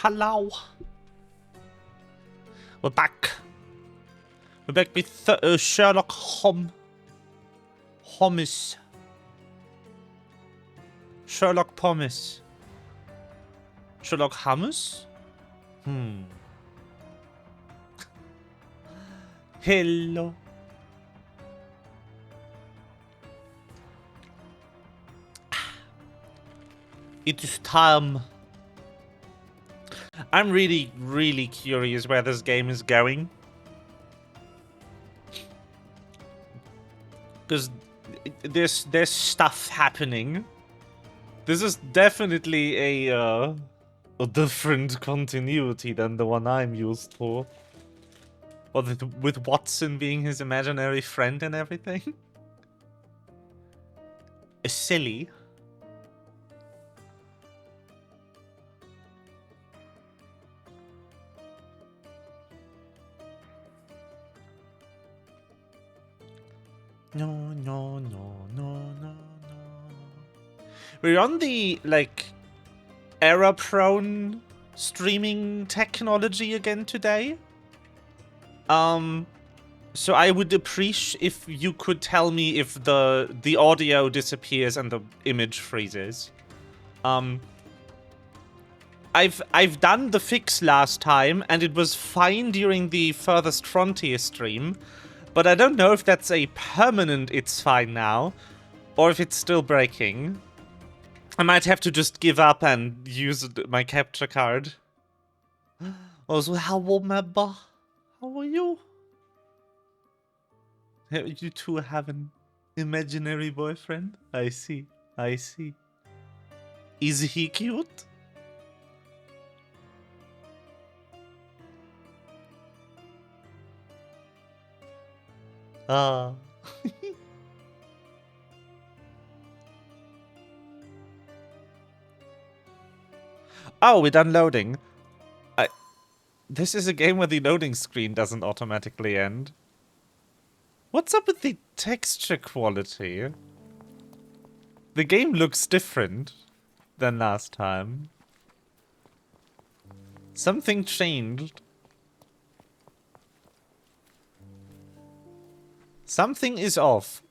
Hello. We're back. We're back with Sherlock Holmes. Sherlock Pommes. Sherlock Hummus? Hello. It is time. I'm really, really curious where this game is going. Because there's stuff happening. This is definitely a different continuity than the one I'm used for. With Watson being his imaginary friend and everything. Silly. No. We're on the, like, error-prone streaming technology again today. So I would appreciate if you could tell me if the audio disappears and the image freezes. I've done the fix last time, and it was fine during the Furthest Frontier stream, but I don't know if that's a permanent it's fine now, or if it's still breaking. I might have to just give up and use my capture card. Also, hello, member. How are you? You two have an imaginary boyfriend? I see. Is he cute? Ah. Oh, we're done loading. This is a game where the loading screen doesn't automatically end. What's up with the texture quality? The game looks different than last time. Something changed. Something is off.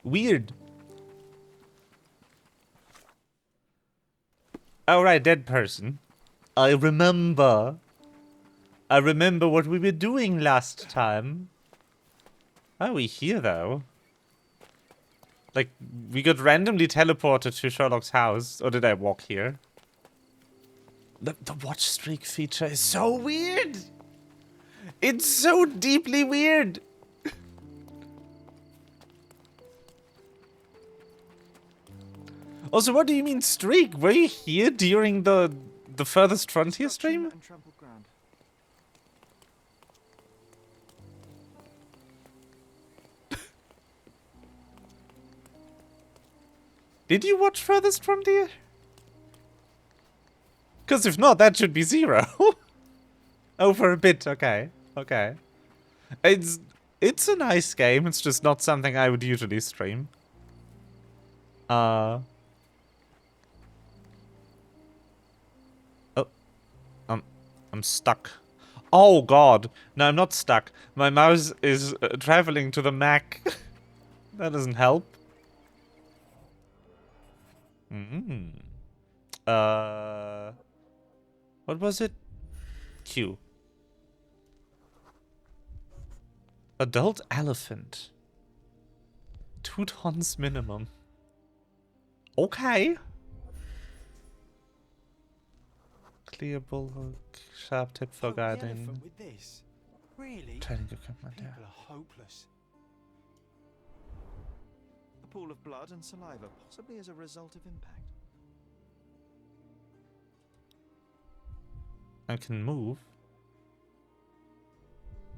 Weird. Oh, right, dead person. I remember what we were doing last time. How are we here, though? Like, we got randomly teleported to Sherlock's house. Or did I walk here? The watch streak feature is so weird! It's so deeply weird! Also, what do you mean streak? Were you here during the Furthest Frontier stream? Did you watch Furthest Frontier? Because if not, that should be 0. Oh, for a bit. Okay. It's a nice game. It's just not something I would usually stream. Oh. I'm stuck. Oh, God. No, I'm not stuck. My mouse is traveling to the Mac. That doesn't help. What was it? Q. Adult elephant. 2 tons minimum. Okay. Clear bullhook. Sharp tip for guiding. With this? Really? Training equipment, yeah. People are hopeless. A pool of blood and saliva, possibly as a result of impact. I can move.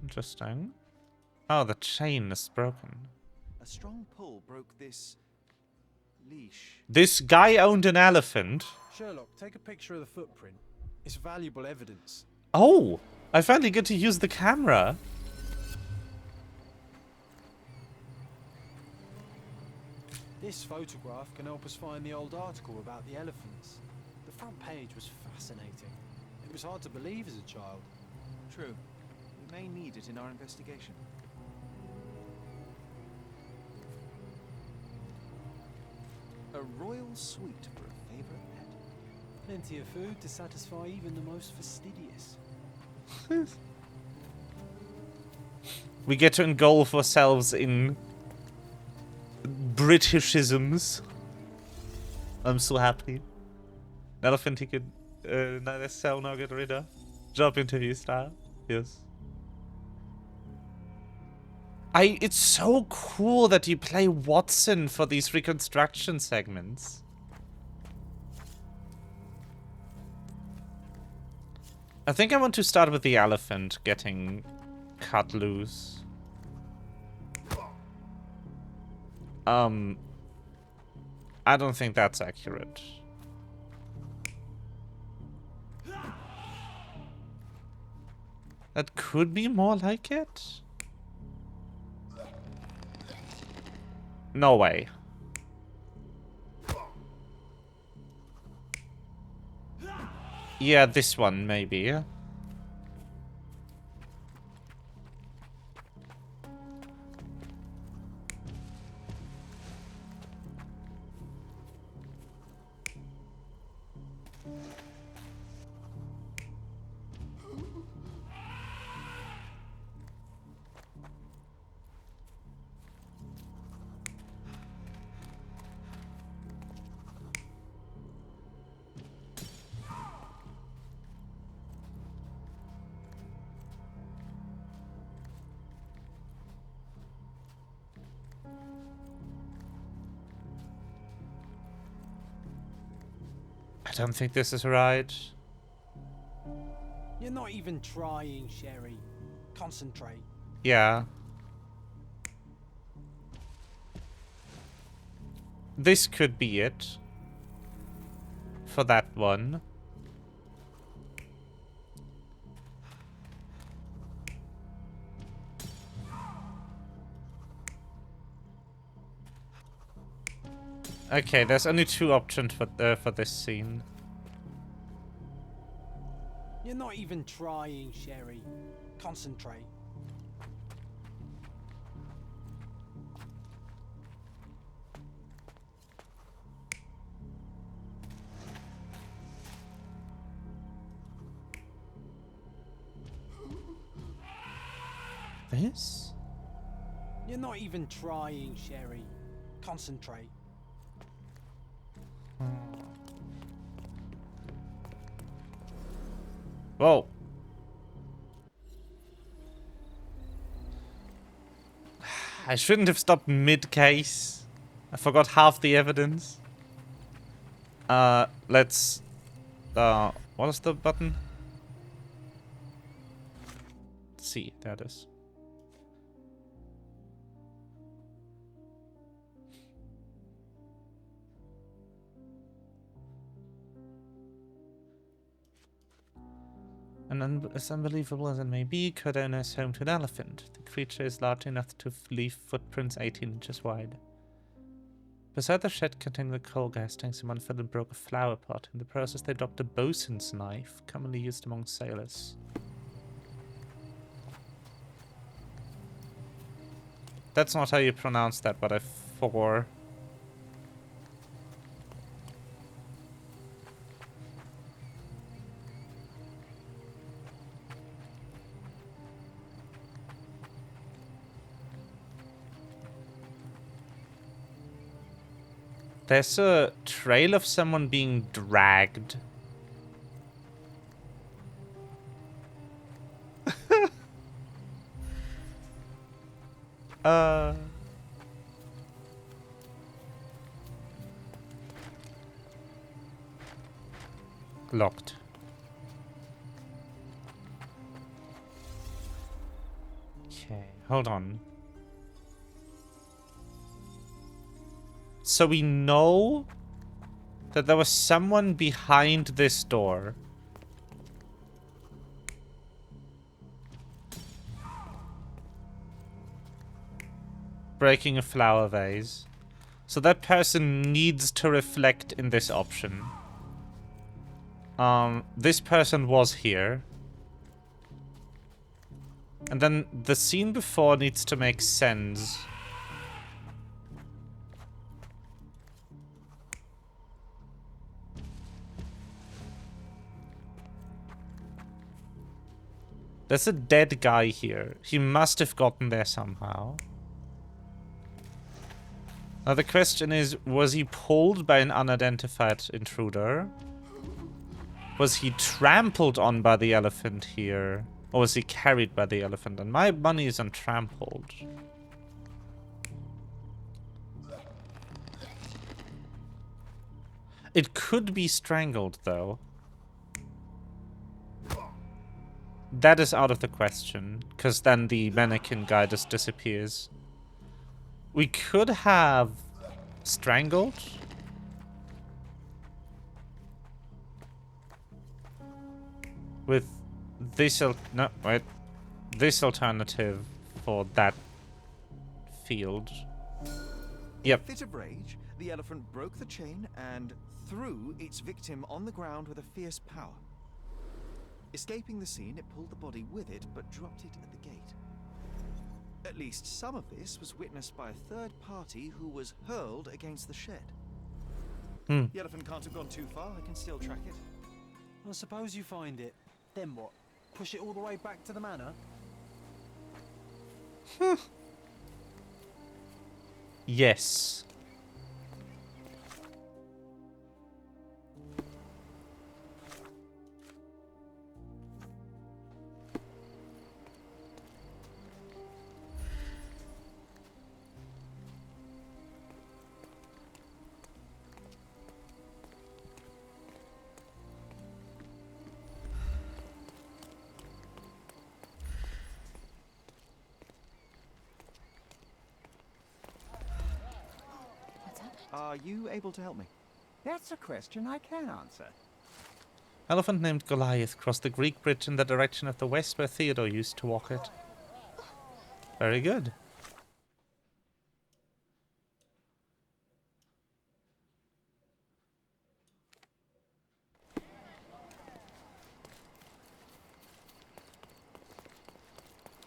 Interesting. Oh, the chain is broken. A strong pull broke this leash. This guy owned an elephant. Sherlock, take a picture of the footprint. It's valuable evidence. Oh, I finally get to use the camera. This photograph can help us find the old article about the elephants. The front page was fascinating. It was hard to believe as a child. True. We may need it in our investigation. A royal suite for a favorite pet. Plenty of food to satisfy even the most fastidious. We get to engulf ourselves in Britishisms. I'm so happy. Elephant he could neither sell nor get rid of. Job interview style. Yes. It's so cool that you play Watson for these reconstruction segments. I think I want to start with the elephant getting cut loose. I don't think that's accurate. That could be more like it. No way. Yeah, this one maybe. I don't think this is right. You're not even trying, Sherry. Concentrate. Yeah. This could be it. For that one. Okay, there's only two options for this scene. You're not even trying, Sherry. Concentrate. This? You're not even trying, Sherry. Concentrate. Whoa. I shouldn't have stopped mid-case. I forgot half the evidence. Let's... what is the button? C, there it is. And as unbelievable as it may be, Cardona is home to an elephant. The creature is large enough to leave footprints 18 inches wide. Beside the shed containing the coal gas tank, someone fell and broke a flower pot. In the process, they dropped a bosun's knife, commonly used among sailors. That's not how you pronounce that, but I for. There's a trail of someone being dragged. Locked. Okay, hold on. So we know that there was someone behind this door. Breaking a flower vase. So that person needs to reflect in this option. This person was here. And then the scene before needs to make sense. There's a dead guy here. He must have gotten there somehow. Now the question is, was he pulled by an unidentified intruder? Was he trampled on by the elephant here? Or was he carried by the elephant? And my money is on trampled. It could be strangled, though. That is out of the question, because then the mannequin guy just disappears. We could have strangled. With this, no, wait. This alternative for that field. Yep. In a fit of rage, the elephant broke the chain and threw its victim on the ground with a fierce power. Escaping the scene, it pulled the body with it, but dropped it at the gate. At least some of this was witnessed by a third party who was hurled against the shed. The elephant can't have gone too far. I can still track it. Well, suppose you find it. Then what? Push it all the way back to the manor? Yes. Are you able to help me? That's a question I can answer. Elephant named Goliath crossed the Greek bridge in the direction of the west where Theodore used to walk it. Very good.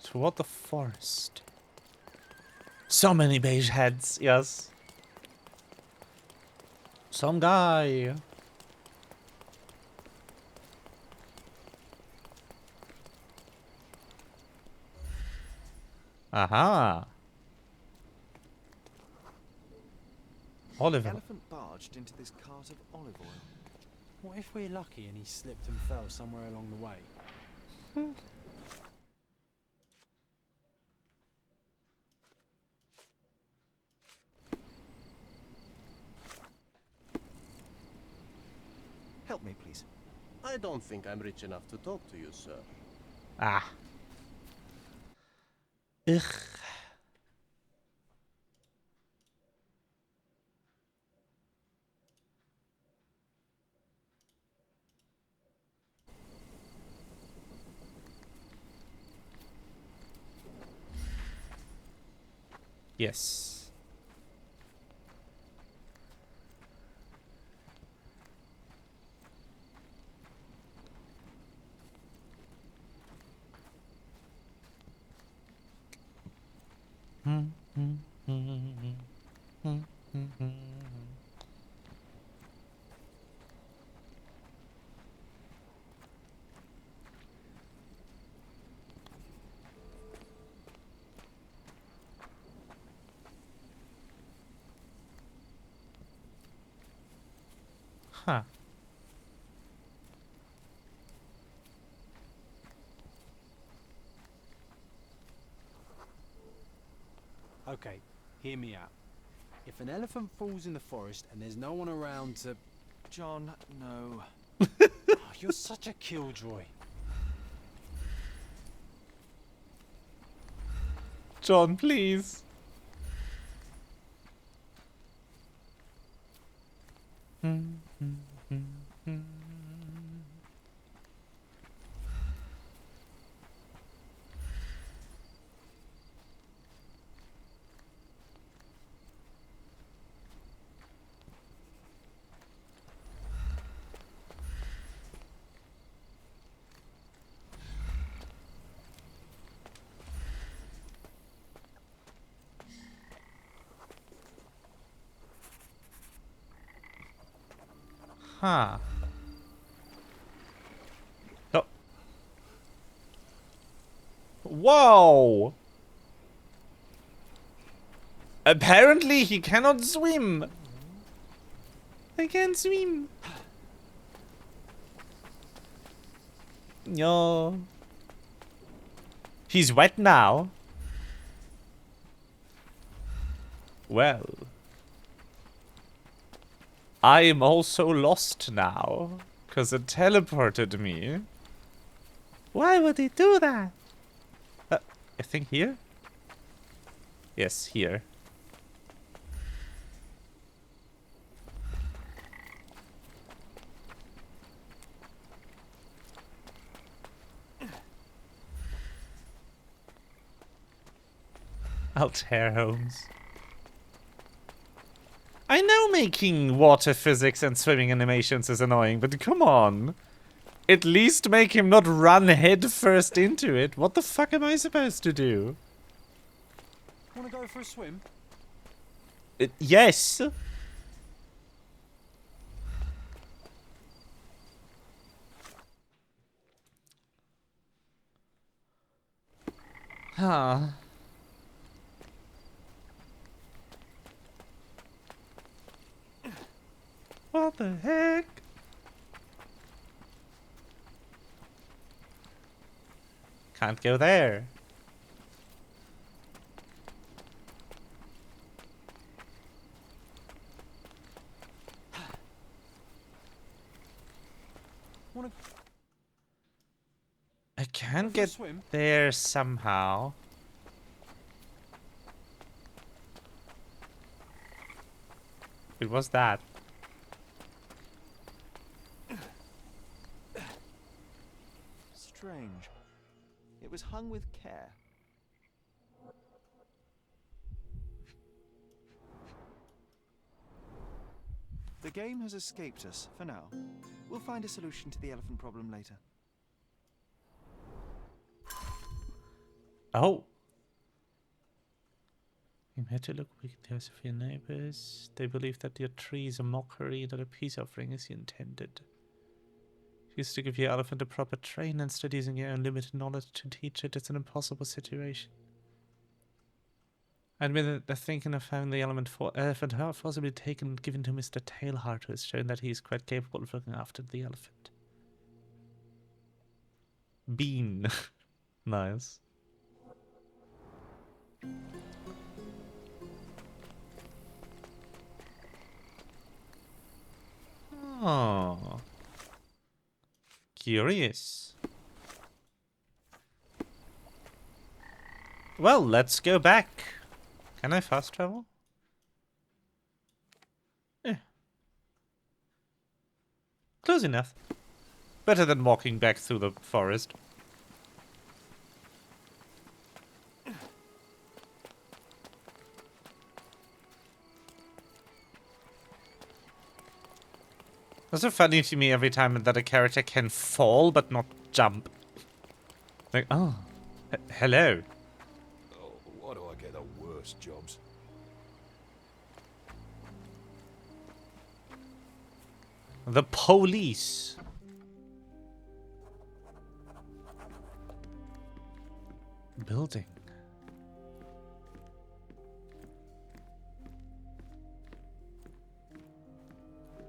Toward the forest. So many beige heads, yes. Some guy. Aha. Olive The oil. elephant barged into this cart of olive oil. What if we're lucky and he slipped and fell somewhere along the way? Help me, please. I don't think I'm rich enough to talk to you, sir. Ah. Ugh. Yes. Huh. Okay, hear me out. If an elephant falls in the forest and there's no one around to... John, no. Oh, you're such a killjoy. John, please. Huh. Oh. Whoa! Apparently he cannot swim. I can't swim. No. He's wet now. Well. I am also lost now. Because it teleported me. Why would he do that? I think here? Yes, here. Altair Holmes. I know making water physics and swimming animations is annoying, but come on. At least make him not run head first into it. What the fuck am I supposed to do? Wanna go for a swim? Yes. Huh. What the heck? Can't go there. Wanna I can go for a get swim? there somehow. It was that. Strange. It was hung with care. The game has escaped us for now. We'll find a solution to the elephant problem later. Oh. You had to look wicked of your neighbors. They believe that your tree is a mockery, that a peace offering is intended. Used to give your elephant a proper train instead using your own limited knowledge to teach it. It's an impossible situation. I admit that thinking of having the elephant forcibly taken and given to Mr. Tailheart has shown that he is quite capable of looking after the elephant. Bean. Nice. Oh. Curious. Well, let's go back. Can I fast travel? Eh. Close enough. Better than walking back through the forest. It's so funny to me every time that a character can fall but not jump. Like, oh, hello. Oh, why do I get the worst jobs? The police. Building.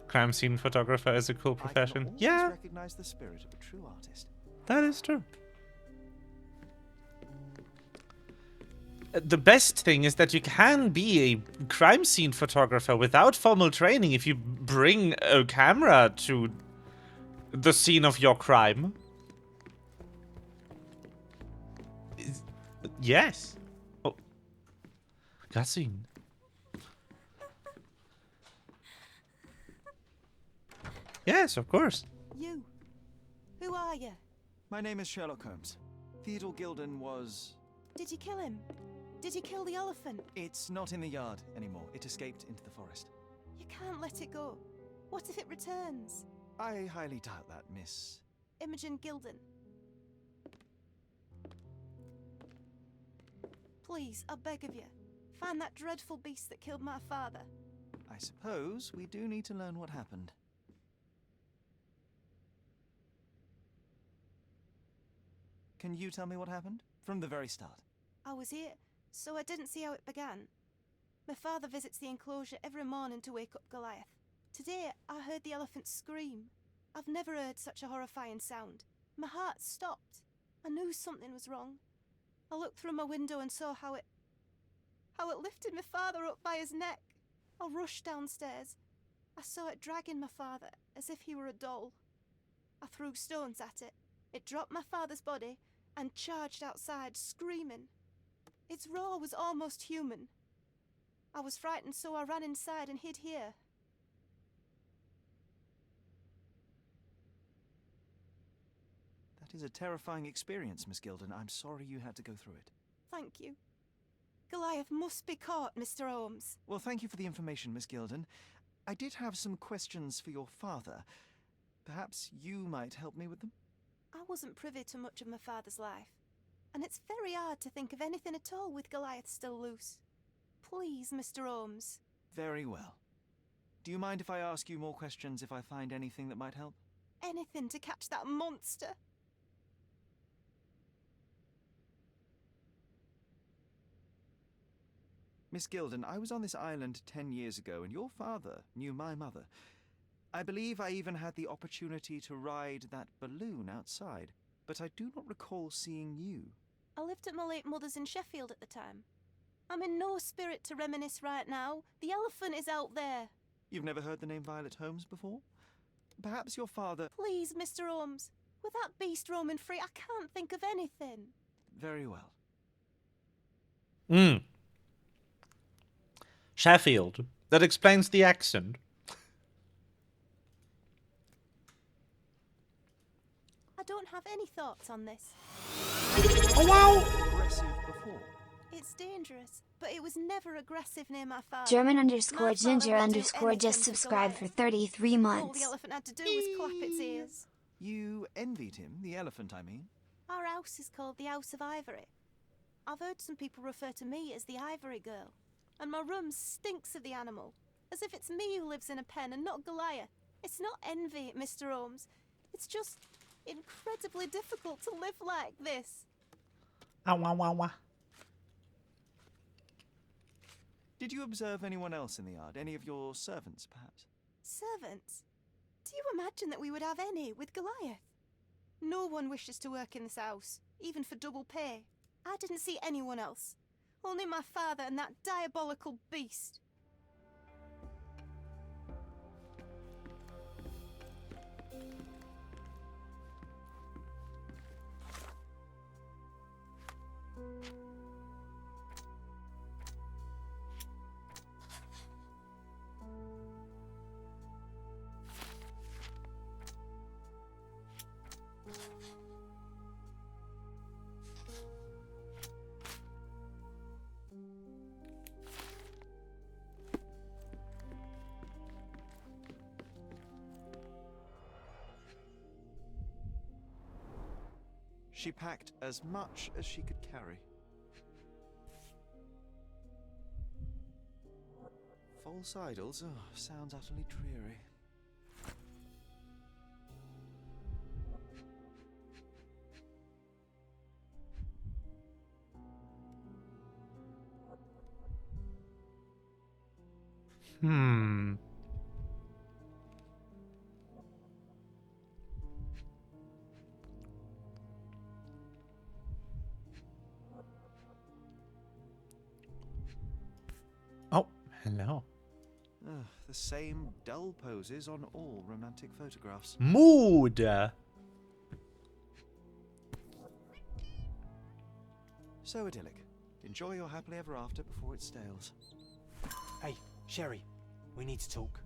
Crime scene photographer is a cool profession. I can Yeah, always recognize the spirit of a true artist. that is true. The best thing is that you can be a crime scene photographer without formal training if you bring a camera to the scene of your crime. Yes. Oh. Cutscene. Yes, of course. You. Who are you? My name is Sherlock Holmes. Theodore Gilden was... Did you kill him? Did you kill the elephant? It's not in the yard anymore. It escaped into the forest. You can't let it go. What if it returns? I highly doubt that, Miss. Imogen Gilden. Please, I beg of you, find that dreadful beast that killed my father. I suppose we do need to learn what happened. Can you tell me what happened? From the very start. I was here, so I didn't see how it began. My father visits the enclosure every morning to wake up Goliath. Today, I heard the elephant scream. I've never heard such a horrifying sound. My heart stopped. I knew something was wrong. I looked through my window and saw how it lifted my father up by his neck. I rushed downstairs. I saw it dragging my father as if he were a doll. I threw stones at it. It dropped my father's body and charged outside, screaming. Its roar was almost human. I was frightened, so I ran inside and hid here. That is a terrifying experience, Miss Gilden. I'm sorry you had to go through it. Thank you. Goliath must be caught, Mr. Holmes. Well, thank you for the information, Miss Gilden. I did have some questions for your father. Perhaps you might help me with them? I wasn't privy to much of my father's life, and it's very hard to think of anything at all with Goliath still loose. Please, Mr. Holmes. Very well. Do you mind if I ask you more questions if I find anything that might help? Anything to catch that monster. Miss Gilden, I was on this island 10 years ago, and your father knew my mother. I believe I even had the opportunity to ride that balloon outside, but I do not recall seeing you. I lived at my late mother's in Sheffield at the time. I'm in no spirit to reminisce right now. The elephant is out there. You've never heard the name Violet Holmes before? Perhaps your father... Please, Mr. Holmes. With that beast roaming free, I can't think of anything. Very well. Sheffield. That explains the accent. I don't have any thoughts on this. Oh, wow! Aggressive before? It's dangerous, but it was never aggressive near my father. German_Ginger_ just subscribed for 33 All months. the elephant had to do was clap its ears. You envied him, the elephant, I mean. Our house is called the House of Ivory. I've heard some people refer to me as the Ivory Girl, and my room stinks of the animal, as if it's me who lives in a pen and not Goliath. It's not envy, Mr. Holmes. It's just incredibly difficult to live like this. Did you observe anyone else in the yard? Any of your servants, perhaps? Servants? Do you imagine that we would have any with Goliath? No one wishes to work in this house, even for double pay. I didn't see anyone else. Only my father and that diabolical beast. She packed as much as she could carry. False idols? Oh, sounds utterly dreary. Oh, hello. The same dull poses on all romantic photographs. Mood! So idyllic. Enjoy your happily ever after before it stales. Hey, Sherry, we need to talk.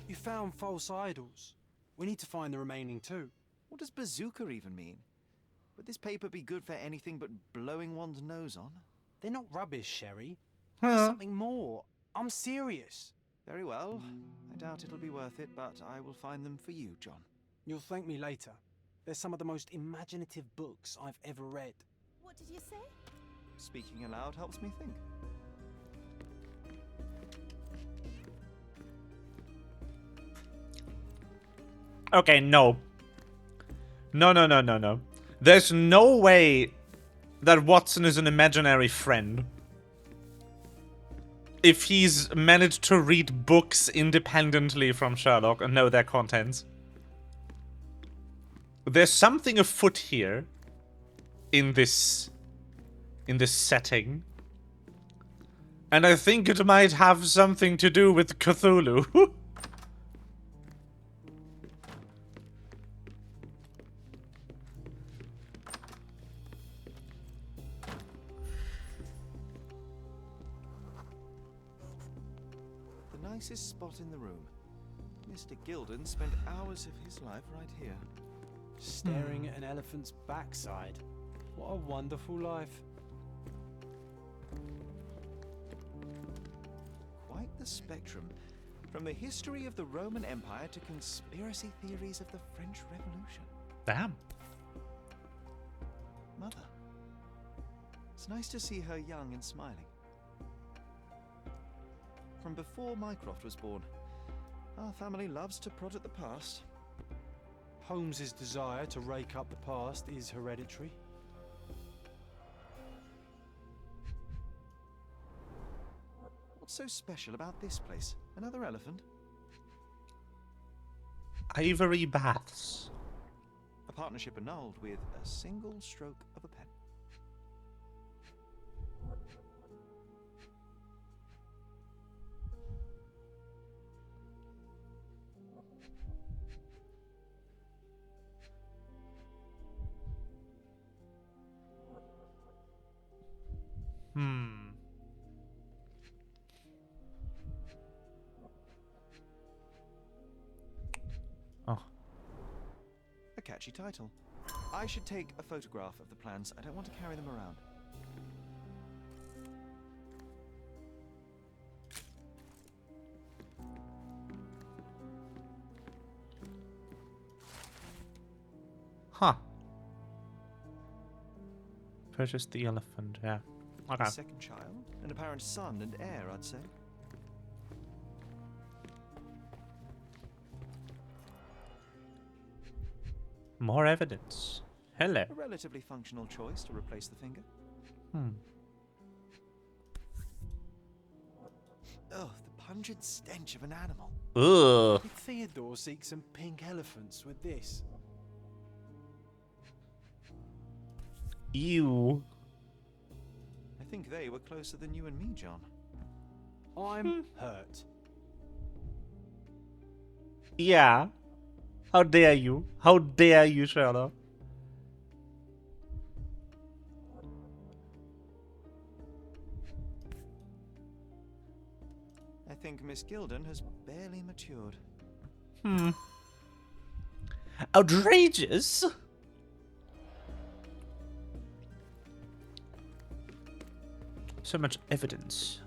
You found false idols. We need to find the remaining two. What does bazooka even mean? Would this paper be good for anything but blowing one's nose on? They're not rubbish, Sherry. There's something more. I'm serious. Very well. I doubt it'll be worth it, but I will find them for you, John. You'll thank me later. They're some of the most imaginative books I've ever read. What did you say? Speaking aloud helps me think. Okay, no. No, no, no, no, no. There's no way that Watson is an imaginary friend. If he's managed to read books independently from Sherlock and know their contents. There's something afoot here in this setting. And I think it might have something to do with Cthulhu. The nicest spot in the room. Mr. Gilden spent hours of his life right here. Staring at an elephant's backside. What a wonderful life. Quite the spectrum. From the history of the Roman Empire to conspiracy theories of the French Revolution. Damn. Mother. It's nice to see her young and smiling. From before Mycroft was born, our family loves to prod at the past. Holmes's desire to rake up the past is hereditary. What's so special about this place? Another elephant? Ivory baths. A partnership annulled with a single stroke of a pen. Oh. A catchy title. I should take a photograph of the plans. I don't want to carry them around. Huh. Purchase the elephant, yeah. Okay. A second child? An apparent son and heir, I'd say. More evidence. Hello. A relatively functional choice to replace the finger. Oh, the pungent stench of an animal. Ugh. Did Theodore seek some pink elephants with this? Ew. I think they were closer than you and me, John. I'm hurt. Yeah. How dare you? How dare you, Sherlock? I think Miss Gilden has barely matured. Outrageous! So much evidence.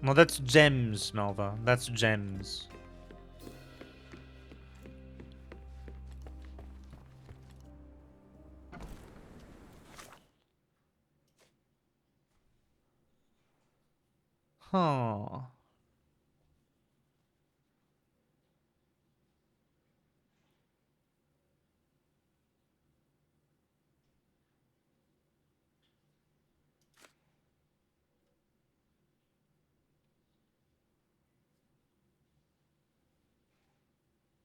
No, that's gems, Melva. That's gems. Huh.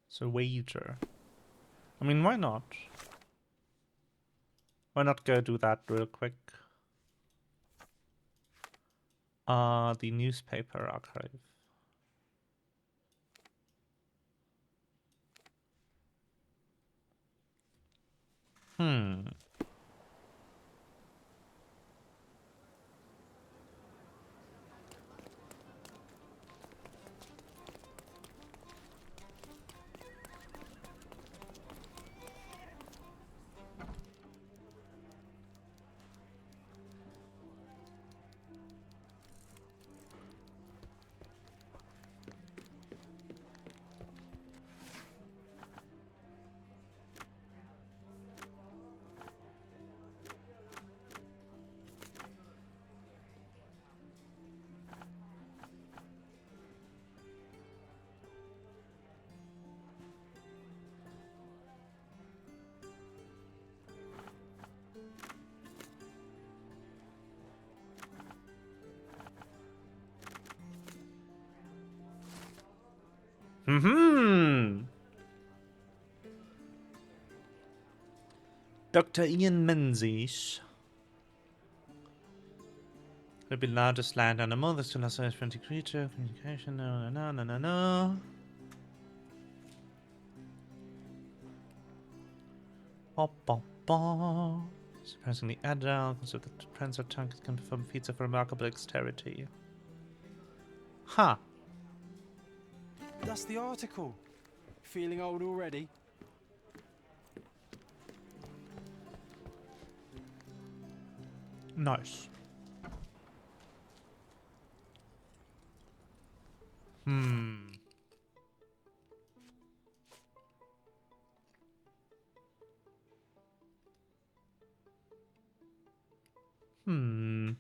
So wager. I mean, why not? Why not go do that real quick? The newspaper archive. Hmm. Dr. Ian Menzies. Could be largest land animal. This still has a friendly creature. Communication. No. Surprisingly agile, because of the transit tank can perform feats of remarkable dexterity. Huh. That's the article. Feeling old already? Nice. Hmm. Hmm.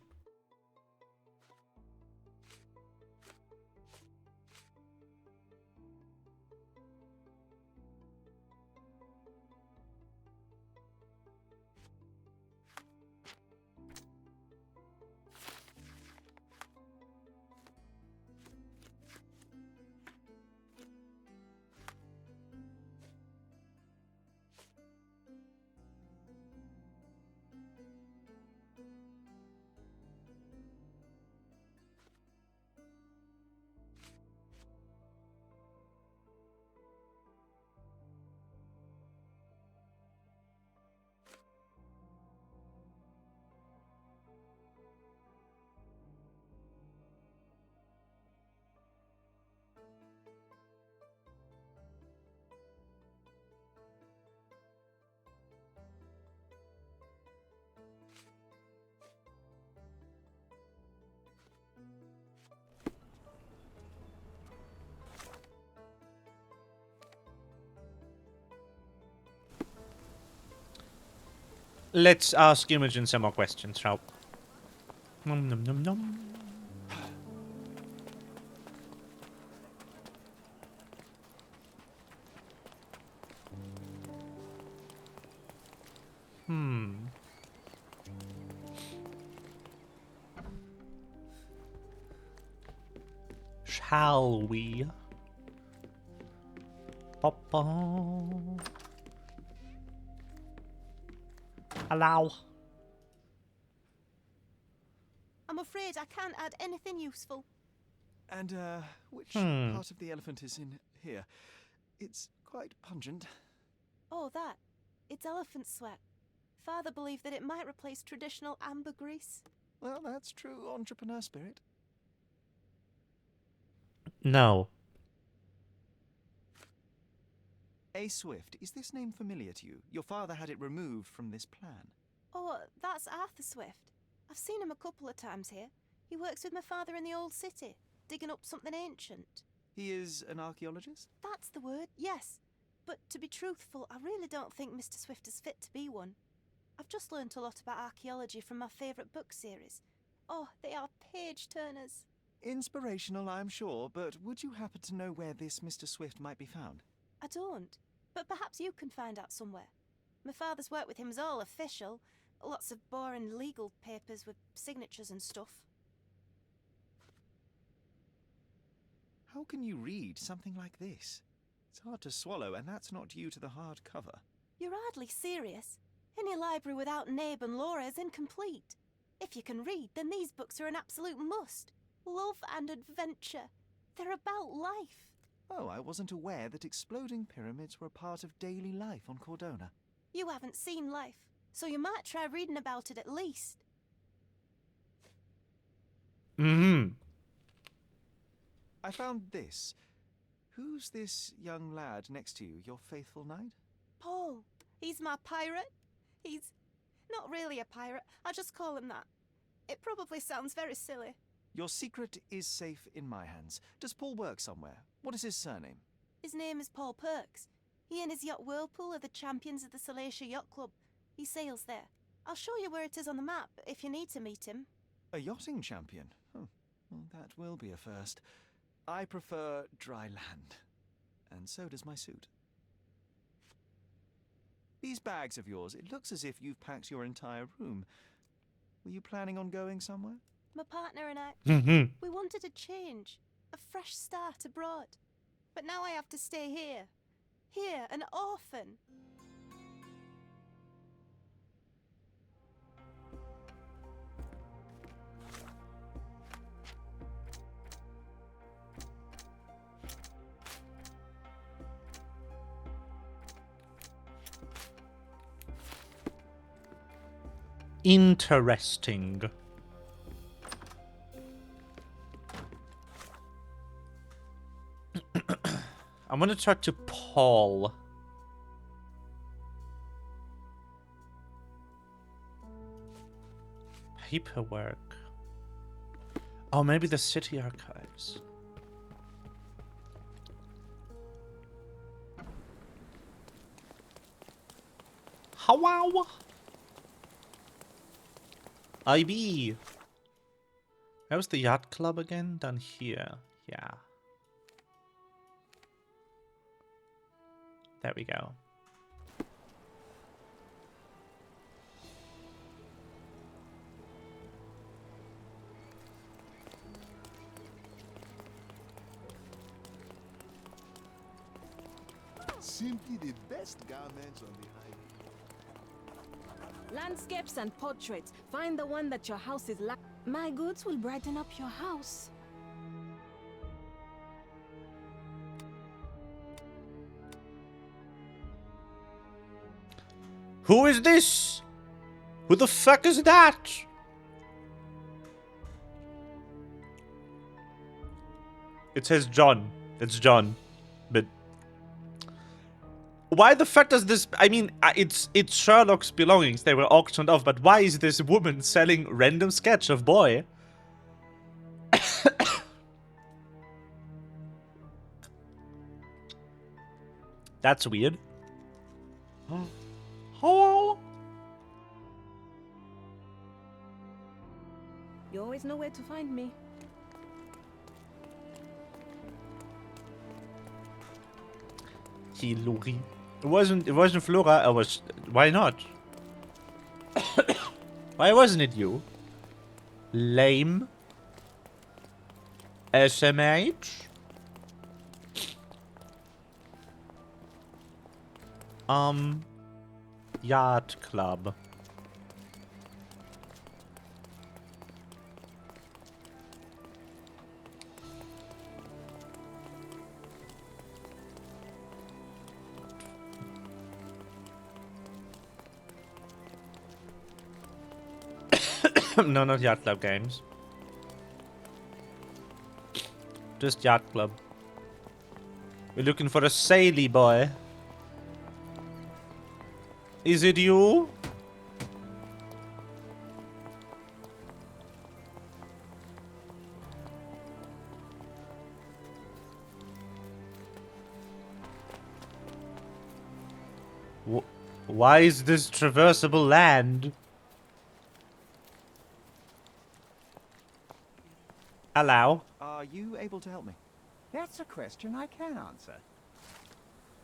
Let's ask Imogen some more questions, shall we? Nom nom nom nom. Hmm. Shall we? Papa. Hello. I'm afraid I can't add anything useful. And, which part of the elephant is in here? It's quite pungent. Oh, that. It's elephant sweat. Father believed that it might replace traditional ambergris. Well, that's true entrepreneur spirit. No. A. Swift, is this name familiar to you? Your father had it removed from this plan. Oh, that's Arthur Swift. I've seen him a couple of times here. He works with my father in the old city, digging up something ancient. He is an archaeologist? That's the word, yes. But to be truthful, I really don't think Mr. Swift is fit to be one. I've just learnt a lot about archaeology from my favourite book series. Oh, they are page-turners. Inspirational, I'm sure, but would you happen to know where this Mr. Swift might be found? I don't, but perhaps you can find out somewhere. My father's work with him is all official. Lots of boring legal papers with signatures and stuff. How can you read something like this? It's hard to swallow, and that's not due to the hard cover. You're hardly serious. Any library without Nabe and Laura is incomplete. If you can read, then these books are an absolute must. Love and adventure. They're about life. Oh, I wasn't aware that exploding pyramids were a part of daily life on Cordona. You haven't seen life, so you might try reading about it at least. I found this. Who's this young lad next to you, your faithful knight? Paul. He's my pirate. He's not really a pirate. I just call him that. It probably sounds very silly. Your secret is safe in my hands. Does Paul work somewhere? What is his surname? His name is Paul Perks. He and his yacht Whirlpool are the champions of the Salacia Yacht Club. He sails there. I'll show you where it is on the map if you need to meet him. A yachting champion? Oh, well, that will be a first. I prefer dry land. And so does my suit. These bags of yours, it looks as if you've packed your entire room. Were you planning on going somewhere? My partner and I, we wanted a change, a fresh start abroad. But now I have to stay here. Here, an orphan. Interesting. I'm gonna talk to Paul. Paperwork. Oh, maybe the city archives. Hello. IB. How's the yacht club again? Down here. Yeah. There we go. Simply the best garments on the highway. Landscapes and portraits. Find the one that your house is like. My goods will brighten up your house. Who is this? Who the fuck is that? It says John. It's John. But why the fuck does this... I mean, it's Sherlock's belongings. They were auctioned off. But why is this woman selling random sketch of boy? That's weird. Hello? You always know where to find me. Hillary. It wasn't Flora. It was... Why not? Why wasn't it you? Lame. SMH. Yacht Club. No, not Yacht Club games. Just Yacht Club. We're looking for a saily boy. Is it you? Why is this traversable land? Hello. Are you able to help me? That's a question I can answer.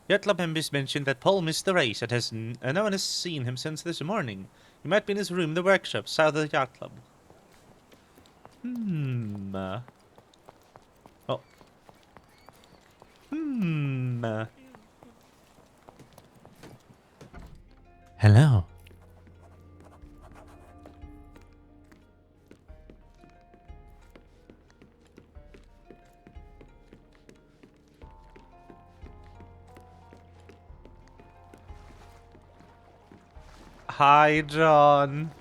Yacht Club members mentioned that Paul missed the race and no one has seen him since this morning. He might be in his room in the workshop, south of the Yacht Club. Oh. Hello. Hi, John.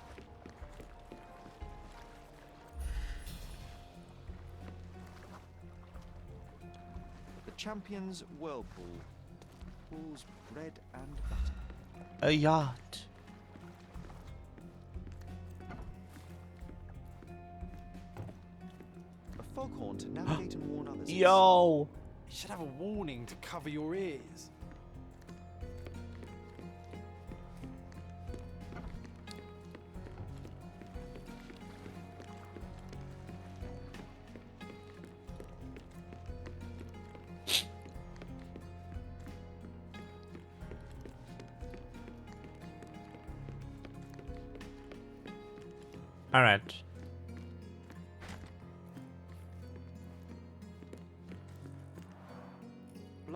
The Champions Whirlpool. Paul's bread and butter. A yacht. A foghorn to navigate and warn others. Yo. You should have a warning to cover your ears. All right.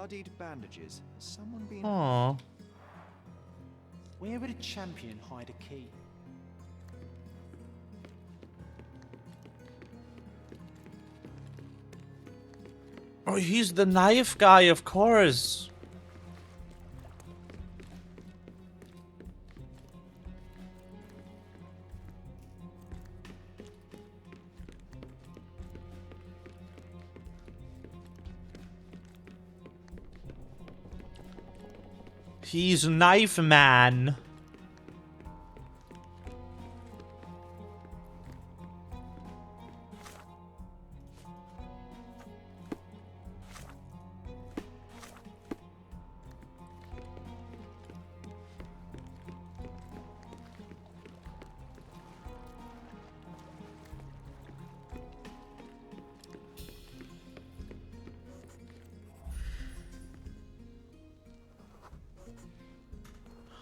Bloodied bandages. Has someone been... Oh. Where would a champion hide a key? Oh, he's the knife guy, of course. He's Knife Man.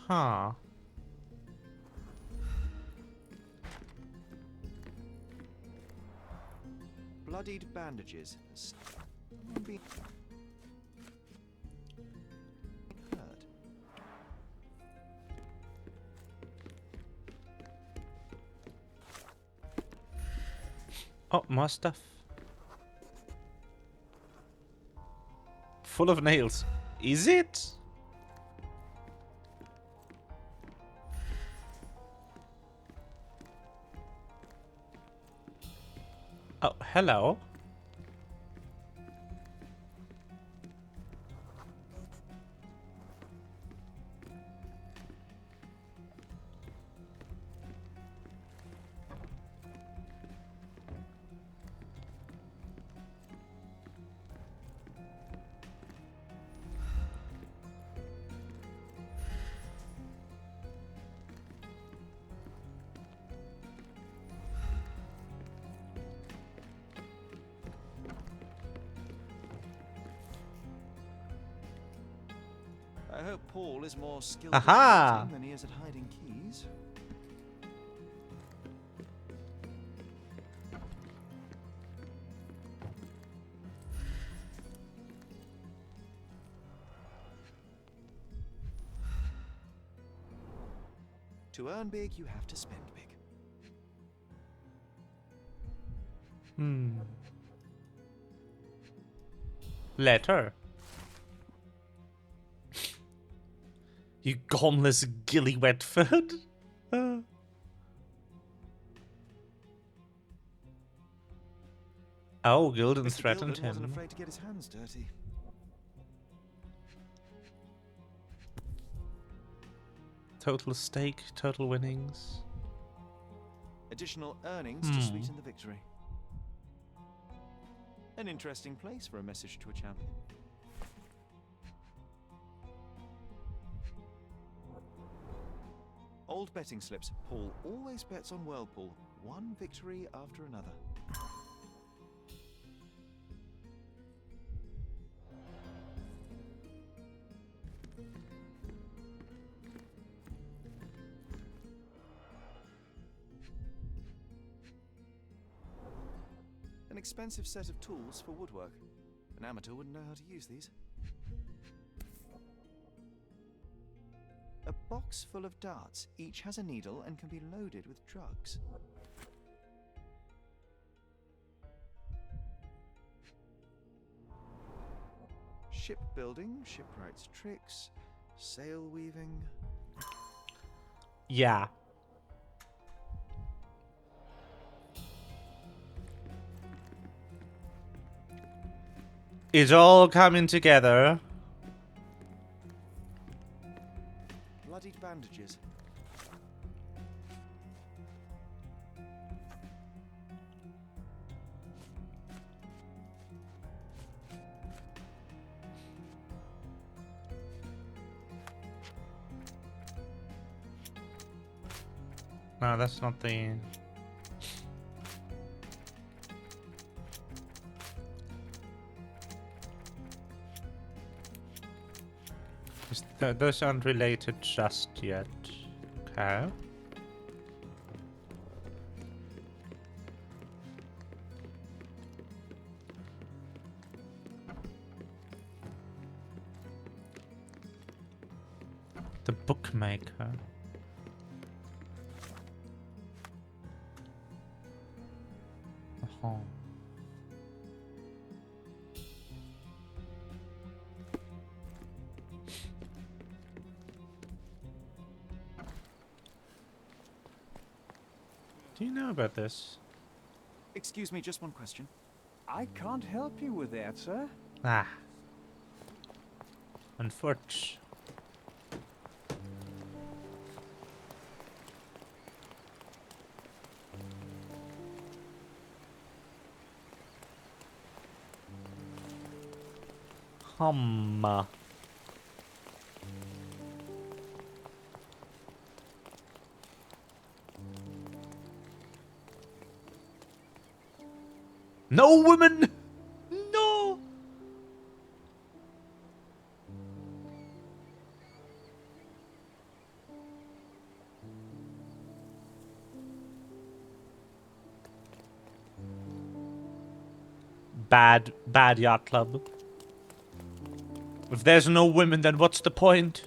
Huh. Bloodied bandages. Has someone been... hurt? Oh, more stuff. Full of nails. Is it? Oh, hello. I hope Paul is more skilled Aha! at hunting than he is at hiding keys. To earn big, you have to spend big. Hmm. Letter. You goneless gilly Wetford. Oh, Gildan Mr. threatened Gildan wasn't him. afraid to get his hands dirty. Total stake, total winnings. Additional earnings to sweeten the victory. An interesting place for a message to a champion. Old betting slips. Paul always bets on Whirlpool. One victory after another. An expensive set of tools for woodwork. An amateur wouldn't know how to use these. A box full of darts. Each has a needle and can be loaded with drugs. Shipbuilding, shipwright's tricks, sail weaving. Yeah. It's all coming together. Bloodied bandages. No, that's not the... Those aren't related just yet. Okay. bookmaker. Uh-huh. Do you know about this? Excuse me, just one question. I can't help you with that, sir. Ah. Unfortunate. Hum. No women! No! Bad yacht club. If there's no women, then what's the point?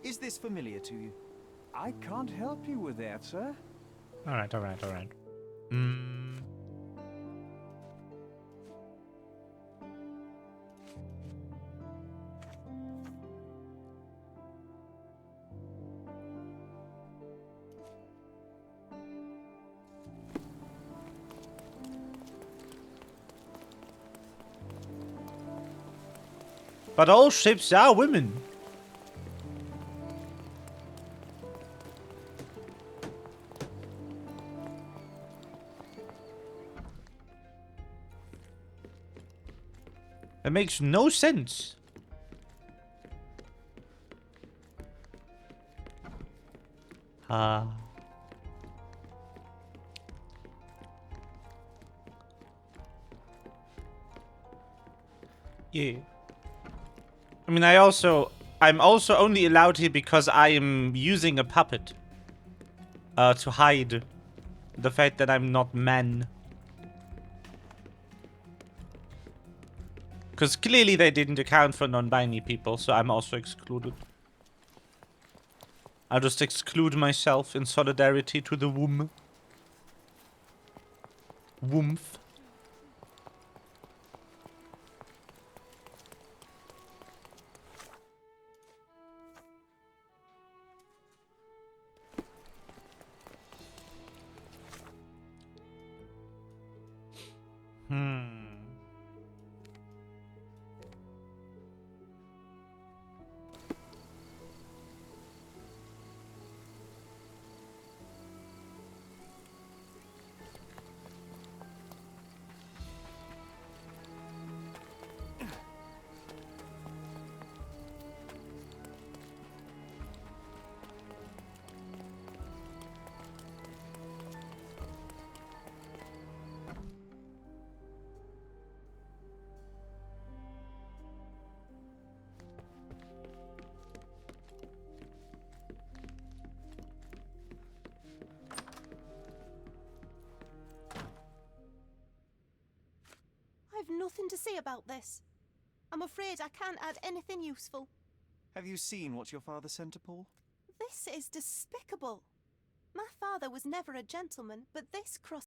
Is this familiar to you? I can't help you with that, sir. Alright, alright, alright. Hmm. But all ships are women. It makes no sense. Ah. Yeah. I mean, I'm also only allowed here because I am using a puppet. To hide the fact that I'm not man. Because clearly they didn't account for non-binary people, so I'm also excluded. I'll just exclude myself in solidarity to the womb. Woomph. Hmm. I've nothing to say about this. I'm afraid I can't add anything useful. Have you seen what your father sent to Paul? This is despicable. My father was never a gentleman, but this cross...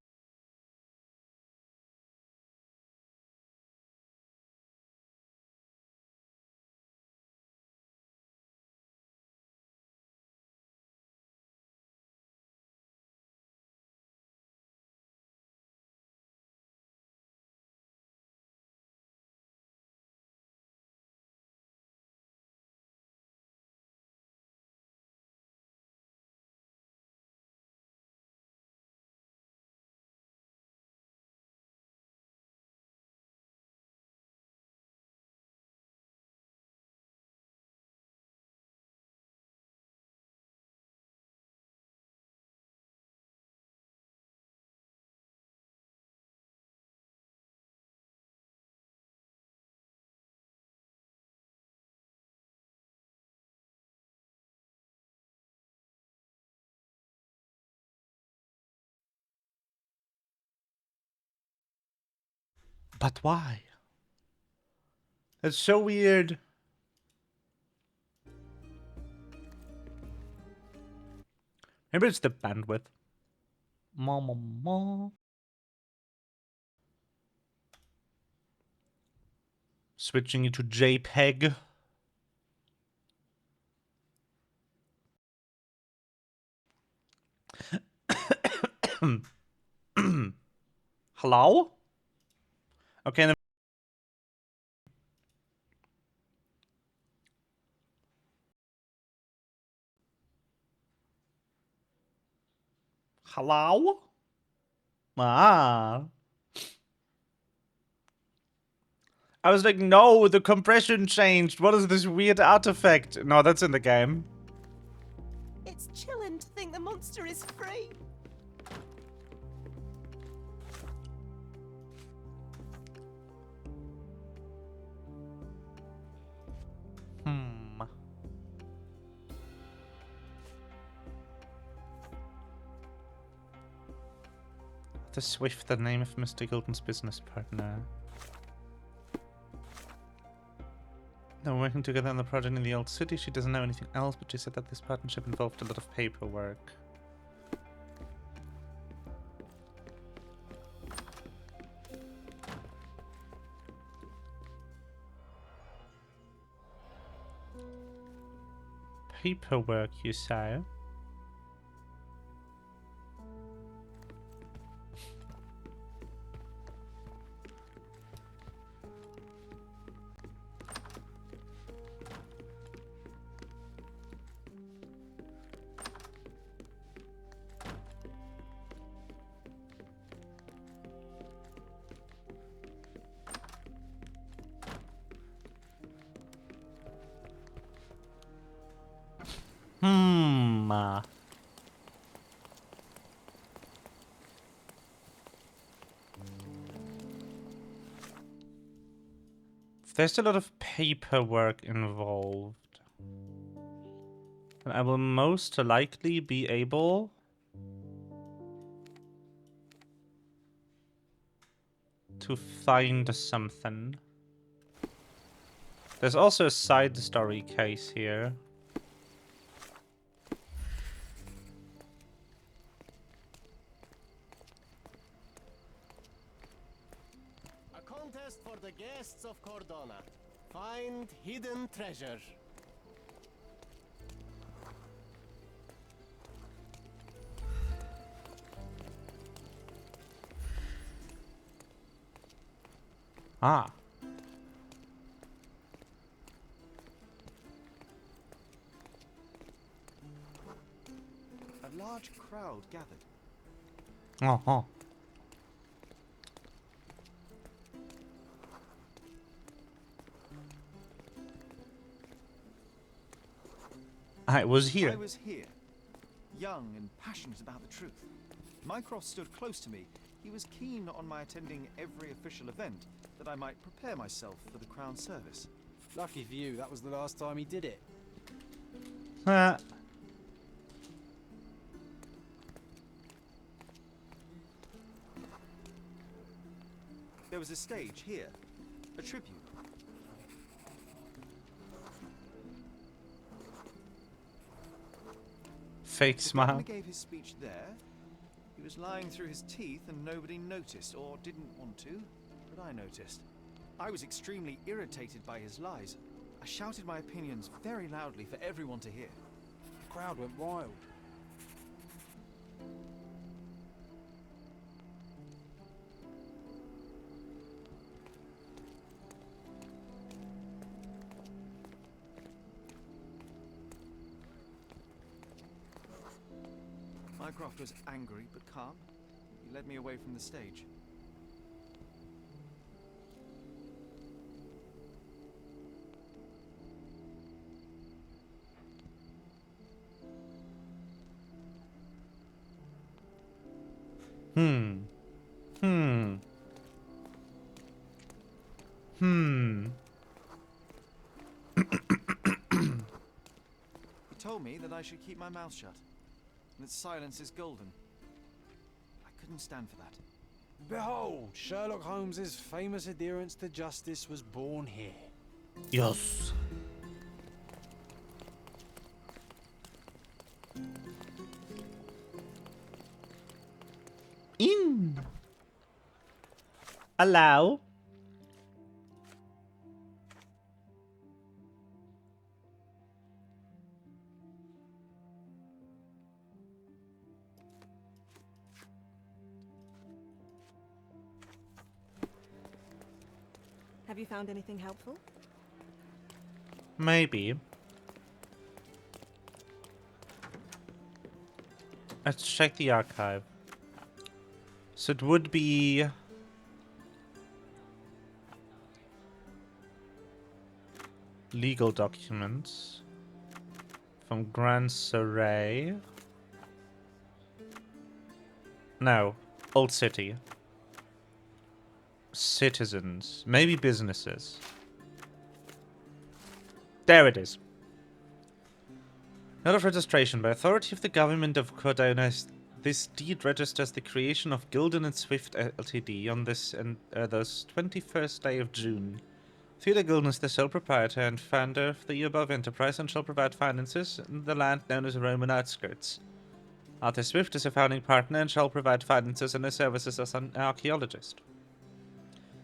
But why? It's so weird. Maybe it's the bandwidth. Ma. Switching it to JPEG. Hello? Okay, then. Hello? Ah. I was like, no, the compression changed. What is this weird artifact? No, that's in the game. It's chilling to think the monster is free. The Swift, the name of Mr. Gilden's business partner. They were working together on the project in the old city. She doesn't know anything else, but she said that this partnership involved a lot of paperwork. Paperwork, you say? There's a lot of paperwork involved. And I will most likely be able to find something. There's also a side story case here. A contest for the guests of Cordona. Find hidden treasure. Ah. A large crowd gathered. Uh-huh. I was here. I was here, young and passionate about the truth. Mycroft stood close to me. He was keen on my attending every official event, that I might prepare myself for the Crown service. Lucky for you, that was the last time he did it. There was a stage here, a tribute. Fake The smile. governor gave his speech there. He was lying through his teeth and nobody noticed, or didn't want to, but I noticed. I was extremely irritated by his lies. I shouted my opinions very loudly for everyone to hear. The crowd went wild. Mycroft was angry but calm. He led me away from the stage. He told me that I should keep my mouth shut, and that silence is golden. I couldn't stand for that. Behold, Sherlock Holmes's famous adherence to justice was born here. Yes. In. Allow. Have you found anything helpful? Maybe. Let's check the archive. So it would be legal documents from Grand Surrey. No, Old City. Citizens, maybe businesses. There it is. Note of registration. By authority of the government of Cordona, this deed registers the creation of Gilden and Swift Ltd. on this and those 21st day of June. Theodore Gilden is the sole proprietor and founder of the above enterprise and shall provide finances in the land known as Roman outskirts. Arthur Swift is a founding partner and shall provide finances and his services as an archaeologist.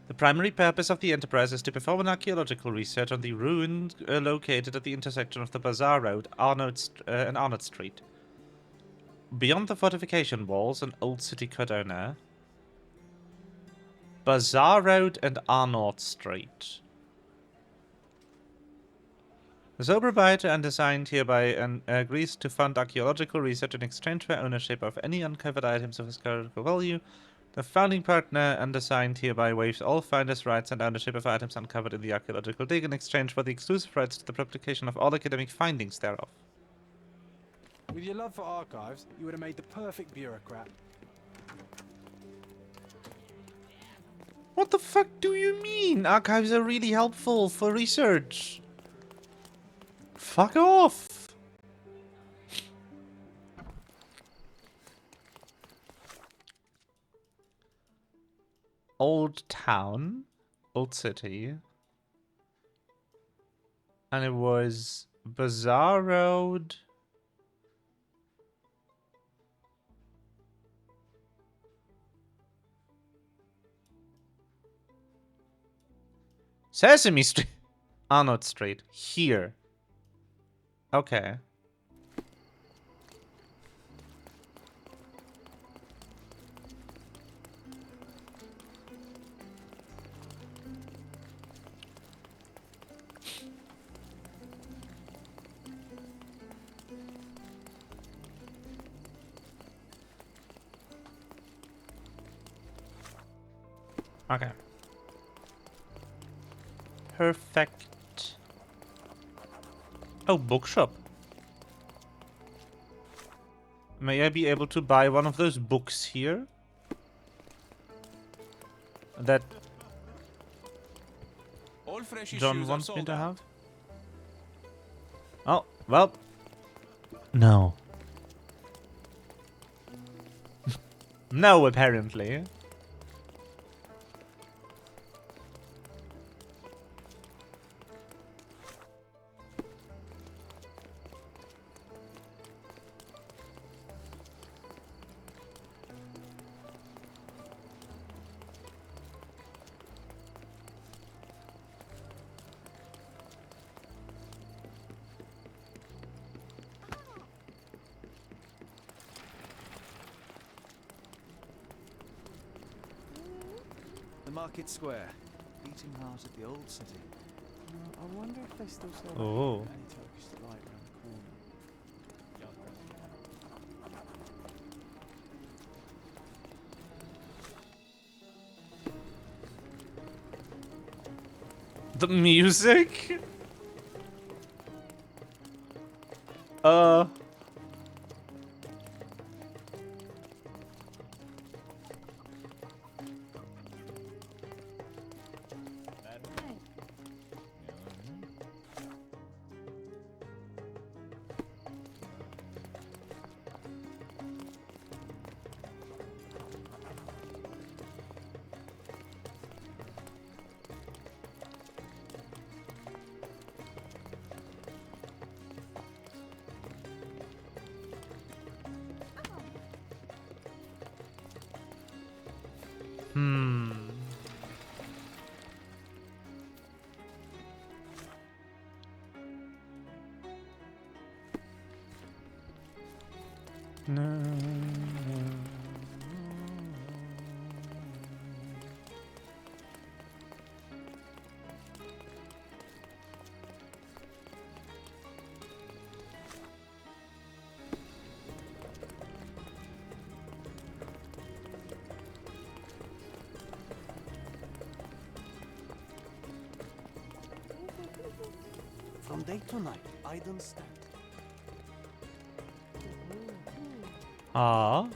The primary purpose of the enterprise is to perform an archaeological research on the ruins located at the intersection of the Bazaar Road and Arnott Street. Beyond the fortification walls and Old City Cordona. Bazaar Road and Arnott Street. The sole proprietor and assigned hereby agrees to fund archaeological research in exchange for ownership of any uncovered items of historical value. The founding partner and assigned hereby waives all finder's rights and ownership of items uncovered in the archaeological dig in exchange for the exclusive rights to the publication of all academic findings thereof. With your love for archives, you would have made the perfect bureaucrat. What the fuck do you mean? Archives are really helpful for research. Fuck off! Old Town, Old City, and it was Bazaar Road. Sesame Street, Arnott Street, here. Okay. Okay. Perfect. Oh, bookshop. May I be able to buy one of those books here? That John wants me to have? Oh, well. No. No, apparently. The Market Square. Beating heart of the old city. I wonder if they still sell Oh. any Turkish delight around the corner. The music? No. From day to night, I don't stand. Ah.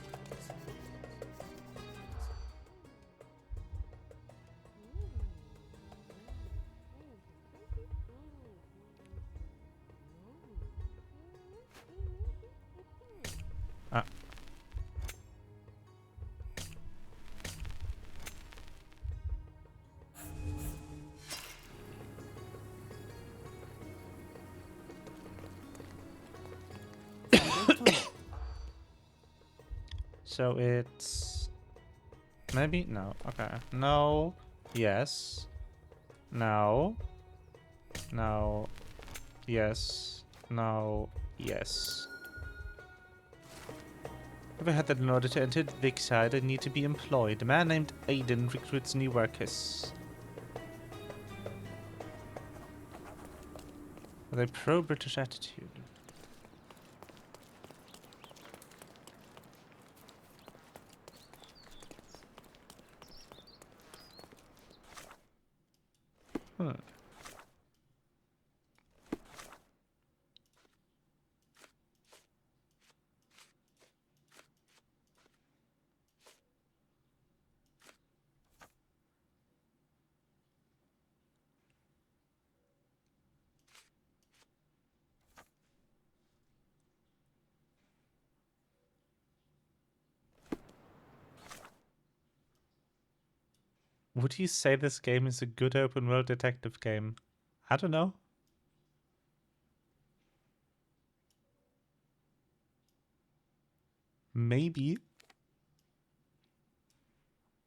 Ah. So it's maybe no. Okay. No. Yes. No. No. Yes. No. Yes. I've had that in order to enter Vicside, I need to be employed. A man named Aiden recruits new workers. With a pro-British attitude. Hmm. Would you say this game is a good open world detective game? I don't know. Maybe.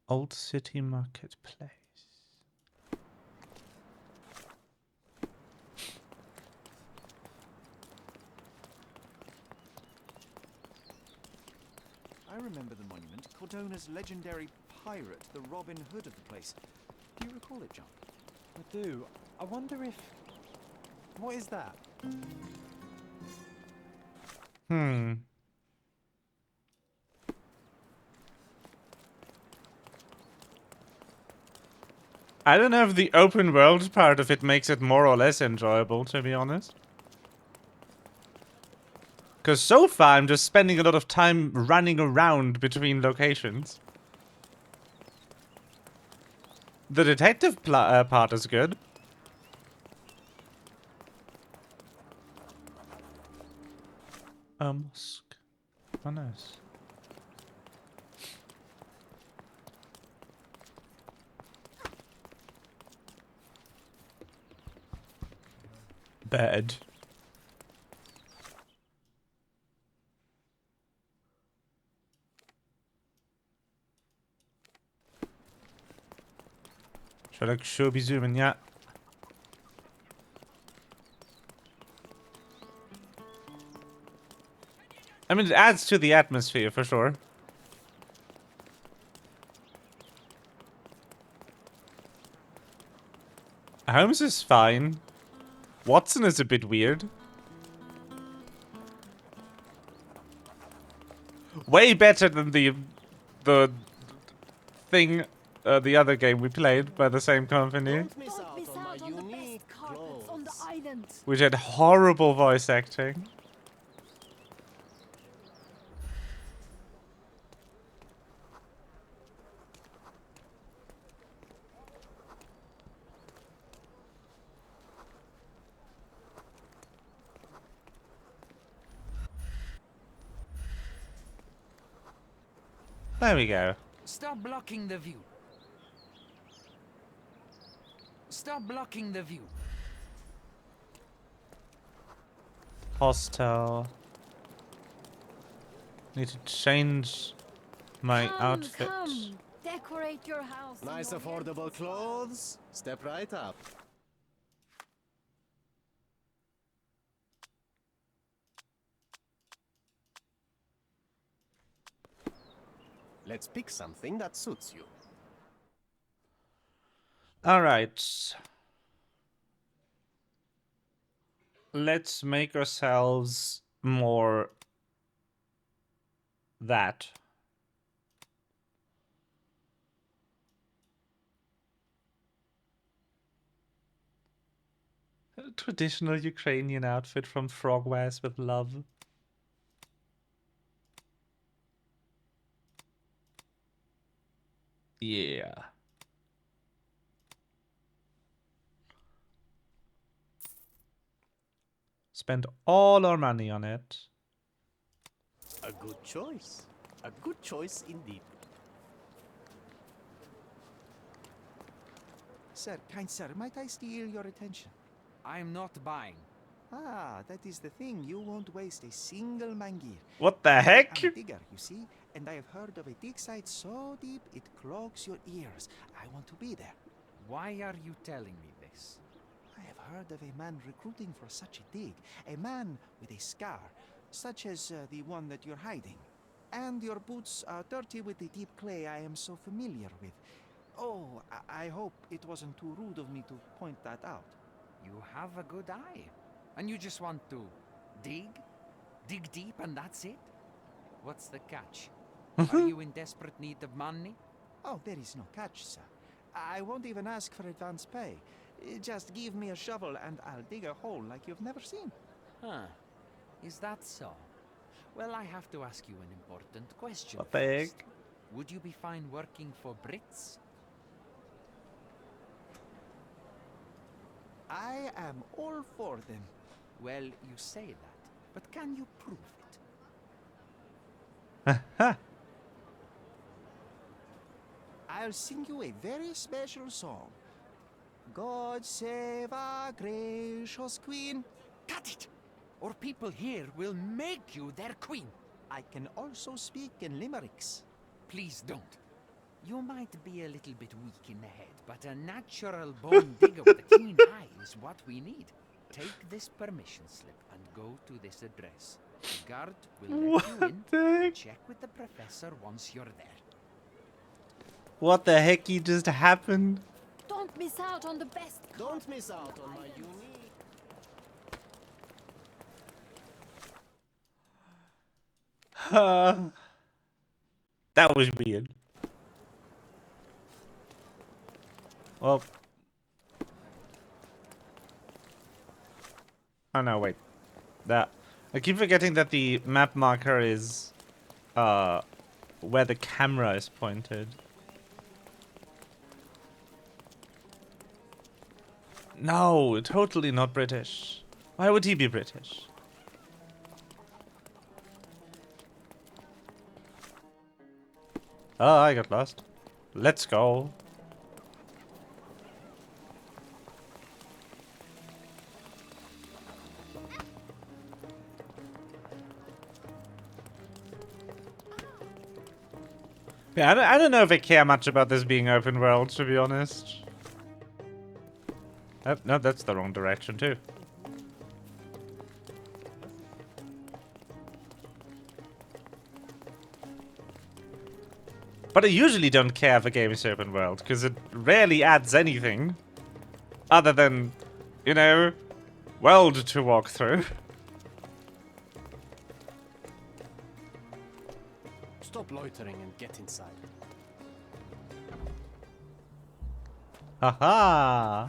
Old City Marketplace. I remember the monument. Cordona's legendary pirate, the Robin Hood of the place. Do you recall it, John? I do. I wonder if... What is that? Hmm. I don't know if the open world part of it makes it more or less enjoyable, to be honest. Because so far I'm just spending a lot of time running around between locations. The detective part is good. Mosque. Oh, nice. Bed. Sherlock should be zooming, yeah. I mean, it adds to the atmosphere for sure. Holmes is fine. Watson is a bit weird. Way better than the thing, the other game we played by the same company, Don't miss out on my unique clothes. on the island. which had horrible voice acting. There we go. Stop blocking the view. Stop blocking the view. Hostel. Need to change my outfit. Come, decorate your house. in Nice your affordable clothes. Step right up. Let's pick something that suits you. Alright. Let's make ourselves more that. A traditional Ukrainian outfit from Frogwares with love. Yeah. Spend all our money on it. A good choice. A good choice indeed. Sir, kind sir, might I steal your attention? I'm not buying. Ah, that is the thing. You won't waste a single mangir. What the heck? I'm a digger, you see, and I have heard of a dig site so deep it clogs your ears. I want to be there. Why are you telling me this? I have heard of a man recruiting for such a dig. A man with a scar, such as the one that you're hiding. And your boots are dirty with the deep clay I am so familiar with. Oh, I hope it wasn't too rude of me to point that out. You have a good eye. And you just want to dig? Dig deep and that's it? What's the catch? Are you in desperate need of money? Oh, there is no catch, sir. I won't even ask for advance pay. Just give me a shovel and I'll dig a hole like you've never seen. Huh. Is that so? Well, I have to ask you an important question. What the heck? first. Would you be fine working for Brits? I am all for them. Well, you say that, but can you prove it? I'll sing you a very special song. God save our gracious queen. Cut it! Or people here will make you their queen. I can also speak in limericks. Please don't. You might be a little bit weak in the head, but a natural born digger with a keen eye is what we need. Take this permission slip and go to this address. The guard will let you in. the heck? Check with the professor once you're there. What the heck just happened? Don't miss out on the best. Don't miss out on my unique. That was weird. Well. Oh no, wait. That. I keep forgetting that the map marker is where the camera is pointed. No, totally not British. Why would he be British? Oh, I got lost. Let's go. Yeah, I don't know if I care much about this being open world, to be honest. No, that's the wrong direction too. But I usually don't care if a game is open world, because it rarely adds anything. Other than, you know, world to walk through. Stop loitering and get inside. Haha!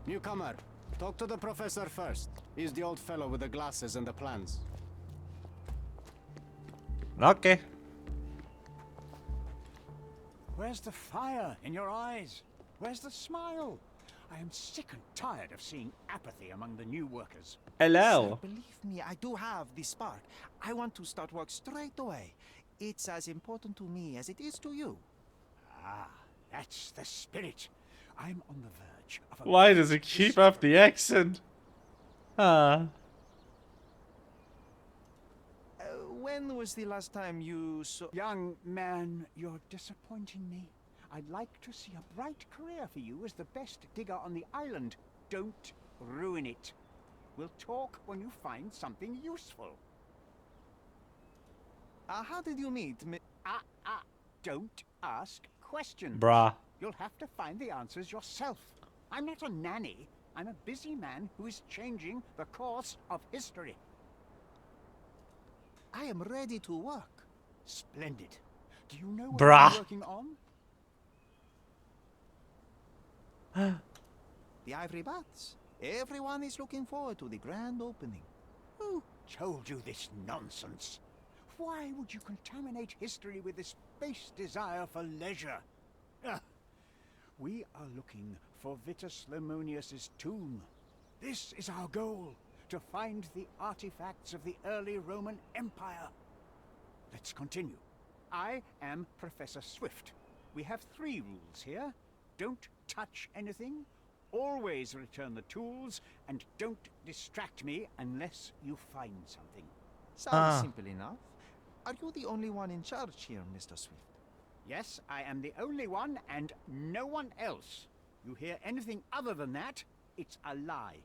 Newcomer, talk to the professor first. He's the old fellow with the glasses and the plans. Okay. Where's the fire in your eyes? Where's the smile? I am sick and tired of seeing apathy among the new workers. Hello. Sir, believe me, I do have the spark. I want to start work straight away. It's as important to me as it is to you. Ah, that's the spirit. I'm on the verge of a... Why does it keep up the accent? Ah. When was the last time you saw... Young man, you're disappointing me. I'd like to see a bright career for you as the best digger on the island. Don't ruin it. We'll talk when you find something useful. How did you meet me? Don't ask questions. Bruh. You'll have to find the answers yourself. I'm not a nanny. I'm a busy man who is changing the course of history. I am ready to work. Splendid. Do you know what Bruh. I'm working on? The ivory bats. Everyone is looking forward to the grand opening. Who told you this nonsense? Why would you contaminate history with this base desire for leisure? We are looking for Vitus Lemonius's tomb. This is our goal, to find the artifacts of the early Roman Empire. Let's continue. I am Professor Swift. We have 3 rules here. Don't touch anything, always return the tools, and don't distract me unless you find something. Sounds simple enough. Are you the only one in charge here, Mr. Swift? Yes, I am the only one and no one else. You hear anything other than that, it's a lie.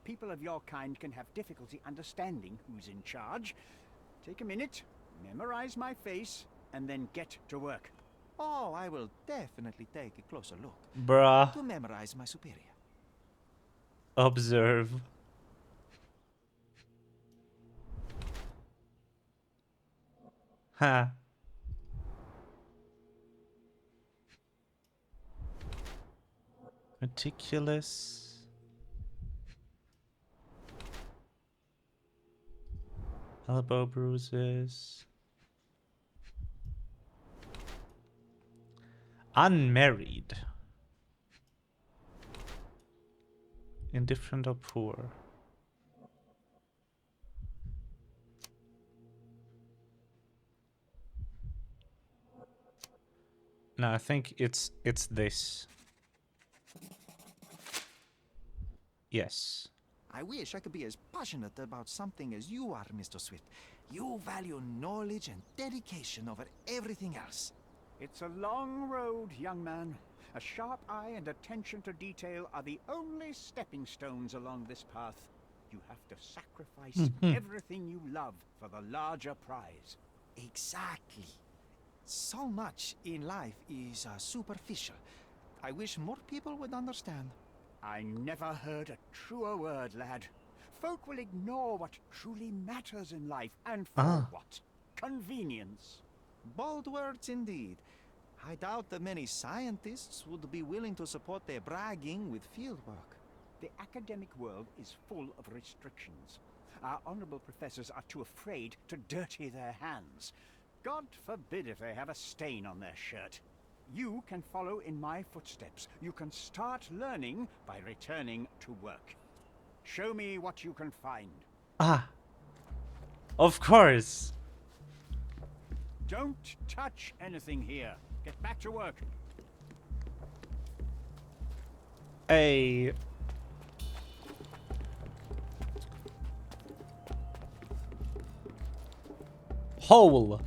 People of your kind can have difficulty understanding who's in charge. Take a minute, memorize my face, and then get to work. Oh, I will definitely take a closer look. Bruh. To memorize my superior. Observe. Ha. Meticulous. Elbow bruises. Unmarried. Indifferent or poor. No, I think it's this. Yes. I wish I could be as passionate about something as you are, Mr. Swift. You value knowledge and dedication over everything else. It's a long road, young man. A sharp eye and attention to detail are the only stepping stones along this path. You have to sacrifice everything you love for the larger prize. Exactly. So much in life is superficial. I wish more people would understand. I never heard a truer word, lad. Folk will ignore what truly matters in life, and for what? Convenience. Bold words indeed. I doubt that many scientists would be willing to support their bragging with fieldwork. The academic world is full of restrictions. Our honorable professors are too afraid to dirty their hands. God forbid if they have a stain on their shirt. You can follow in my footsteps. You can start learning by returning to work. Show me what you can find. Of course. Don't touch anything here. Get back to work. A hole.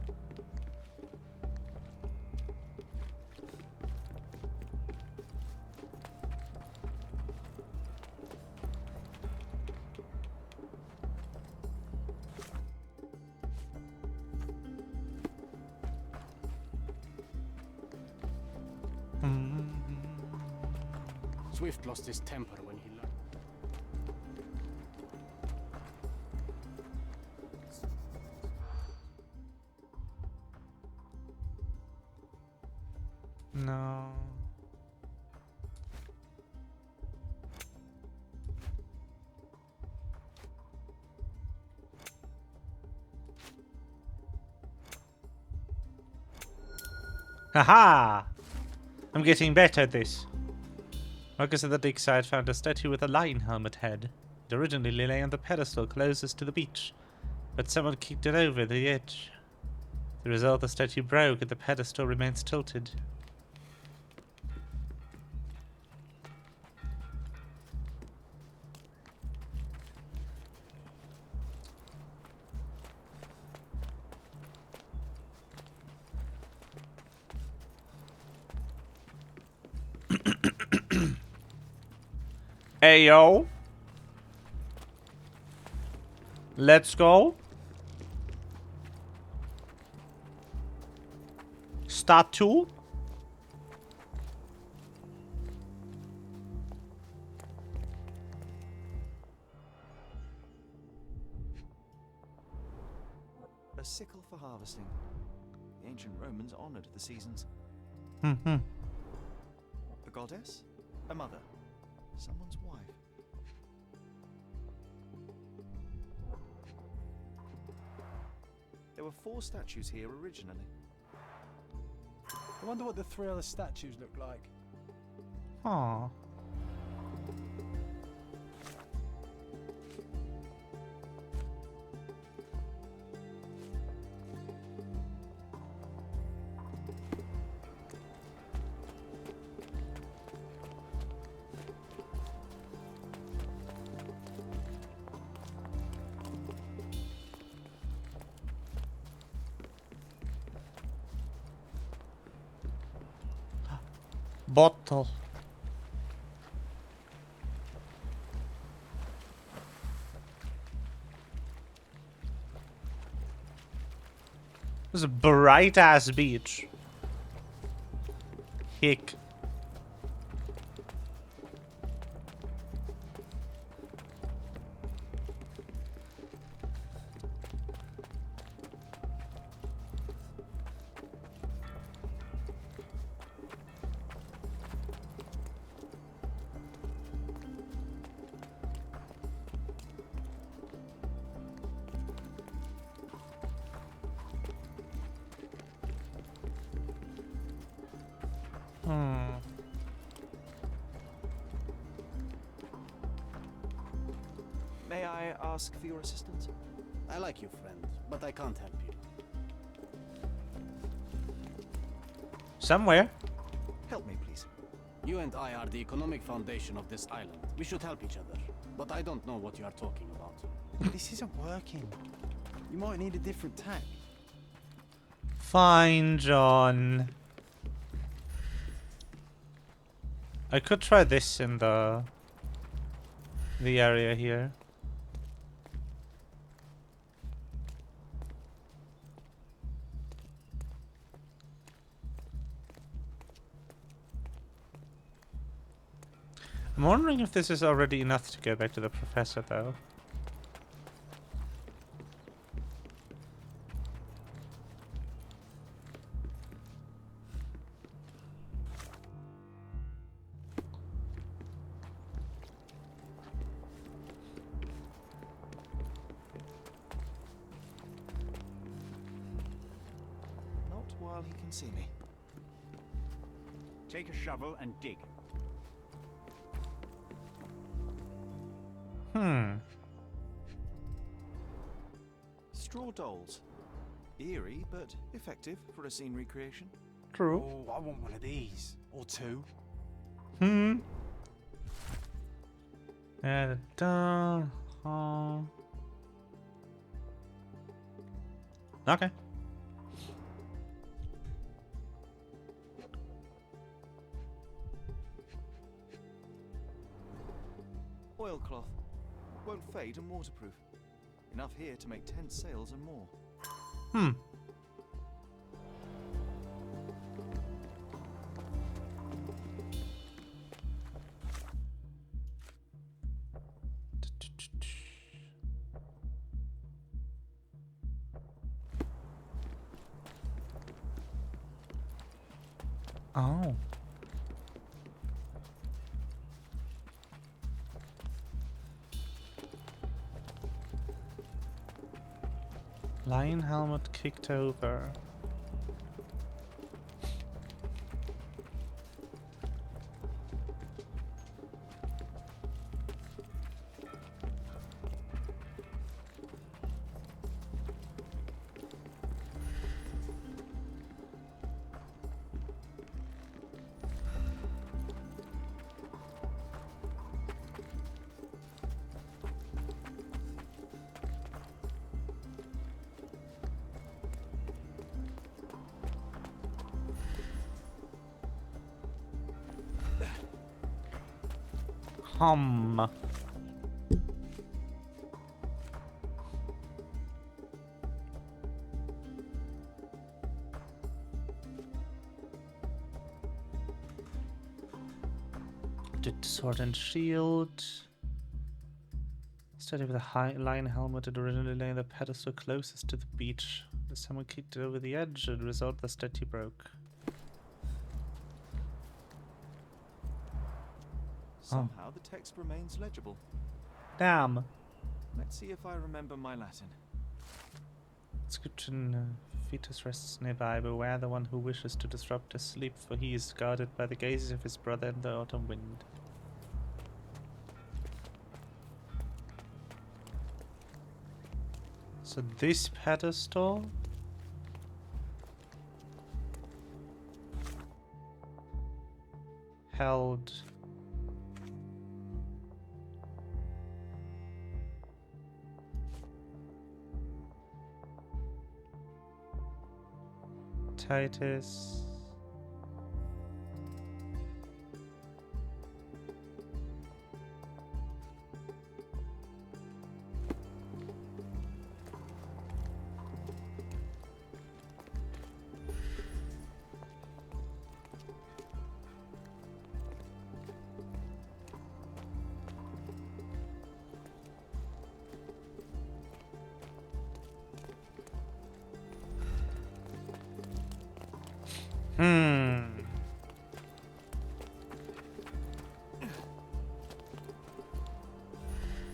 Swift lost his temper when he learned. No. Haha! I'm getting better at this. Workers at the dig site found a statue with a lion helmet head. It originally lay on the pedestal closest to the beach, but someone kicked it over the edge. The result, the statue broke and the pedestal remains tilted. Ayo. Let's go. Start 2. A sickle for harvesting. The ancient Romans honored the seasons. Hmm. A goddess? A mother? Someone's wife? There were 4 statues here originally. I wonder what the 3 other statues look like. Aww. Bottle. This is a bright ass beach. Hick. May I ask for your assistance? I like you, friend, but I can't help you. Somewhere. Help me, please. You and I are the economic foundation of this island. We should help each other. But I don't know what you are talking about. This isn't working. You might need a different tack. Fine, John. I could try this in the area here. I'm wondering if this is already enough to go back to the professor, though. Not while he can see me. Take a shovel and dig. Straw dolls. Eerie, but effective for a scene recreation. True. Oh, I want one of these. Or 2. Okay. Oilcloth. Won't fade and waterproof. Enough here to make 10 sails and more. Oh. Lion helmet kicked over. Hum. Did sword and shield. Started with a high lion helmet that originally lay on the pedestal closest to the beach. The someone kicked it over the edge and as a result the statue broke. Somehow the text remains legible. Damn. Let's see if I remember my Latin. Inscription: Fetus rests nearby. Beware the one who wishes to disrupt his sleep, for he is guarded by the gazes of his brother in the autumn wind. So this pedestal held Titus.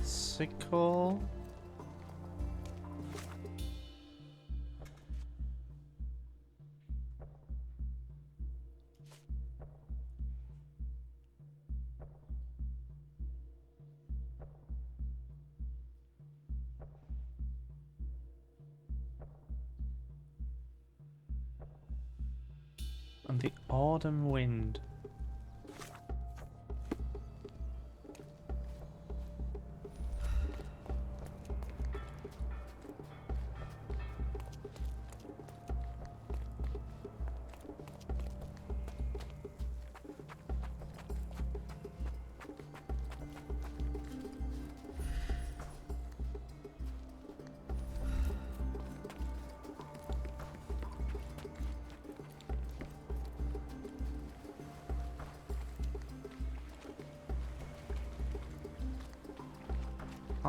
Sickle. And the autumn wind.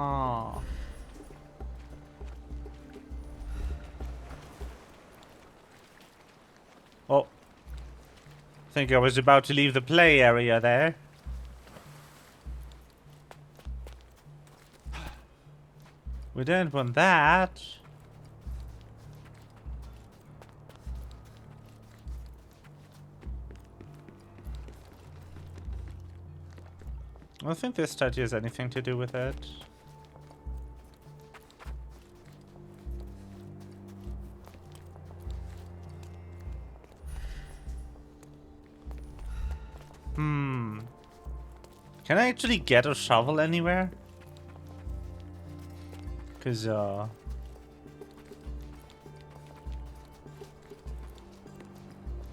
Ah. Oh. I think I was about to leave the play area there. We don't want that. I don't think this statue has anything to do with it. Can I actually get a shovel anywhere? Cause an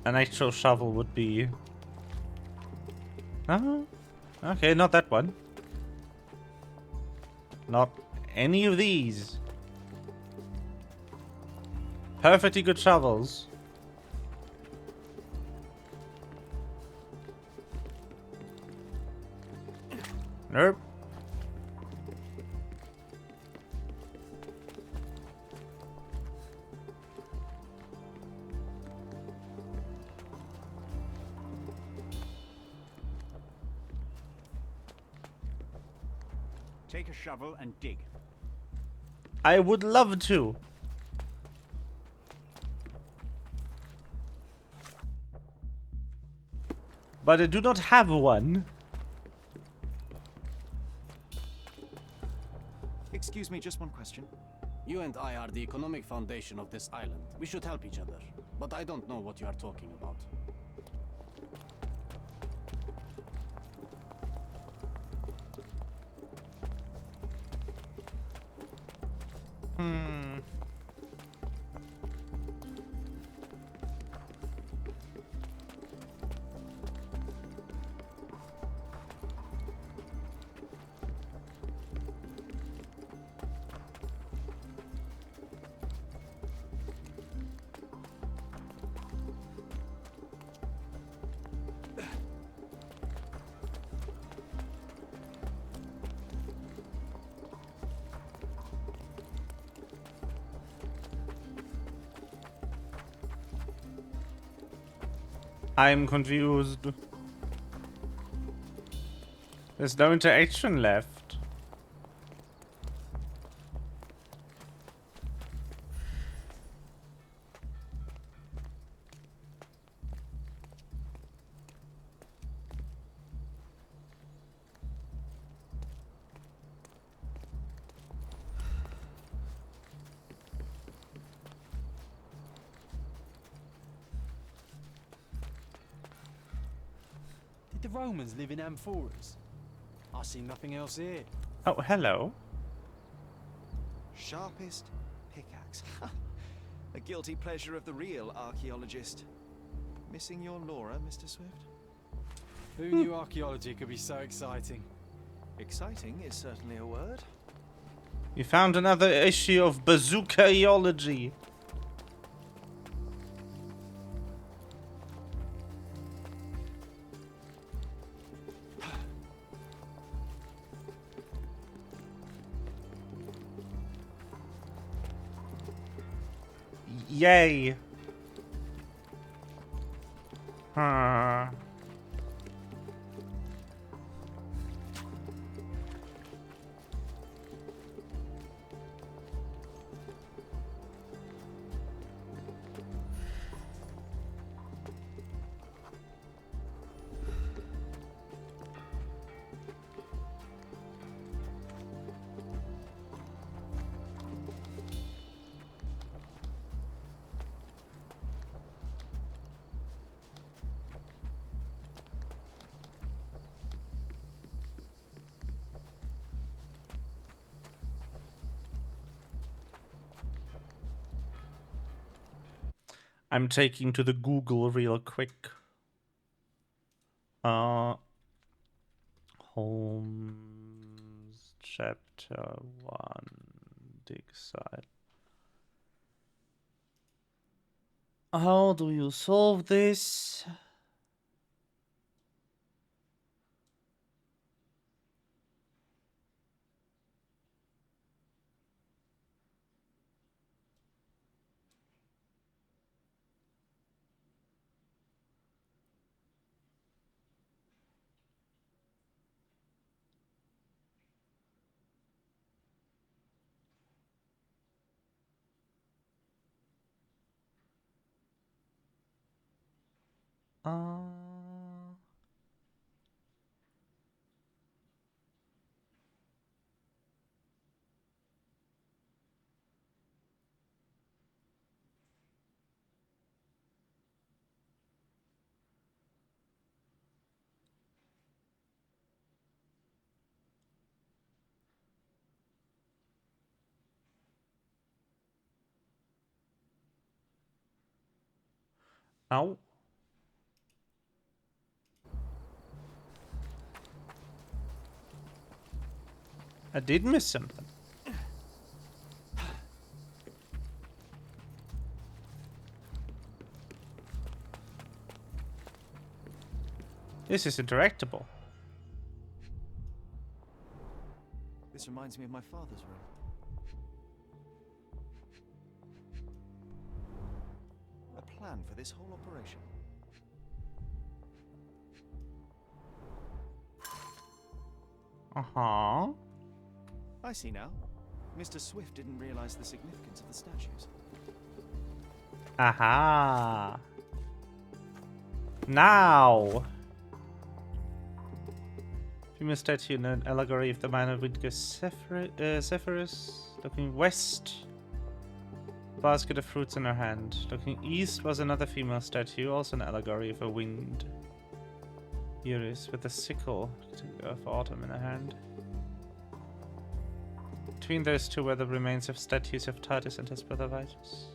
actual shovel would be... No? Okay, not that one. Not any of these. Perfectly good shovels. Nope. Take a shovel and dig. I would love to. But I do not have one. Excuse me, just one question. You and I are the economic foundation of this island. We should help each other. But I don't know what you are talking about. I'm confused. There's no interaction left. Did the Romans live in amphoras? I see nothing else here. Oh, hello. Sharpest pickaxe. A guilty pleasure of the real archaeologist. Missing your Laura, Mr. Swift? Who knew archaeology could be so exciting? Exciting is certainly a word. We found another issue of bazookaology. Yay. Huh. I'm taking to the Google real quick. Holmes chapter 1 dig site. How do you solve this? Ow. I did miss something. This is interactable. This reminds me of my father's room. A plan for this whole operation. Uh-huh. I see now. Mr. Swift didn't realize the significance of the statues. Aha. Now. Female statue in an allegory of the man of Witness Zephyrus. Looking west. Basket of fruits in her hand. Looking east was another female statue, also an allegory of a wind. Iris with a sickle of autumn in her hand. Between those two were the remains of statues of Titus and his brother Vitus.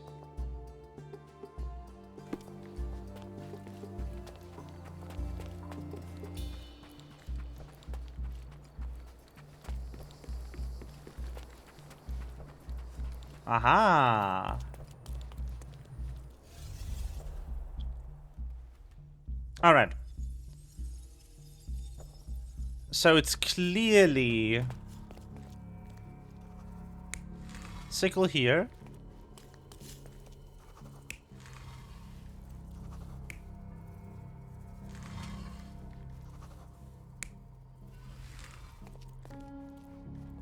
Aha! Alright. So it's clearly sickle here.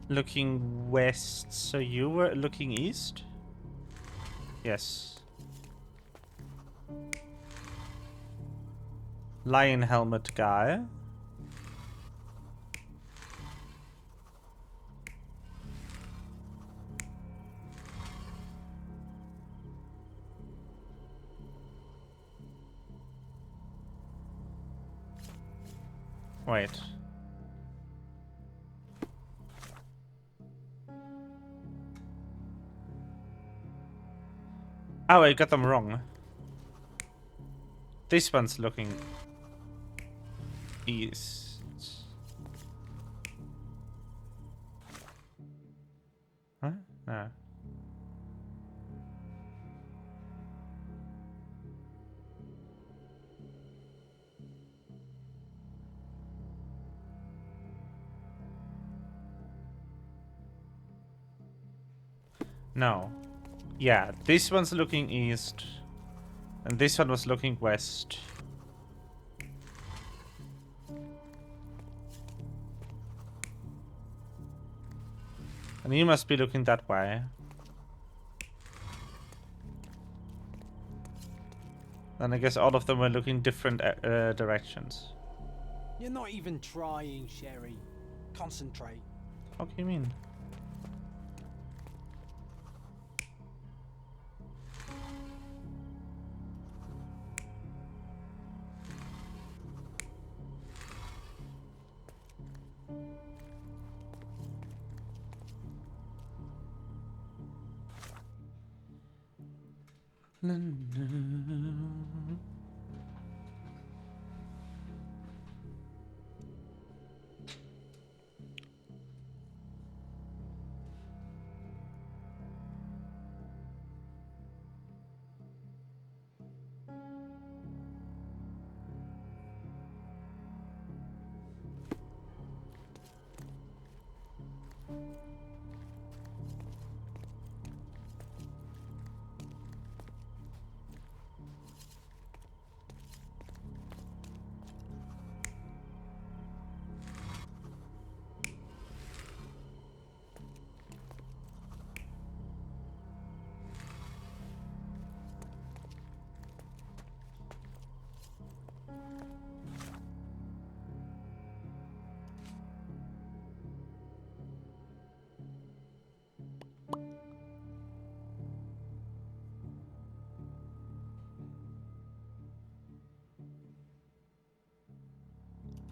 looking west, so you were looking east? Yes. Lion helmet guy. Wait. Oh, I got them wrong. This one's looking east. Huh? No. No. Yeah, this one's looking east. And this one was looking west. And you must be looking that way. Then I guess all of them were looking different directions. You're not even trying, Sherry. Concentrate. What do you mean?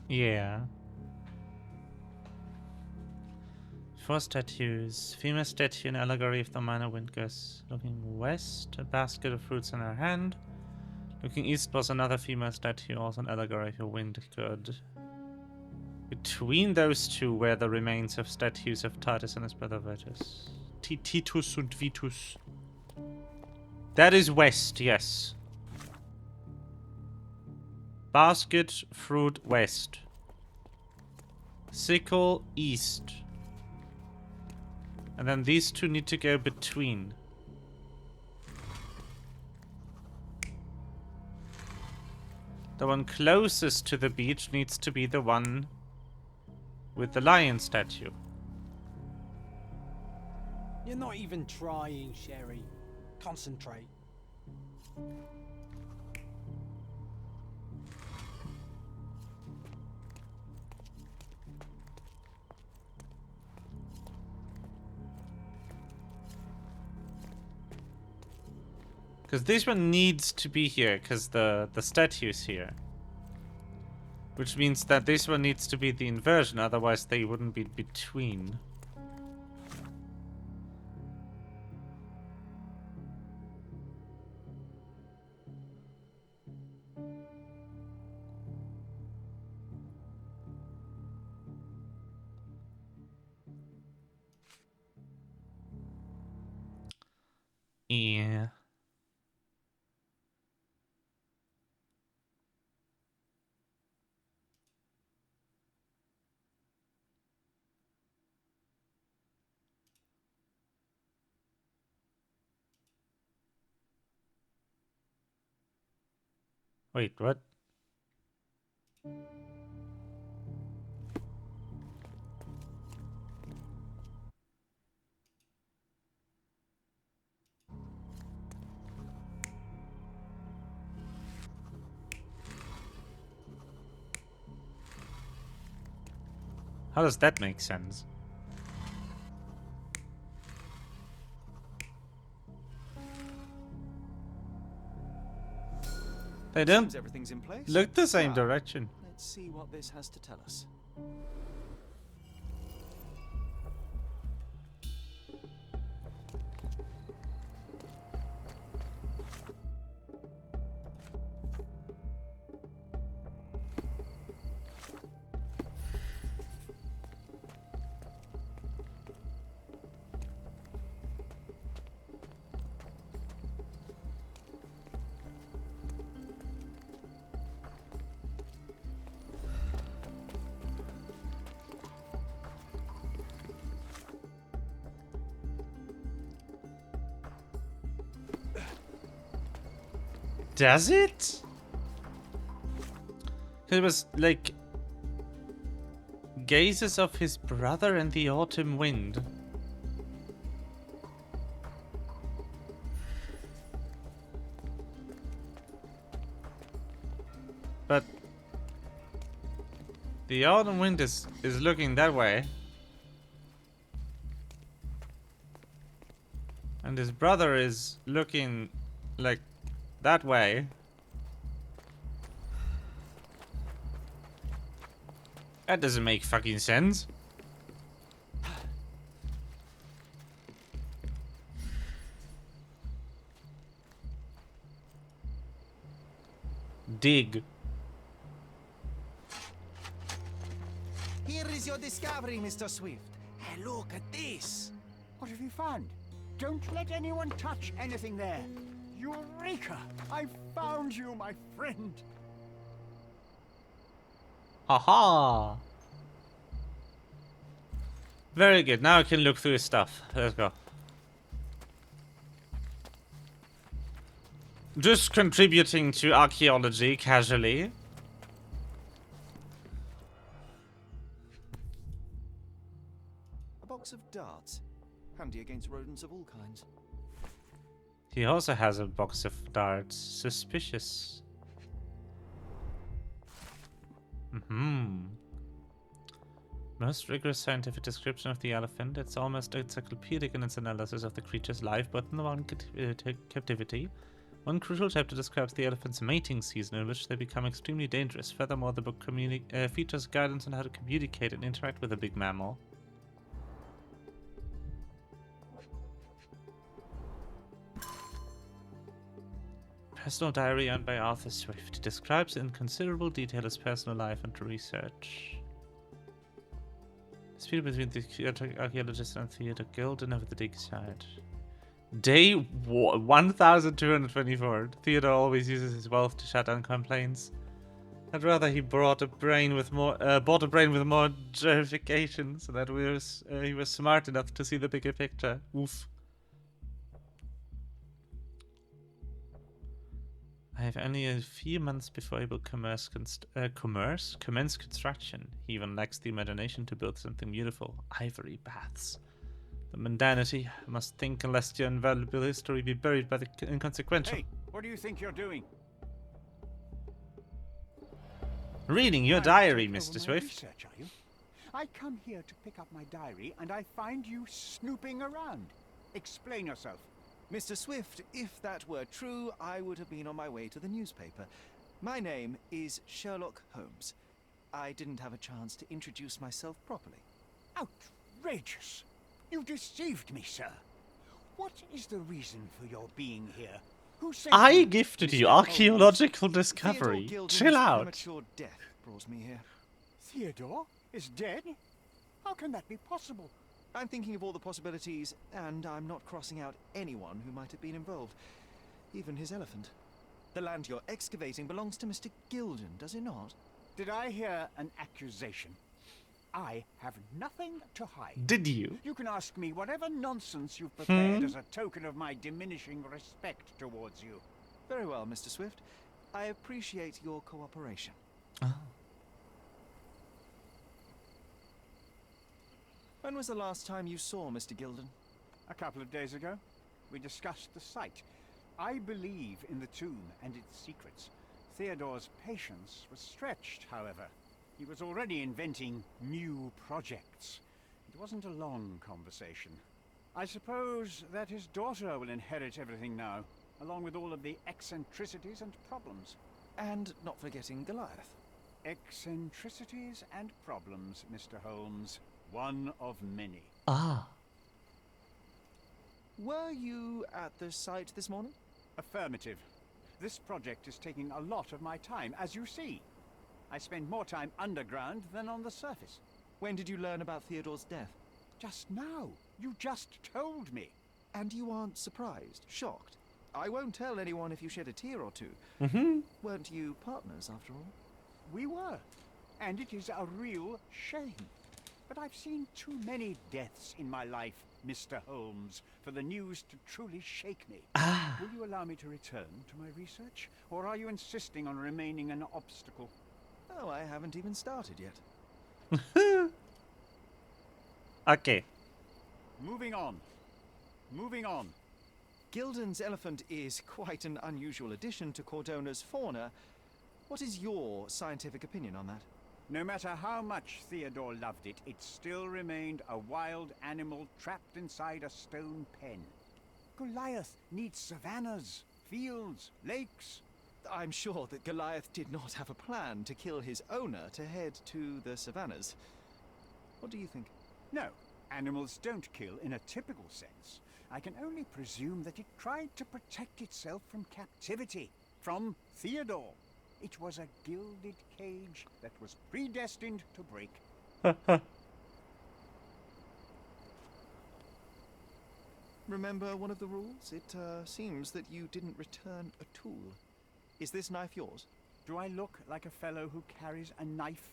Yeah. 4 statues. Female statue, an allegory of the minor wind goes looking west, a basket of fruits in her hand. Looking east was another female statue, also an allegory of a wind god. Between those two were the remains of statues of Titus and his brother Vitus. Titus und Vitus. That is west, yes. Basket, fruit, west. Sickle, east. And then these two need to go between. The one closest to the beach needs to be the one with the lion statue. You're not even trying, Sherry. Concentrate. Because this one needs to be here, because the statue's here. Which means that this one needs to be the inversion, otherwise they wouldn't be between. Yeah. Wait, what? How does that make sense? They don't Seems everything's in place. look the same Well, direction. let's see what this has to tell us. Does it? It was like gazes of his brother and the autumn wind. But the autumn wind is looking that way. And his brother is looking like that way. That doesn't make fucking sense. Dig. Here is your discovery, Mr. Swift. Hey, look at this. What have you found? Don't let anyone touch anything there. Eureka! I found you, my friend. Haha. Very good. Now I can look through his stuff. Let's go. Just contributing to archaeology casually. A box of darts. Handy against rodents of all kinds. He also has a box of darts. Suspicious. Most rigorous scientific description of the elephant. It's almost encyclopedic in its analysis of the creature's life, both in the wild captivity. One crucial chapter describes the elephant's mating season, in which they become extremely dangerous. Furthermore, the book features guidance on how to communicate and interact with a big mammal. Personal diary owned by Arthur Swift. Describes in considerable detail his personal life and research. Dispute between the archaeologist and Theodore Gilden over the dig site. Day 1224. Theodore always uses his wealth to shut down complaints. I'd rather he bought a brain with more justification, so that he was smart enough to see the bigger picture. Oof. I have only a few months before I will commence construction. He even lacks the imagination to build something beautiful. Ivory baths. The mundanity. I must think unless your invaluable history be buried by the inconsequential. Hey, what do you think you're doing? Reading your diary, Mr. Swift. Research, are you? I come here to pick up my diary and I find you snooping around. Explain yourself. Mr. Swift, if that were true, I would have been on my way to the newspaper. My name is Sherlock Holmes. I didn't have a chance to introduce myself properly. Outrageous! You deceived me, sir. What is the reason for your being here? Who sent I you? gifted you archaeological discovery. Chill out. Premature death brought me here. Theodore is dead? How can that be possible? I'm thinking of all the possibilities, and I'm not crossing out anyone who might have been involved. Even his elephant. The land you're excavating belongs to Mr. Gilden, does it not? Did I hear an accusation? I have nothing to hide. Did you? You can ask me whatever nonsense you've prepared as a token of my diminishing respect towards you. Very well, Mr. Swift. I appreciate your cooperation. Oh. When was the last time you saw Mr. Gilden? A couple of days ago. We discussed the site. I believe in the tomb and its secrets. Theodore's patience was stretched, however. He was already inventing new projects. It wasn't a long conversation. I suppose that his daughter will inherit everything now, along with all of the eccentricities and problems. And not forgetting Goliath. Eccentricities and problems, Mr. Holmes. One of many. Ah. Were you at the site this morning? Affirmative. This project is taking a lot of my time, as you see. I spend more time underground than on the surface. When did you learn about Theodore's death? Just now. You just told me. And you aren't surprised, shocked? I won't tell anyone if you shed a tear or two. Mm-hmm. Weren't you partners, after all? We were. And it is a real shame. But I've seen too many deaths in my life, Mr. Holmes, for the news to truly shake me. Will you allow me to return to my research? Or are you insisting on remaining an obstacle? Oh, I haven't even started yet. Okay. Moving on. Moving on. Gilden's elephant is quite an unusual addition to Cordona's fauna. What is your scientific opinion on that? No matter how much Theodore loved it, it still remained a wild animal trapped inside a stone pen. Goliath needs savannas, fields, lakes. I'm sure that Goliath did not have a plan to kill his owner to head to the savannas. What do you think? No, animals don't kill in a typical sense. I can only presume that it tried to protect itself from captivity, from Theodore. It was a gilded cage that was predestined to break. Remember one of the rules? It seems that you didn't return a tool. Is this knife yours? Do I look like a fellow who carries a knife?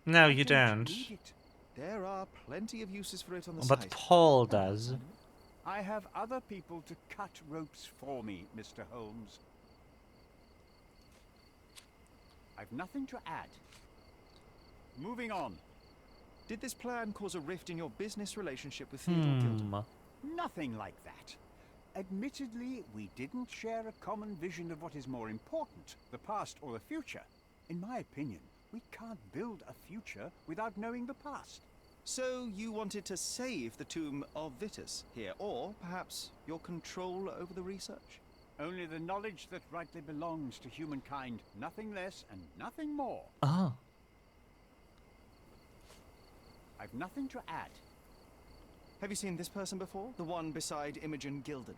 No, I you don't. need it. There are plenty of uses for it on the But site. Paul does. I have other people to cut ropes for me, Mr. Holmes. I've nothing to add. Moving on. Did this plan cause a rift in your business relationship with Theodore Gilden? Nothing like that. Admittedly, we didn't share a common vision of what is more important, the past or the future. In my opinion, we can't build a future without knowing the past. So you wanted to save the tomb of Vitus here, or perhaps your control over the research? Only the knowledge that rightly belongs to humankind, nothing less and nothing more. Ah. I've nothing to add. Have you seen this person before? The one beside Imogen Gilden?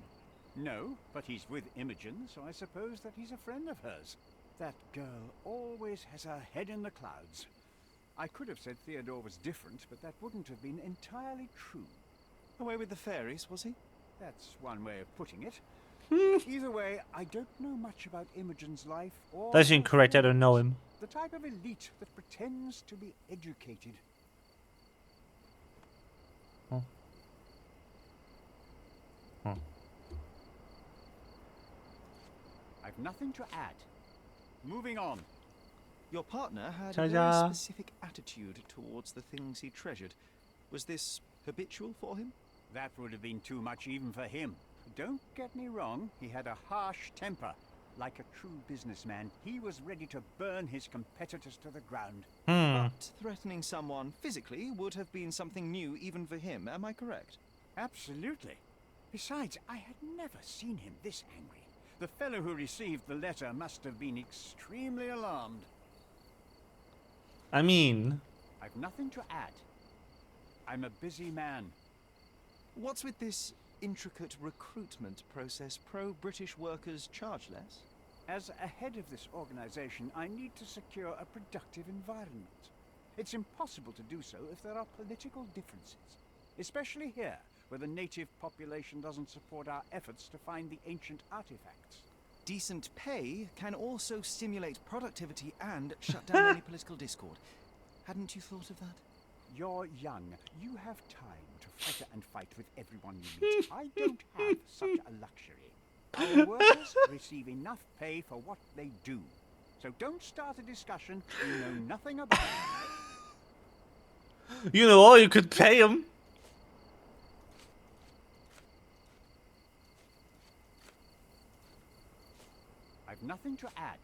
No, but he's with Imogen, so I suppose that he's a friend of hers. That girl always has her head in the clouds. I could have said Theodore was different, but that wouldn't have been entirely true. Away with the fairies, was he? That's one way of putting it. Either way, I don't know much about Imogen's life or... That's incorrect, I don't know him. The type of elite that pretends to be educated. Oh. Oh. I've nothing to add. Moving on. Your partner had a Ta-da. very specific attitude towards the things he treasured. Was this habitual for him? That would have been too much even for him. Don't get me wrong, he had a harsh temper. Like a true businessman, he was ready to burn his competitors to the ground. But threatening someone physically would have been something new even for him, am I correct? Absolutely. Besides, I had never seen him this angry. The fellow who received the letter must have been extremely alarmed. I mean... I've nothing to add. I'm a busy man. What's with this intricate recruitment process? Pro-British workers charge less? As a head of this organization, I need to secure a productive environment. It's impossible to do so if there are political differences. Especially here, where the native population doesn't support our efforts to find the ancient artifacts. Decent pay can also stimulate productivity and shut down any political discord. Hadn't you thought of that? You're young. You have time to fight and fight with everyone you meet. I don't have such a luxury. Our workers receive enough pay for what they do. So don't start a discussion you know nothing about. You know all, you could pay him. I've nothing to add.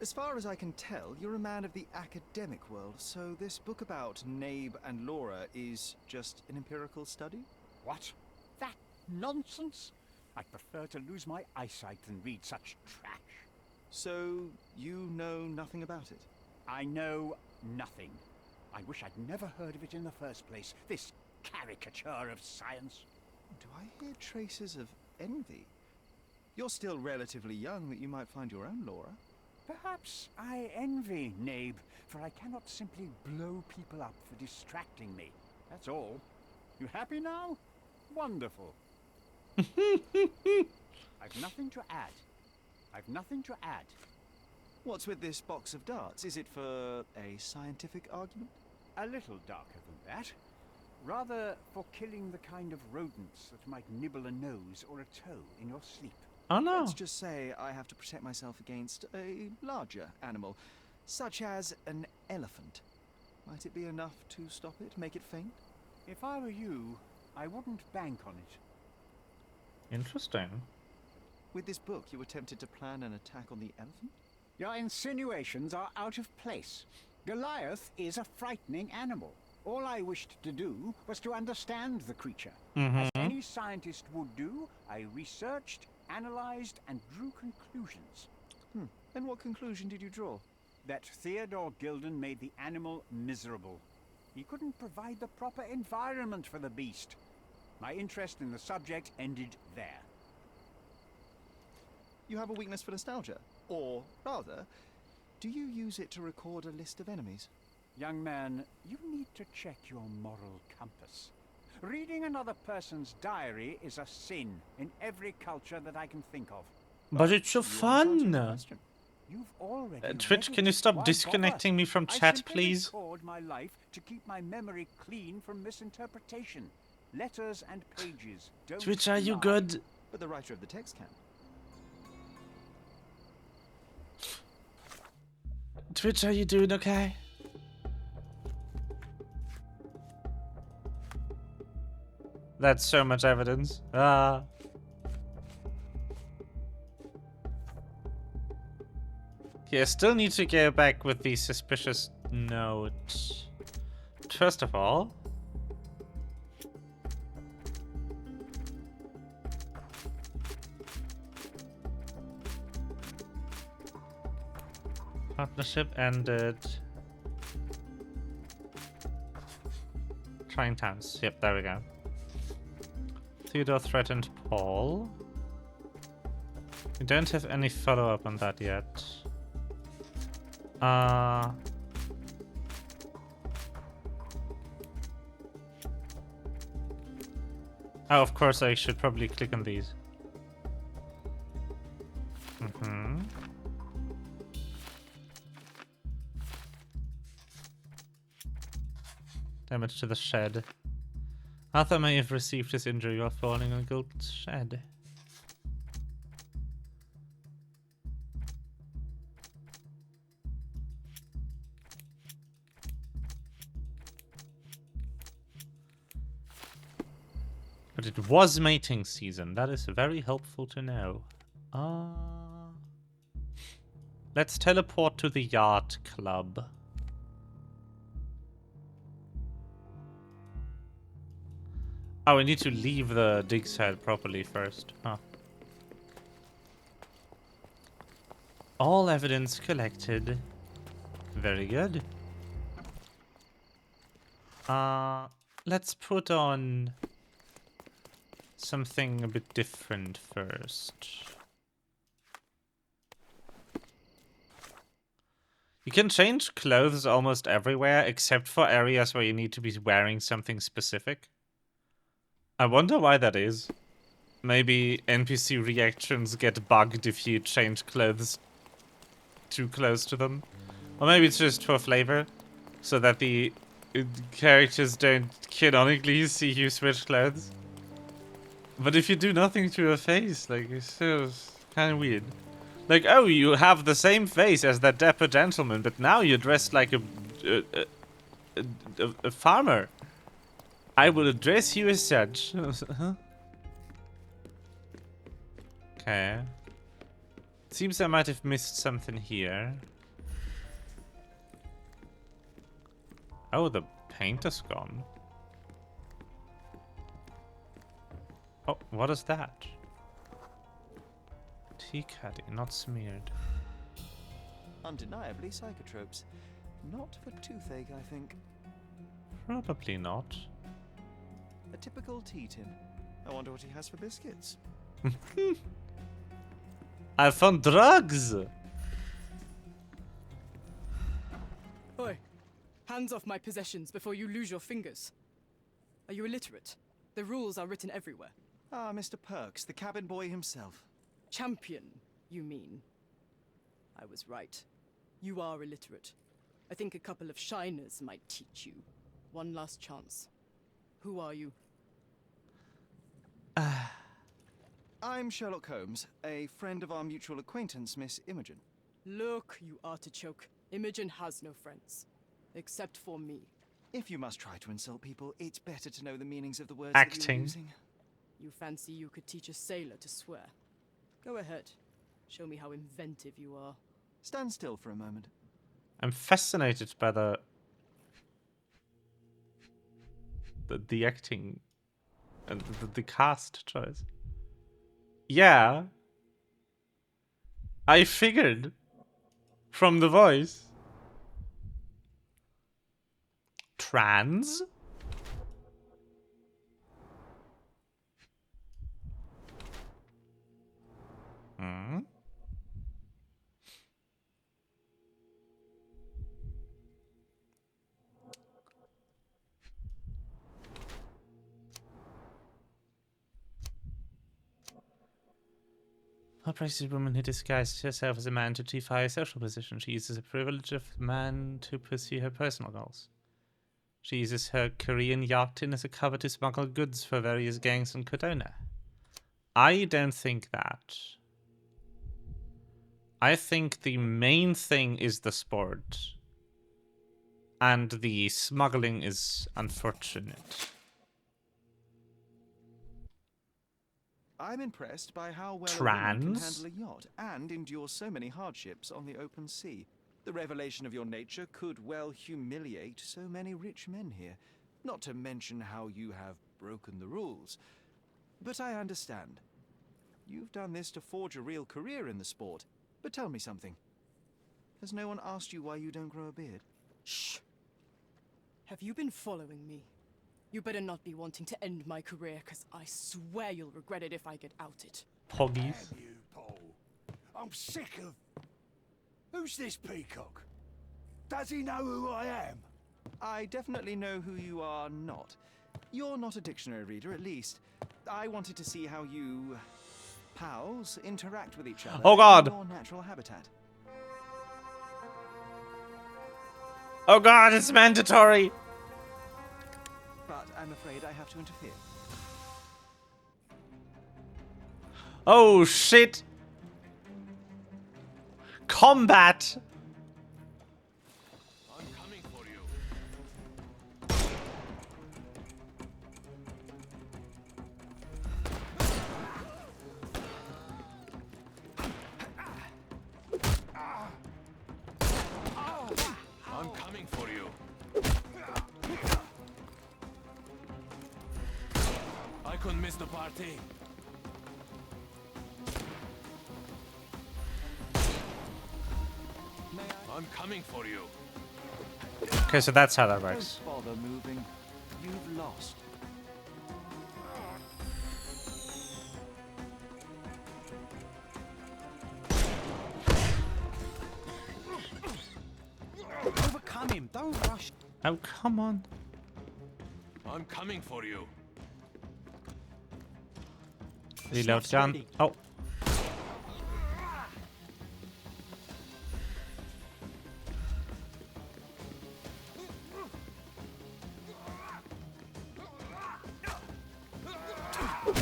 As far as I can tell, you're a man of the academic world, so this book about Nabe and Laura is just an empirical study? What? That nonsense? I'd prefer to lose my eyesight than read such trash. So, you know nothing about it? I know nothing. I wish I'd never heard of it in the first place, this caricature of science. Do I hear traces of envy? You're still relatively young that you might find your own Laura. Perhaps I envy Nabe, for I cannot simply blow people up for distracting me. That's all. You happy now? Wonderful. I've nothing to add. I've nothing to add. What's with this box of darts? Is it for a scientific argument? A little darker than that. Rather for killing the kind of rodents that might nibble a nose or a toe in your sleep. Oh no. Let's just say I have to protect myself against a larger animal, such as an elephant. Might it be enough to stop it, make it faint? If I were you, I wouldn't bank on it. Interesting. With this book, you attempted to plan an attack on the elephant? Your insinuations are out of place. Goliath is a frightening animal. All I wished to do was to understand the creature. As any scientist would do, I researched, analyzed, and drew conclusions. And what conclusion did you draw? That Theodore Gilden made the animal miserable. He couldn't provide the proper environment for the beast. My interest in the subject ended there. You have a weakness for nostalgia? Or, rather, do you use it to record a list of enemies? Young man, you need to check your moral compass. Reading another person's diary is a sin in every culture that I can think of. But it's so fun! You've already Twitch, read can it. you stop Why disconnecting bother? me from I chat, simply please? record my life to keep my memory clean from misinterpretation. Letters and pages don't Twitch, are you lie. good? But the writer of the text can. Twitch, are you doing okay? That's so much evidence. Ah. Okay, I still need to go back with the suspicious note. First of all, partnership ended. Trying times. Yep, there we go. Theodore threatened Paul. We don't have any follow-up on that yet. Oh, of course, I should probably click on these. Damage to the shed. Arthur may have received his injury while falling on Gilt's shed. But it was mating season. That is very helpful to know. Let's teleport to the yacht club. Oh, we need to leave the dig site properly first. Huh. All evidence collected. Very good. Let's put on something a bit different first. You can change clothes almost everywhere except for areas where you need to be wearing something specific. I wonder why that is. Maybe NPC reactions get bugged if you change clothes too close to them. Or maybe it's just for flavor, so that the characters don't canonically see you switch clothes. But if you do nothing to your face, like, it's still kind of weird. Like, oh, you have the same face as that dapper gentleman, but now you're dressed like a farmer. I will address you as such. Okay. Seems I might have missed something here. Oh, the paint is gone. Oh, what is that? Tea caddy, not smeared. Undeniably psychotropes. Not for toothache, I think. Probably not. A typical tea tin. I wonder what he has for biscuits. I found drugs! Oi, hands off my possessions before you lose your fingers. Are you illiterate? The rules are written everywhere. Ah, Mr. Perks, the cabin boy himself. Champion, you mean? I was right. You are illiterate. I think a couple of shiners might teach you. One last chance. Who are you? I'm Sherlock Holmes, a friend of our mutual acquaintance, Miss Imogen. Look, you artichoke. Imogen has no friends. Except for me. If you must try to insult people, it's better to know the meanings of the words Acting. that you're using. You fancy you could teach a sailor to swear? Go ahead. Show me how inventive you are. Stand still for a moment. I'm fascinated by the acting and the cast choice. Yeah. I figured from the voice. Trans? Hmm? A pregnant woman who disguised herself as a man to defy a social position. She uses the privilege of man to pursue her personal goals. She uses her Korean yachting as a cover to smuggle goods for various gangs in Kodona. I don't think that. I think the main thing is the sport. And the smuggling is unfortunate. I'm impressed by how well Trans? a woman can handle a yacht and endure so many hardships on the open sea. The revelation of your nature could well humiliate so many rich men here, not to mention how you have broken the rules. But I understand. You've done this to forge a real career in the sport. But tell me something. Has no one asked you why you don't grow a beard? Shh! Have you been following me? You better not be wanting to end my career, because I swear you'll regret it if I get outed. Poggies. Damn you, Paul. I'm sick of... Who's this peacock? Does he know who I am? I definitely know who you are not. You're not a dictionary reader, at least. I wanted to see how you... pals interact with each other Oh God! in your natural habitat. Oh God, it's mandatory! But I'm afraid I have to interfere. Oh shit! Combat! I'm coming for you. I'm coming for you. I couldn't miss the party. I'm coming for you. Okay, so that's how that works. Don't bother moving. You've lost. Overcome him. Don't rush. Oh, come on. I'm coming for you. Reload Snaps gun. ready. Oh.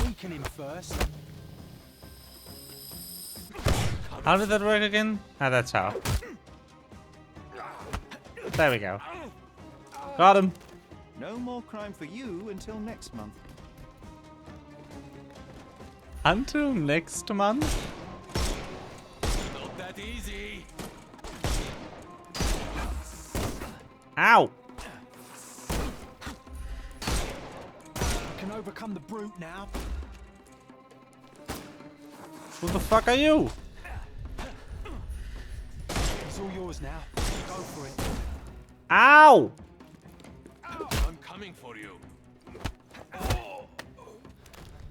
Weaken him first. How did that work again? Ah, that's how. There we go. Got him. No more crime for you until next month. Until next month? Not that easy. Ow! can overcome the brute now. Who the fuck are you? It's all yours now. Go for it. Ow! I'm coming for you.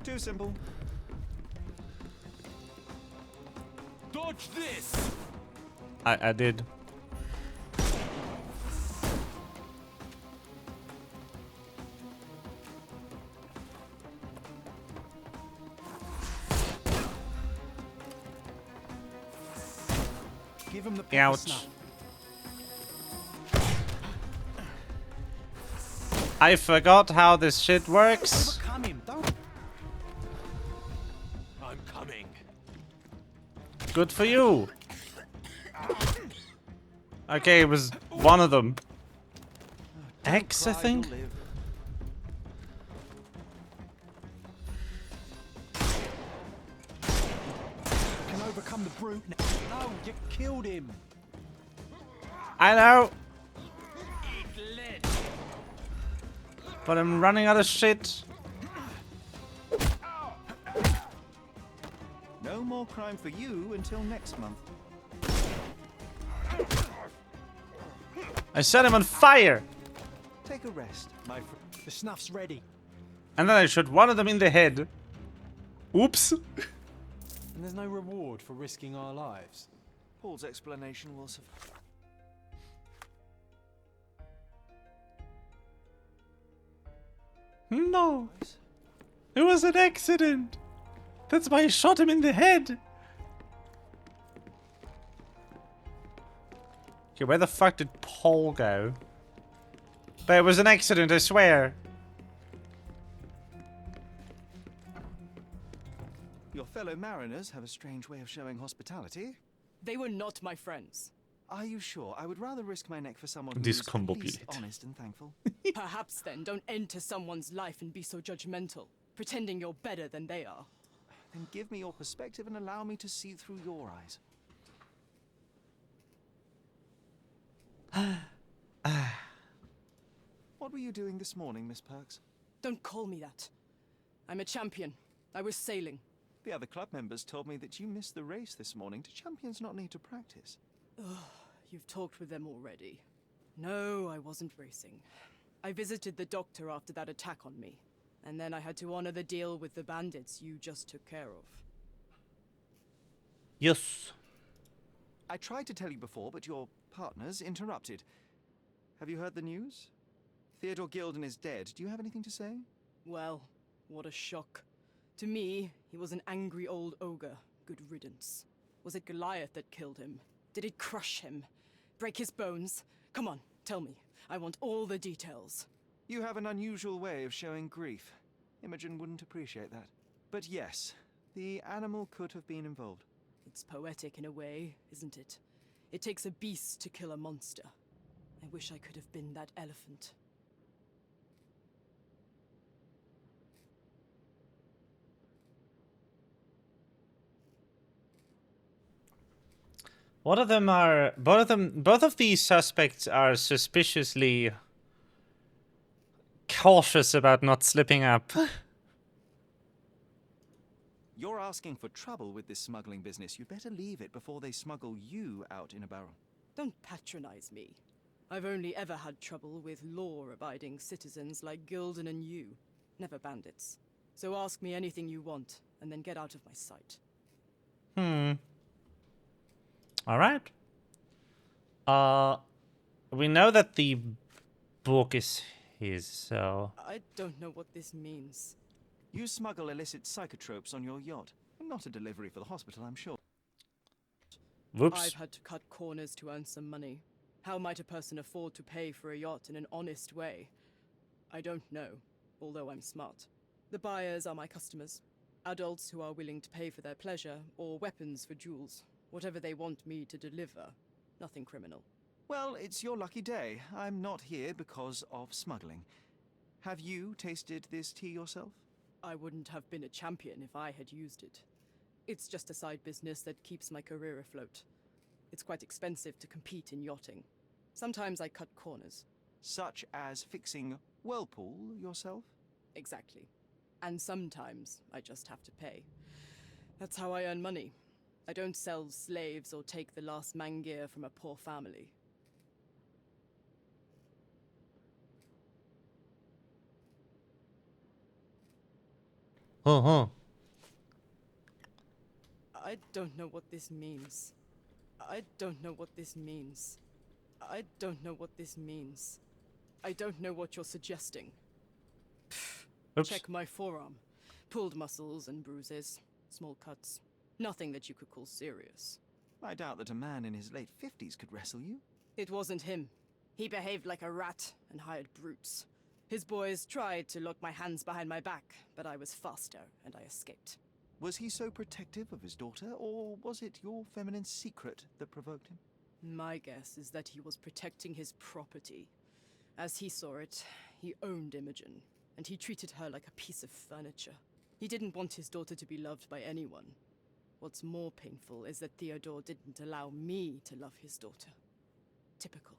Too simple. Dodge this! I did. Give him the pepper Ouch. snuff. I forgot how this shit works. Overcome him. Don't. I'm coming. Good for you. Okay, it was one of them. X, I think? Can overcome the brute now. No, you killed him. I know. But I'm running out of shit. No more crime for you until next month. I set him on fire. Take a rest, my friend. The snuff's ready. And then I shot one of them in the head. Oops. And there's no reward for risking our lives. Paul's explanation will suffice. No. It was an accident. That's why I shot him in the head. Okay, where the fuck did Paul go? But it was an accident, I swear. Your fellow mariners have a strange way of showing hospitality. They were not my friends. Are you sure? I would rather risk my neck for someone who is at least honest and thankful. Perhaps then don't enter someone's life and be so judgmental, pretending you're better than they are. Then give me your perspective and allow me to see through your eyes. What were you doing this morning, Miss Perks? Don't call me that. I'm a champion. I was sailing. The other club members told me that you missed the race this morning. Do champions not need to practice? Ugh, you've talked with them already. No, I wasn't racing. I visited the doctor after that attack on me. And then I had to honor the deal with the bandits you just took care of. Yes. I tried to tell you before, but your partners interrupted. Have you heard the news? Theodore Gilden is dead. Do you have anything to say? Well, what a shock. To me, he was an angry old ogre. Good riddance. Was it Goliath that killed him? Did it crush him? Break his bones? Come on, tell me. I want all the details. You have an unusual way of showing grief. Imogen wouldn't appreciate that. But yes, the animal could have been involved. It's poetic in a way, isn't it? It takes a beast to kill a monster. I wish I could have been that elephant. Both of these suspects are suspiciously cautious about not slipping up. You're asking for trouble with this smuggling business. You'd better leave it before they smuggle you out in a barrel. Don't patronize me. I've only ever had trouble with law-abiding citizens like Gilden and you, never bandits. So ask me anything you want, and then get out of my sight. Alright. We know that the book is his, so... I don't know what this means. You smuggle illicit psychotropes on your yacht. Not a delivery for the hospital, I'm sure. Whoops. I've had to cut corners to earn some money. How might a person afford to pay for a yacht in an honest way? I don't know, although I'm smart. The buyers are my customers. Adults who are willing to pay for their pleasure, or weapons for jewels. Whatever they want me to deliver. Nothing criminal. Well, it's your lucky day. I'm not here because of smuggling. Have you tasted this tea yourself? I wouldn't have been a champion if I had used it. It's just a side business that keeps my career afloat. It's quite expensive to compete in yachting. Sometimes I cut corners. Such as fixing Whirlpool yourself? Exactly. And sometimes I just have to pay. That's how I earn money. I don't sell slaves or take the last mangir from a poor family. Uh-huh. I don't know what this means. I don't know what this means. I don't know what this means. I don't know what you're suggesting. Oops. Check my forearm. Pulled muscles and bruises. Small cuts. Nothing that you could call serious. I doubt that a man in his late 50s could wrestle you. It wasn't him. He behaved like a rat and hired brutes. His boys tried to lock my hands behind my back, but I was faster and I escaped. Was he so protective of his daughter, or was it your feminine secret that provoked him? My guess is that he was protecting his property. As he saw it, he owned Imogen, and he treated her like a piece of furniture. He didn't want his daughter to be loved by anyone. What's more painful is that Theodore didn't allow me to love his daughter. Typical.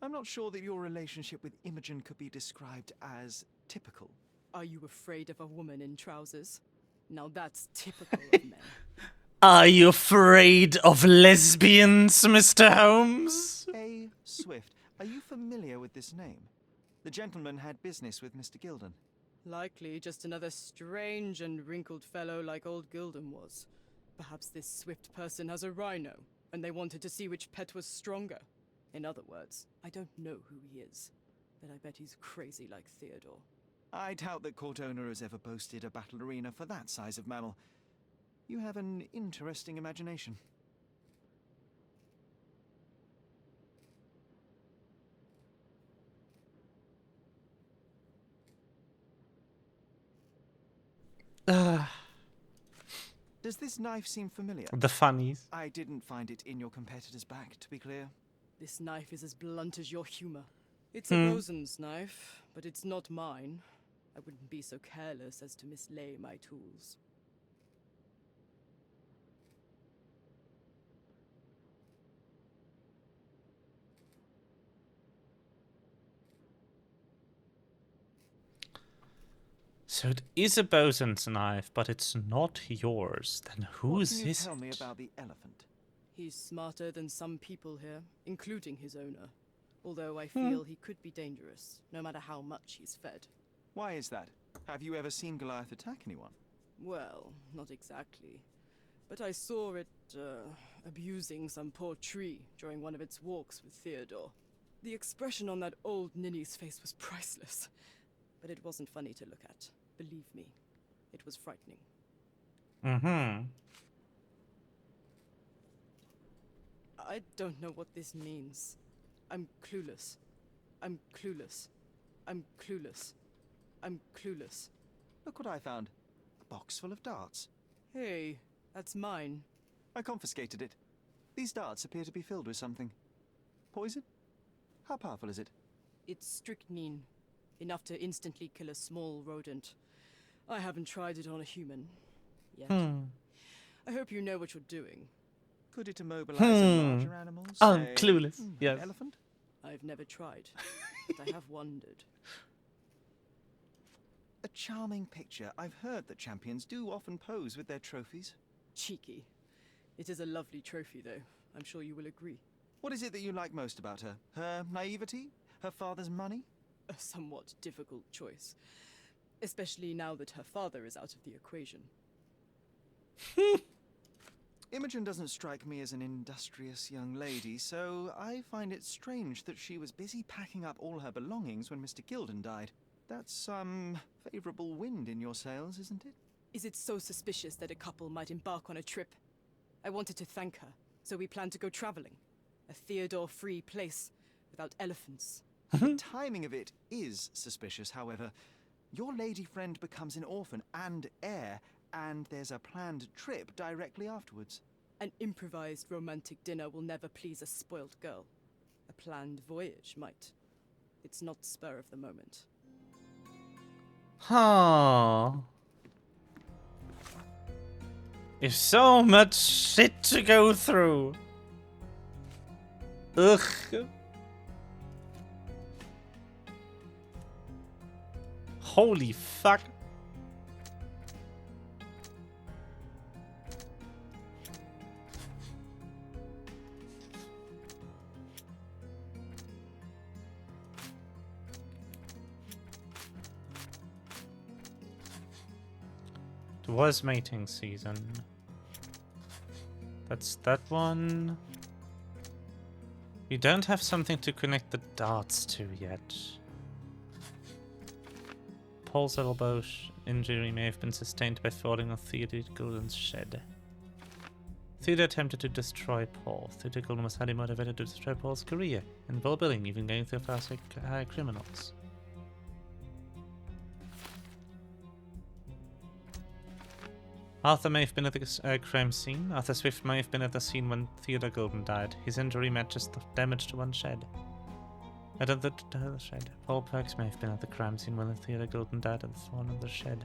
I'm not sure that your relationship with Imogen could be described as typical. Are you afraid of a woman in trousers? Now that's typical of men. Are you afraid of lesbians, Mr. Holmes? A. Swift, are you familiar with this name? The gentleman had business with Mr. Gilden. Likely just another strange and wrinkled fellow like old Gilden was. Perhaps this Swift person has a rhino, and they wanted to see which pet was stronger. In other words, I don't know who he is, but I bet he's crazy like Theodore. I doubt that Cortona has ever boasted a battle arena for that size of mammal. You have an interesting imagination. Does this knife seem familiar? The funnies. I didn't find it in your competitor's back, to be clear. This knife is as blunt as your humor. It's a Rosen's knife, but it's not mine. I wouldn't be so careless as to mislay my tools. So it is a bosun's knife, but it's not yours. Then whose What can you is tell me it? about the elephant? He's smarter than some people here, including his owner. Although I feel he could be dangerous, no matter how much he's fed. Why is that? Have you ever seen Goliath attack anyone? Well, not exactly. But I saw it, abusing some poor tree during one of its walks with Theodore. The expression on that old ninny's face was priceless. But it wasn't funny to look at. Believe me, it was frightening. Mm-hmm. I don't know what this means. I'm clueless. I'm clueless. I'm clueless. I'm clueless. Look what I found. A box full of darts. Hey, that's mine. I confiscated it. These darts appear to be filled with something. Poison? How powerful is it? It's strychnine. Enough to instantly kill a small rodent. I haven't tried it on a human. Yet. I hope you know what you're doing. Could it immobilize a larger animal? I'm say, clueless. Yes. An elephant? I've never tried, but I have wondered. A charming picture. I've heard that champions do often pose with their trophies. Cheeky. It is a lovely trophy, though. I'm sure you will agree. What is it that you like most about her? Her naivety? Her father's money? A somewhat difficult choice. Especially now that her father is out of the equation. Imogen doesn't strike me as an industrious young lady, so I find it strange that she was busy packing up all her belongings when Mr. Gilden died. That's some favorable wind in your sails, isn't it? Is it so suspicious that a couple might embark on a trip? I wanted to thank her, so we planned to go traveling. A Theodore-free place, without elephants. The timing of it is suspicious, however. Your lady friend becomes an orphan and heir, and there's a planned trip directly afterwards. An improvised romantic dinner will never please a spoilt girl. A planned voyage might. It's not spur of the moment. Huh. There's so much shit to go through. Ugh. Holy fuck. It was mating season. That's that one. We don't have something to connect the darts to yet. Paul's elbow injury may have been sustained by falling on Theodore Golden's shed. Theodore attempted to destroy Paul. Theodore Golden was highly motivated to destroy Paul's career and well-being, even going through fast high criminals. Arthur may have been at the crime scene. Arthur Swift may have been at the scene when Theodore Golden died. His injury matches the damage to one shed. At the shed. Paul Perks may have been at the crime scene when Theodore Golden died at the fall of the shed.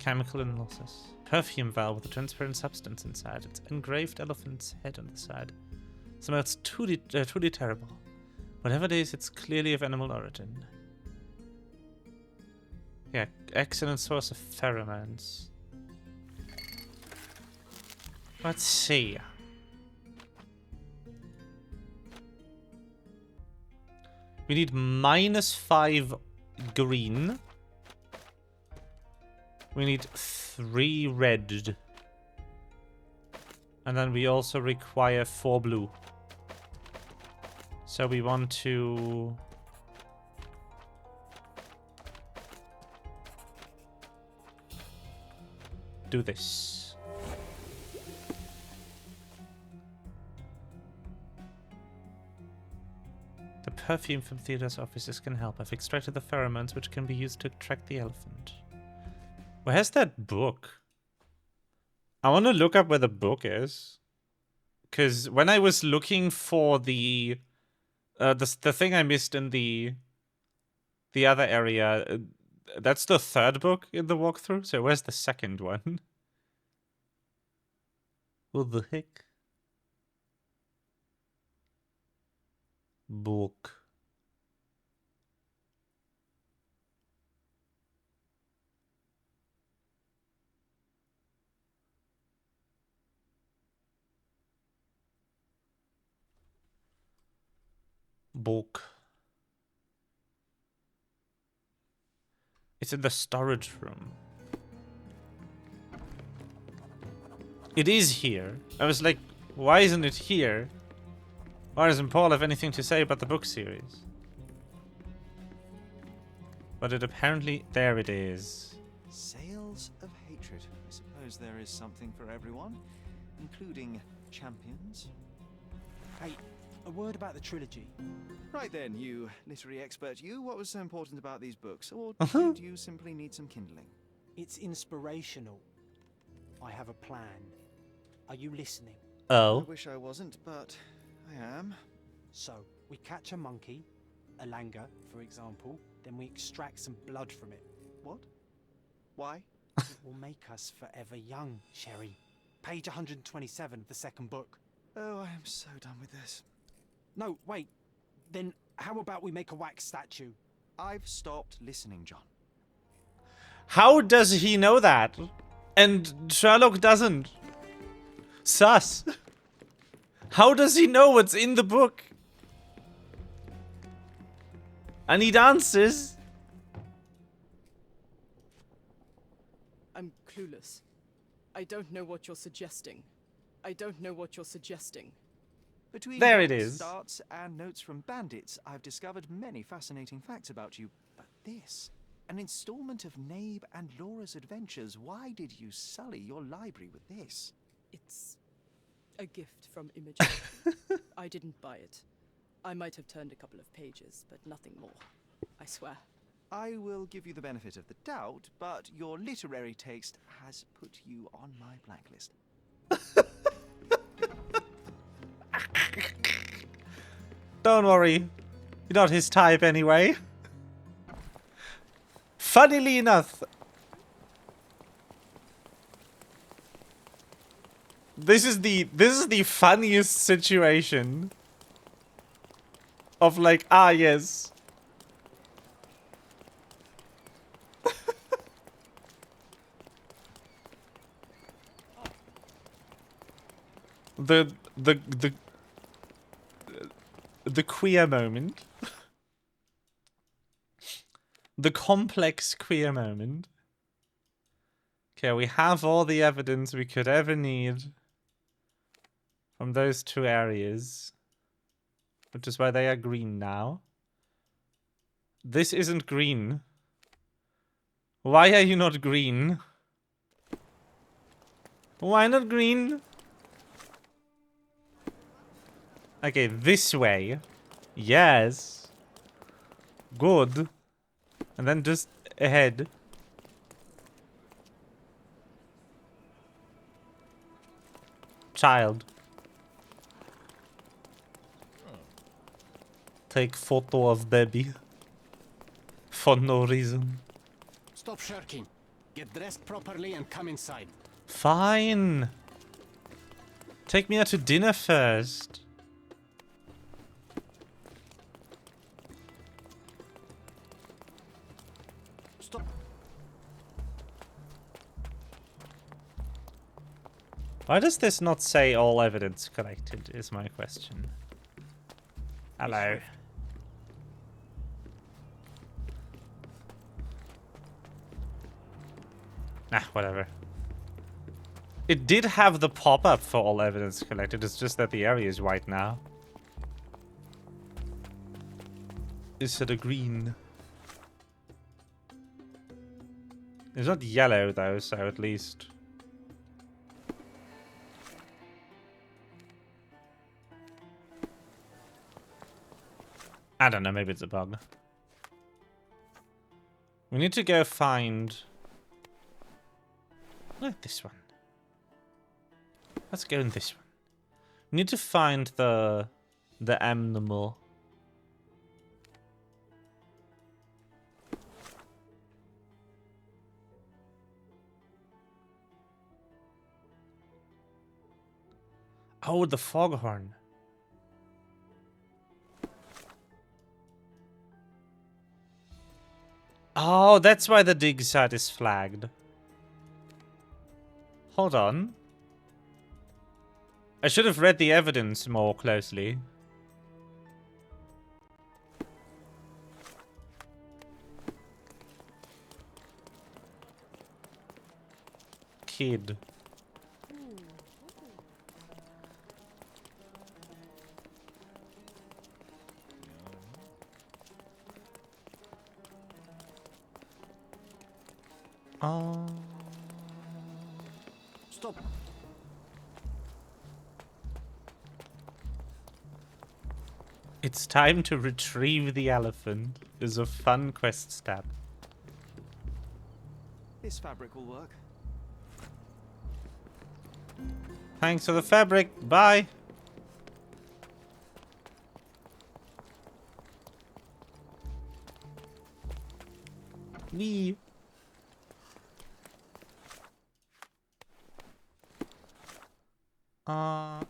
Chemical analysis. Perfume vial with a transparent substance inside. It's engraved elephant's head on the side. Smells truly terrible. Whatever it is, it's clearly of animal origin. Yeah, excellent source of pheromones. Let's see. We need -5 green. We need 3 red. And then we also require 4 blue. So we want to... do this. The perfume from Theodore's offices can help. I've extracted the pheromones which can be used to attract the elephant. Where's that book? I want to look up where the book is. Because when I was looking for the thing I missed in the other area, that's the 3rd book in the walkthrough. So where's the 2nd one? What the heck? Book. Book. It's in the storage room. It is here. I was like, why isn't it here? Why doesn't Paul have anything to say about the book series? But it apparently... there it is. Sales of hatred. I suppose there is something for everyone, including champions. Hey, a word about the trilogy. Right then, you literary expert, you, what was so important about these books? Or did you simply need some kindling? It's inspirational. I have a plan. Are you listening? Oh. I wish I wasn't, but I am. So, we catch a monkey, a langur, for example, then we extract some blood from it. What? Why? It will make us forever young, Sherry. Page 127 of the 2nd book. Oh, I am so done with this. No, wait. Then how about we make a wax statue? I've stopped listening, John. How does he know that? And Sherlock doesn't. Sus. How does he know what's in the book? I need answers. I'm clueless. I don't know what you're suggesting. I don't know what you're suggesting. Between there it is. Starts and notes from bandits, I've discovered many fascinating facts about you. But this, an installment of Nabe and Laura's adventures. Why did you sully your library with this? It's a gift from Imogen. I didn't buy it. I might have turned a couple of pages, but nothing more. I swear. I will give you the benefit of the doubt, but your literary taste has put you on my blacklist. Don't worry. You're not his type anyway. Funnily enough, this is the funniest situation of like, ah yes. The queer moment. The complex queer moment. Okay, we have all the evidence we could ever need from those two areas. Which is why they are green now. This isn't green. Why are you not green? Why not green? Okay, this way. Yes. Good. And then just ahead. Child. Take photo of baby. For no reason. Stop shirking. Get dressed properly and come inside. Fine. Take me out to dinner first. Stop. Why does this not say all evidence collected is my question. Hello. Nah, whatever. It did have the pop-up for all evidence collected, it's just that the area is white now. Instead of green. It's not yellow though, so at least... I don't know, maybe it's a bug. We need to go find... Look, this one. Let's go in this one. We need to find the animal. Oh, the foghorn. Oh, that's why the dig site is flagged. Hold on. I should have read the evidence more closely. Kid. Oh. Stop. It's time to retrieve the elephant. Is a fun quest step. This fabric will work. Thanks for the fabric. Bye. Wee.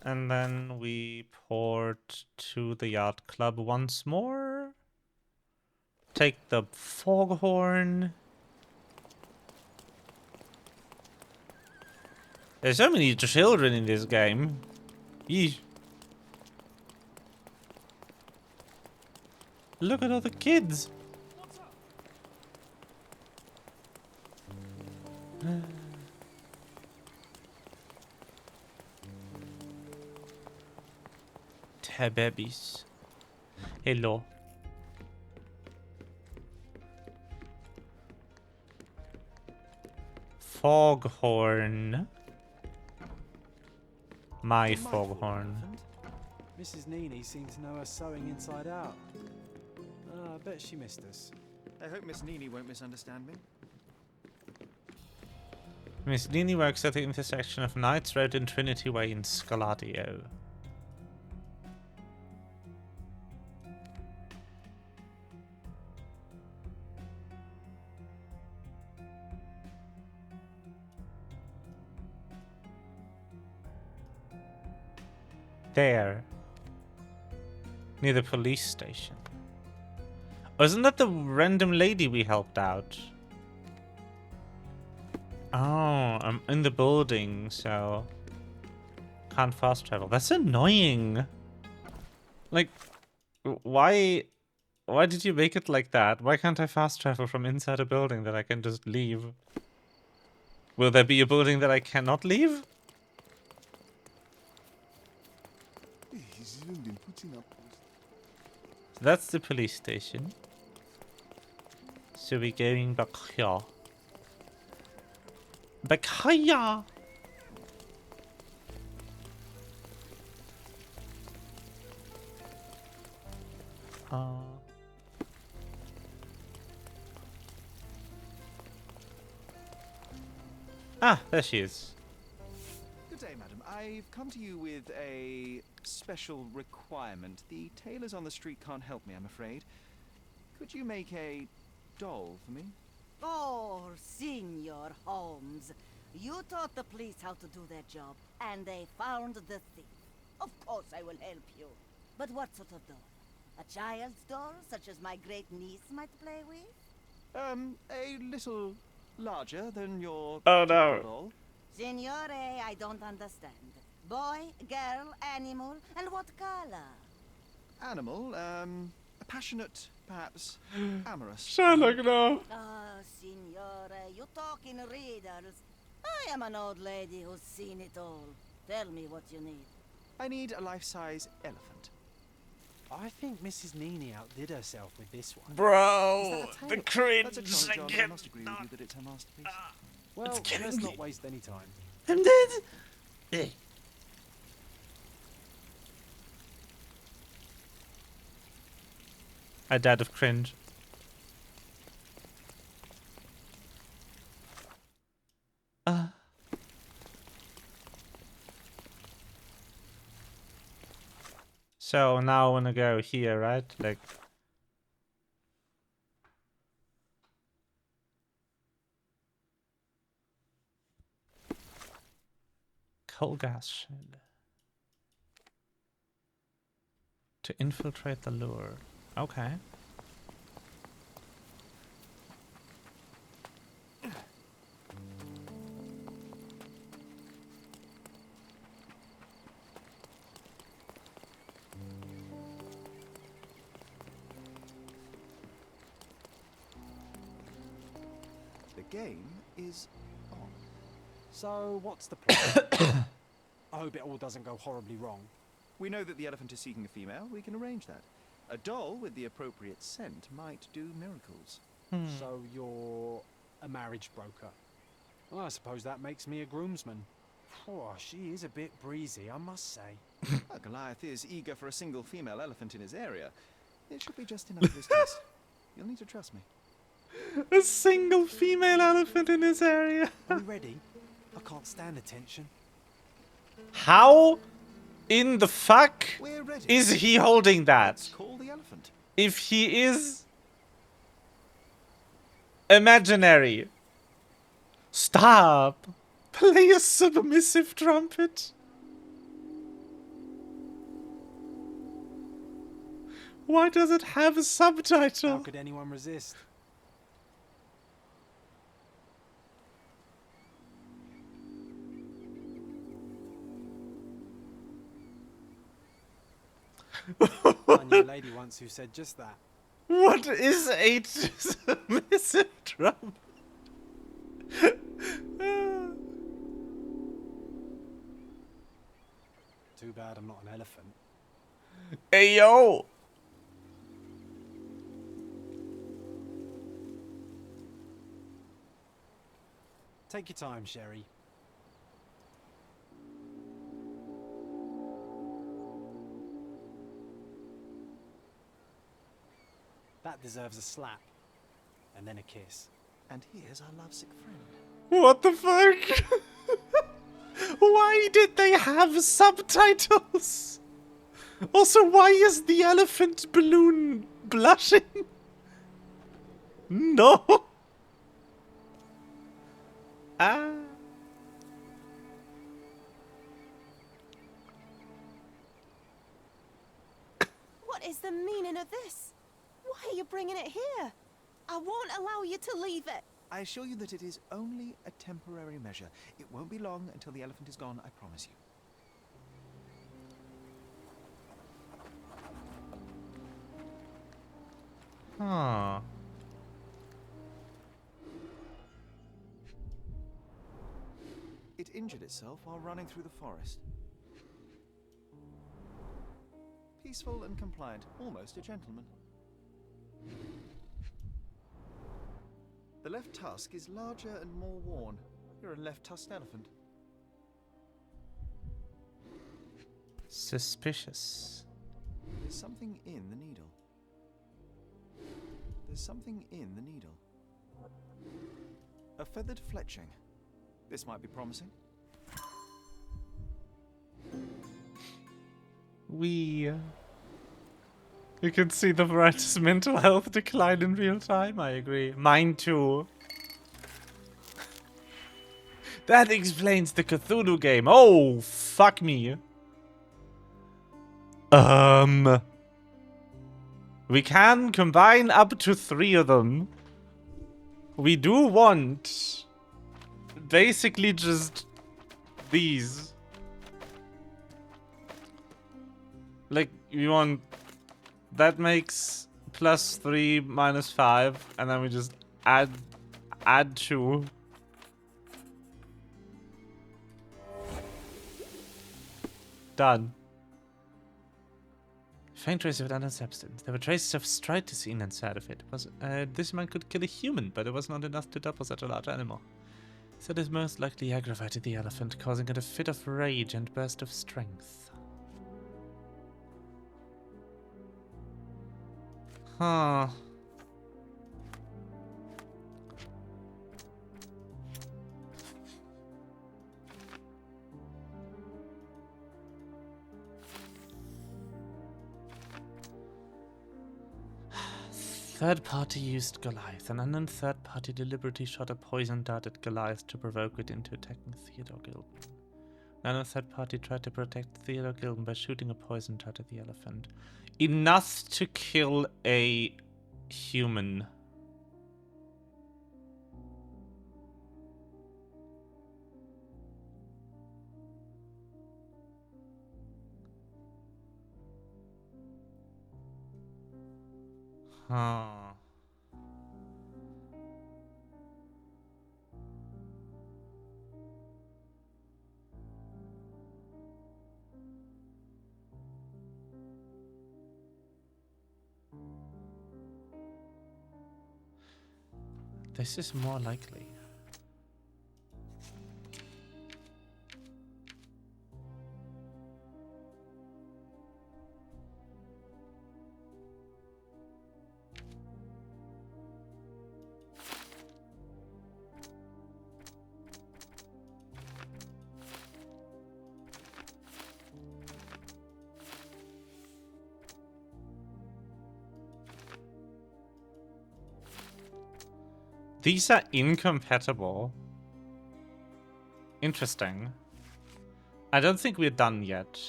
And then we port to the yacht club once more. Take the foghorn. There's so many children in this game. Yeesh. Look at all the kids. Babies. Hello. Foghorn. My foghorn. Mrs. Nini seemed to know her sewing inside out. I bet she missed us. I hope Miss Nini won't misunderstand me. Miss Nini works at the intersection of Knights Road and Trinity Way in Scaladio. There. Near the police station. Oh, isn't that the random lady we helped out? Oh, I'm in the building, so... Can't fast travel. That's annoying. Like... Why did you make it like that? Why can't I fast travel from inside a building that I can just leave? Will there be a building that I cannot leave? He's even been putting up. That's the police station. So we're going back here. Back here! Ah, there she is. Good day, madam. I've come to you with a special requirement. The tailors on the street can't help me, I'm afraid. Could you make a doll for me? Oh, Senor Holmes. You taught the police how to do their job, and they found the thief. Of course I will help you. But what sort of doll? A child's doll, such as my great niece might play with? A little larger than your Oh, no. typical doll. Signore, I don't understand. Boy, girl, animal, and what color? Animal, passionate, perhaps amorous. Sherlock, no. Ah, signore, you talk in riddles. I am an old lady who's seen it all. Tell me what you need. I need a life-size elephant. I think Mrs. Nini outdid herself with this one. Bro, the cringe. That's a trunk, John. I must agree with you that it's a masterpiece. Well, let's not waste any time. I'm dead. I died of cringe. So now I wanna go here, right? Like coal gas shed. To infiltrate the lure. Okay. The game is on. So, what's the plan? I hope it all doesn't go horribly wrong. We know that the elephant is seeking a female. We can arrange that. A doll with the appropriate scent might do miracles. So, you're a marriage broker. Well, I suppose that makes me a groomsman. Oh, she is a bit breezy, I must say. Goliath is eager for a single female elephant in his area. It should be just enough of his taste. You'll need to trust me. A single female elephant in his area. Are we ready? I can't stand the tension. How in the fuck We're ready. is he holding that? Let's call the elephant. If he is imaginary. Stop. Play a submissive trumpet. Why does it have a subtitle? How could anyone resist? I knew a lady once who said just that. What is a submissive trumpet? Too bad I'm not an elephant. Hey, yo! Take your time, Sherry. That deserves a slap. And then a kiss. And here's our lovesick friend. What the fuck? Why did they have subtitles? Also, why is the elephant balloon blushing? No. Ah. What is the meaning of this? Why are you bringing it here? I won't allow you to leave it. I assure you that it is only a temporary measure. It won't be long until the elephant is gone, I promise you. Huh. It injured itself while running through the forest. Peaceful and compliant, almost a gentleman. The left tusk is larger and more worn. You're a left-tusked elephant. Suspicious. There's something in the needle. There's something in the needle. A feathered fletching. This might be promising. You can see the writer's mental health decline in real time, I agree. Mine too. That explains the Cthulhu game. Oh, fuck me. We can combine up to 3 of them. We do want basically just these. Like, we want... That makes +3 -5, and then we just add 2. Done. Faint trace of an unknown substance. There were traces of strychnine inside of it. This man could kill a human, but it was not enough to double such a large animal. So this most likely aggravated the elephant, causing it a fit of rage and burst of strength. Huh. Third party used Goliath. An unknown third party deliberately shot a poison dart at Goliath to provoke it into attacking Theodore Gilden. An unknown third party tried to protect Theodore Gilden by shooting a poison dart at the elephant. Enough to kill a human. Huh. This is more likely. These are incompatible. Interesting. I don't think we're done yet.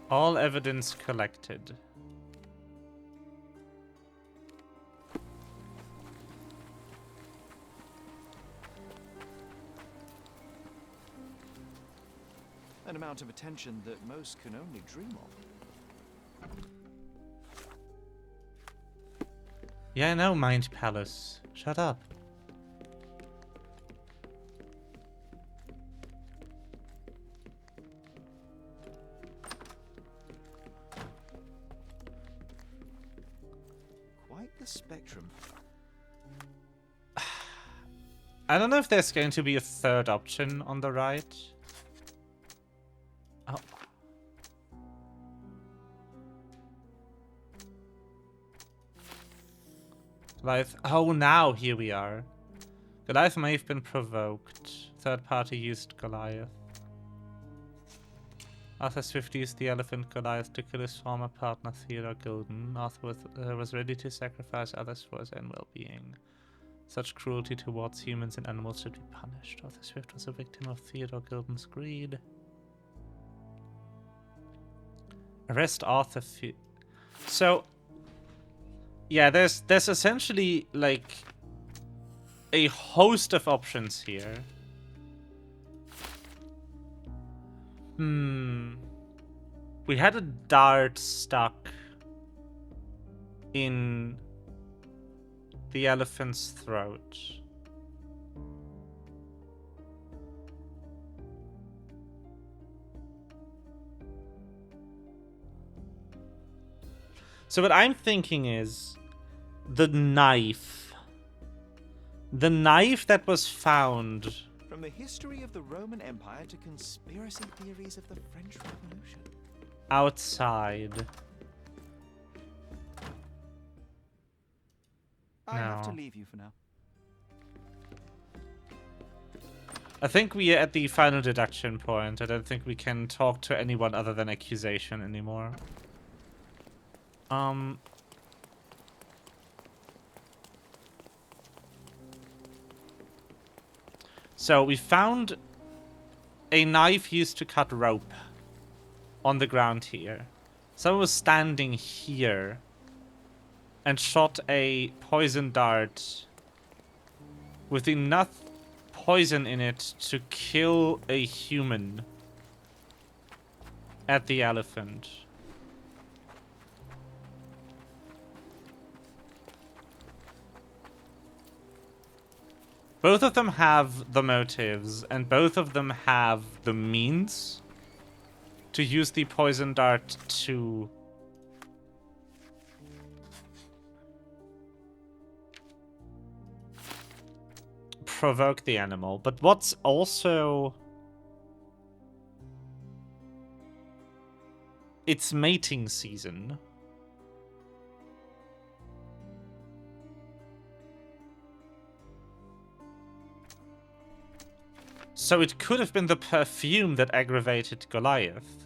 All evidence collected. An amount of attention that most can only dream of. Yeah, I know, Mind Palace. Shut up. Quite the spectrum. I don't know if there's going to be a third option on the right. Oh. Goliath. Oh, now here we are. Goliath may have been provoked. Third party used Goliath. Arthur Swift used the elephant Goliath to kill his former partner Theodore Gilden. Arthur was ready to sacrifice others for his own well-being. Such cruelty towards humans and animals should be punished. Arthur Swift was a victim of Theodore Gilden's greed. Arrest Arthur. So, yeah, there's essentially like a host of options here. We had a dart stuck in the elephant's throat. So what I'm thinking is the knife. The knife that was found. From the history of the Roman Empire to conspiracy theories of the French Revolution. Outside. I have to No. leave you for now. I think we are at the final deduction point. I don't think we can talk to anyone other than accusation anymore. So we found a knife used to cut rope on the ground here. Someone was standing here and shot a poison dart with enough poison in it to kill a human at the elephant. Both of them have the motives, and both of them have the means to use the poison dart to provoke the animal. But what's also... It's mating season. So it could have been the perfume that aggravated Goliath.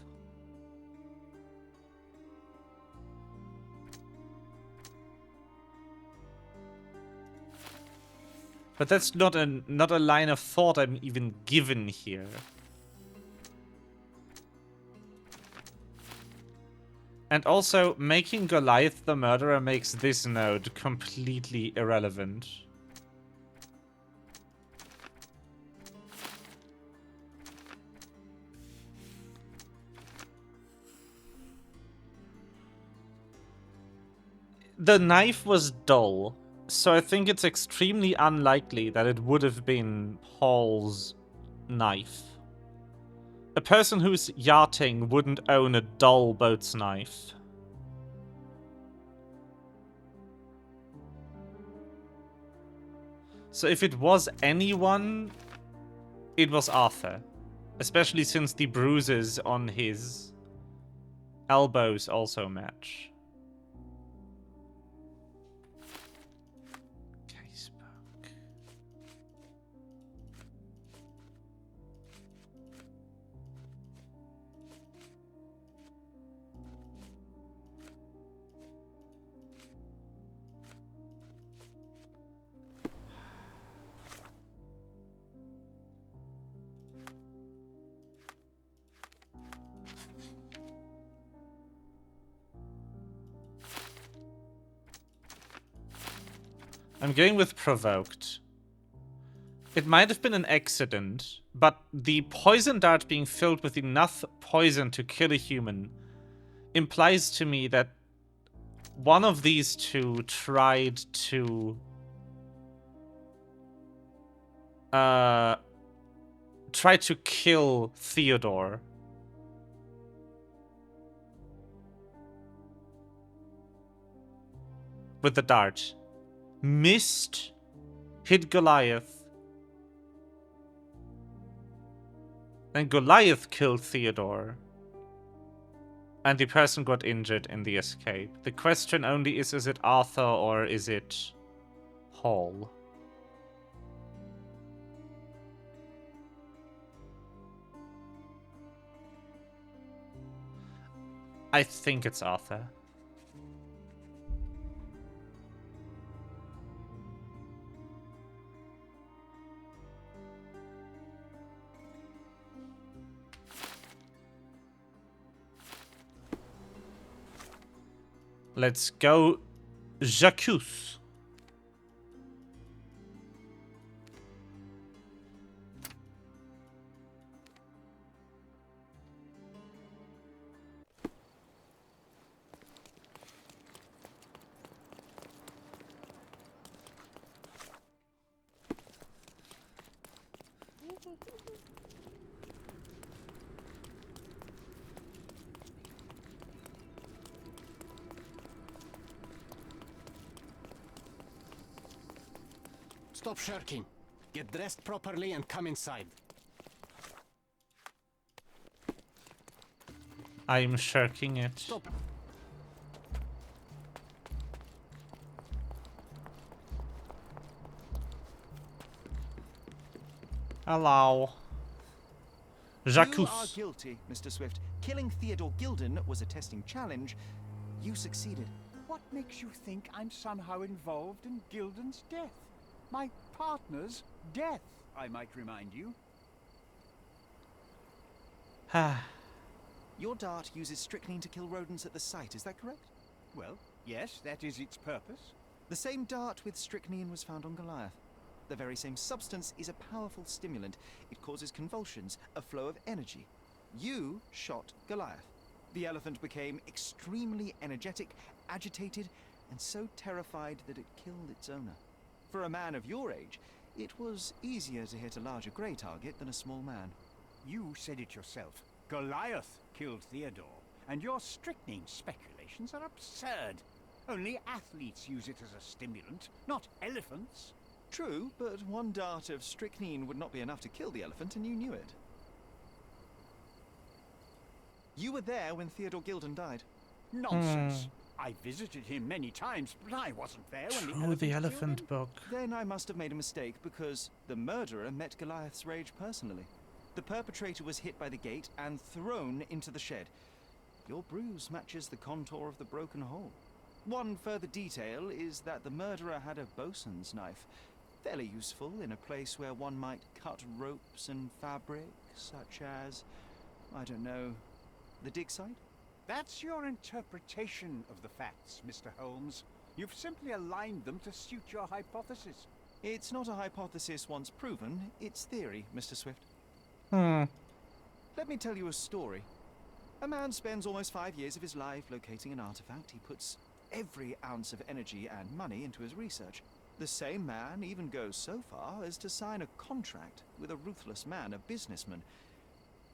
But that's not a line of thought I'm even given here. And also, making Goliath the murderer makes this node completely irrelevant. The knife was dull, so I think it's extremely unlikely that it would have been Paul's knife. A person who's yachting wouldn't own a dull boat's knife. So if it was anyone, it was Arthur. Especially since the bruises on his elbows also match. I'm going with provoked. It might have been an accident, but the poison dart being filled with enough poison to kill a human implies to me that one of these two tried to kill Theodore. With the dart. Missed, hit Goliath. Then Goliath killed Theodore. And the person got injured in the escape. The question only is it Arthur or is it Hall? I think it's Arthur. Let's go Jacques. Stop shirking. Get dressed properly and come inside. I'm shirking it. Stop. Hello. Jacques. You are guilty, Mr. Swift. Killing Theodore Gilden was a testing challenge. You succeeded. What makes you think I'm somehow involved in Gilden's death? My partner's death, I might remind you. Your dart uses strychnine to kill rodents at the site, is that correct? Well, yes, that is its purpose. The same dart with strychnine was found on Goliath. The very same substance is a powerful stimulant. It causes convulsions, a flow of energy. You shot Goliath. The elephant became extremely energetic, agitated, and so terrified that it killed its owner. For a man of your age, it was easier to hit a larger grey target than a small man. You said it yourself. Goliath killed Theodore, and your strychnine speculations are absurd. Only athletes use it as a stimulant, not elephants. True, but one dart of strychnine would not be enough to kill the elephant, and you knew it. You were there when Theodore Gilden died. Nonsense. I visited him many times, but I wasn't there when the elephant book. Then I must have made a mistake, because the murderer met Goliath's rage personally. The perpetrator was hit by the gate and thrown into the shed. Your bruise matches the contour of the broken hole. One further detail is that the murderer had a bosun's knife, fairly useful in a place where one might cut ropes and fabric, such as, I don't know, the dig site? That's your interpretation of the facts, Mr. Holmes. You've simply aligned them to suit your hypothesis. It's not a hypothesis once proven, it's theory, Mr. Swift. Let me tell you a story. A man spends almost 5 years of his life locating an artifact. He puts every ounce of energy and money into his research. The same man even goes so far as to sign a contract with a ruthless man, a businessman.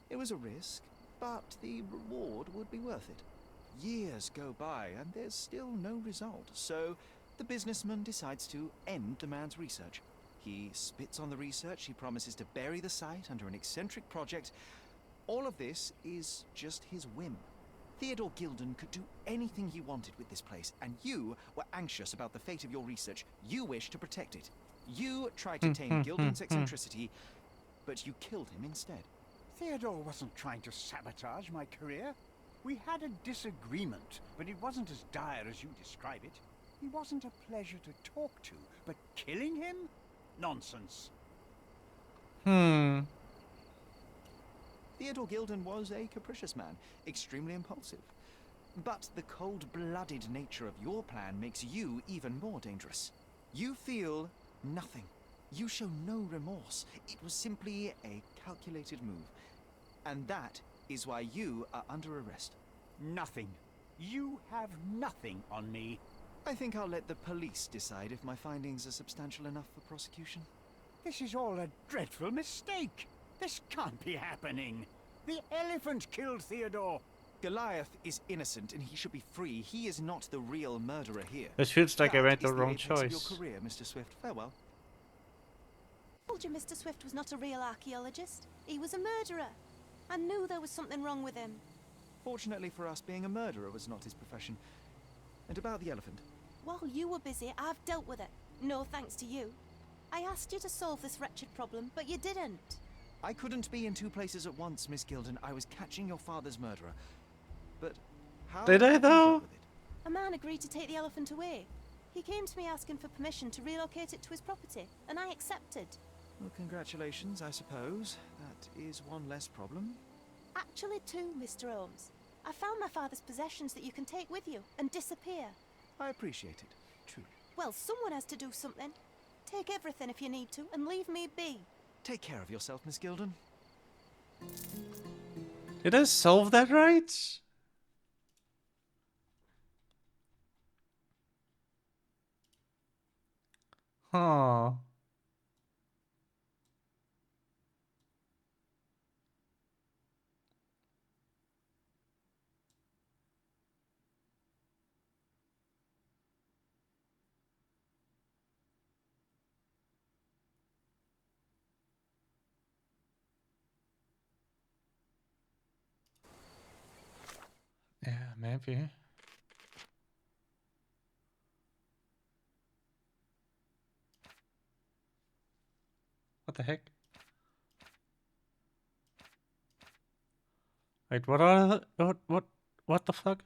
It was a risk, but the reward would be worth it. Years go by and there's still no result, so the businessman decides to end the man's research. He spits on the research, he promises to bury the site under an eccentric project. All of this is just his whim. Theodore Gilden could do anything he wanted with this place, and you were anxious about the fate of your research. You wished to protect it. You tried to tame Gilden's eccentricity, but you killed him instead. Theodore wasn't trying to sabotage my career. We had a disagreement, but it wasn't as dire as you describe it. He wasn't a pleasure to talk to, but killing him? Nonsense. Theodore Gilden was a capricious man, extremely impulsive. But the cold-blooded nature of your plan makes you even more dangerous. You feel nothing. You show no remorse. It was simply a calculated move. And that is why you are under arrest. Nothing. You have nothing on me. I think I'll let the police decide if my findings are substantial enough for prosecution. This is all a dreadful mistake. This can't be happening. The elephant killed Theodore. Goliath is innocent and he should be free. He is not the real murderer here. It feels like I That made the is wrong apex of choice. your career, Mr. Swift. Farewell. I told you Mr. Swift was not a real archaeologist. He was a murderer. I knew there was something wrong with him. Fortunately for us, being a murderer was not his profession. And about the elephant. While you were busy, I've dealt with it. No thanks to you. I asked you to solve this wretched problem, but you didn't. I couldn't be in two places at once, Miss Gilden. I was catching your father's murderer. But how Did I, have you though? dealt with it? A man agreed to take the elephant away. He came to me asking for permission to relocate it to his property, and I accepted. Well, congratulations, I suppose. That is one less problem. Actually, two, Mr. Holmes. I found my father's possessions that you can take with you and disappear. I appreciate it, truly. Well, someone has to do something. Take everything if you need to, and leave me be. Take care of yourself, Miss Gilden. Did I solve that right? Huh. Yeah, maybe. What the heck? Wait, what the fuck?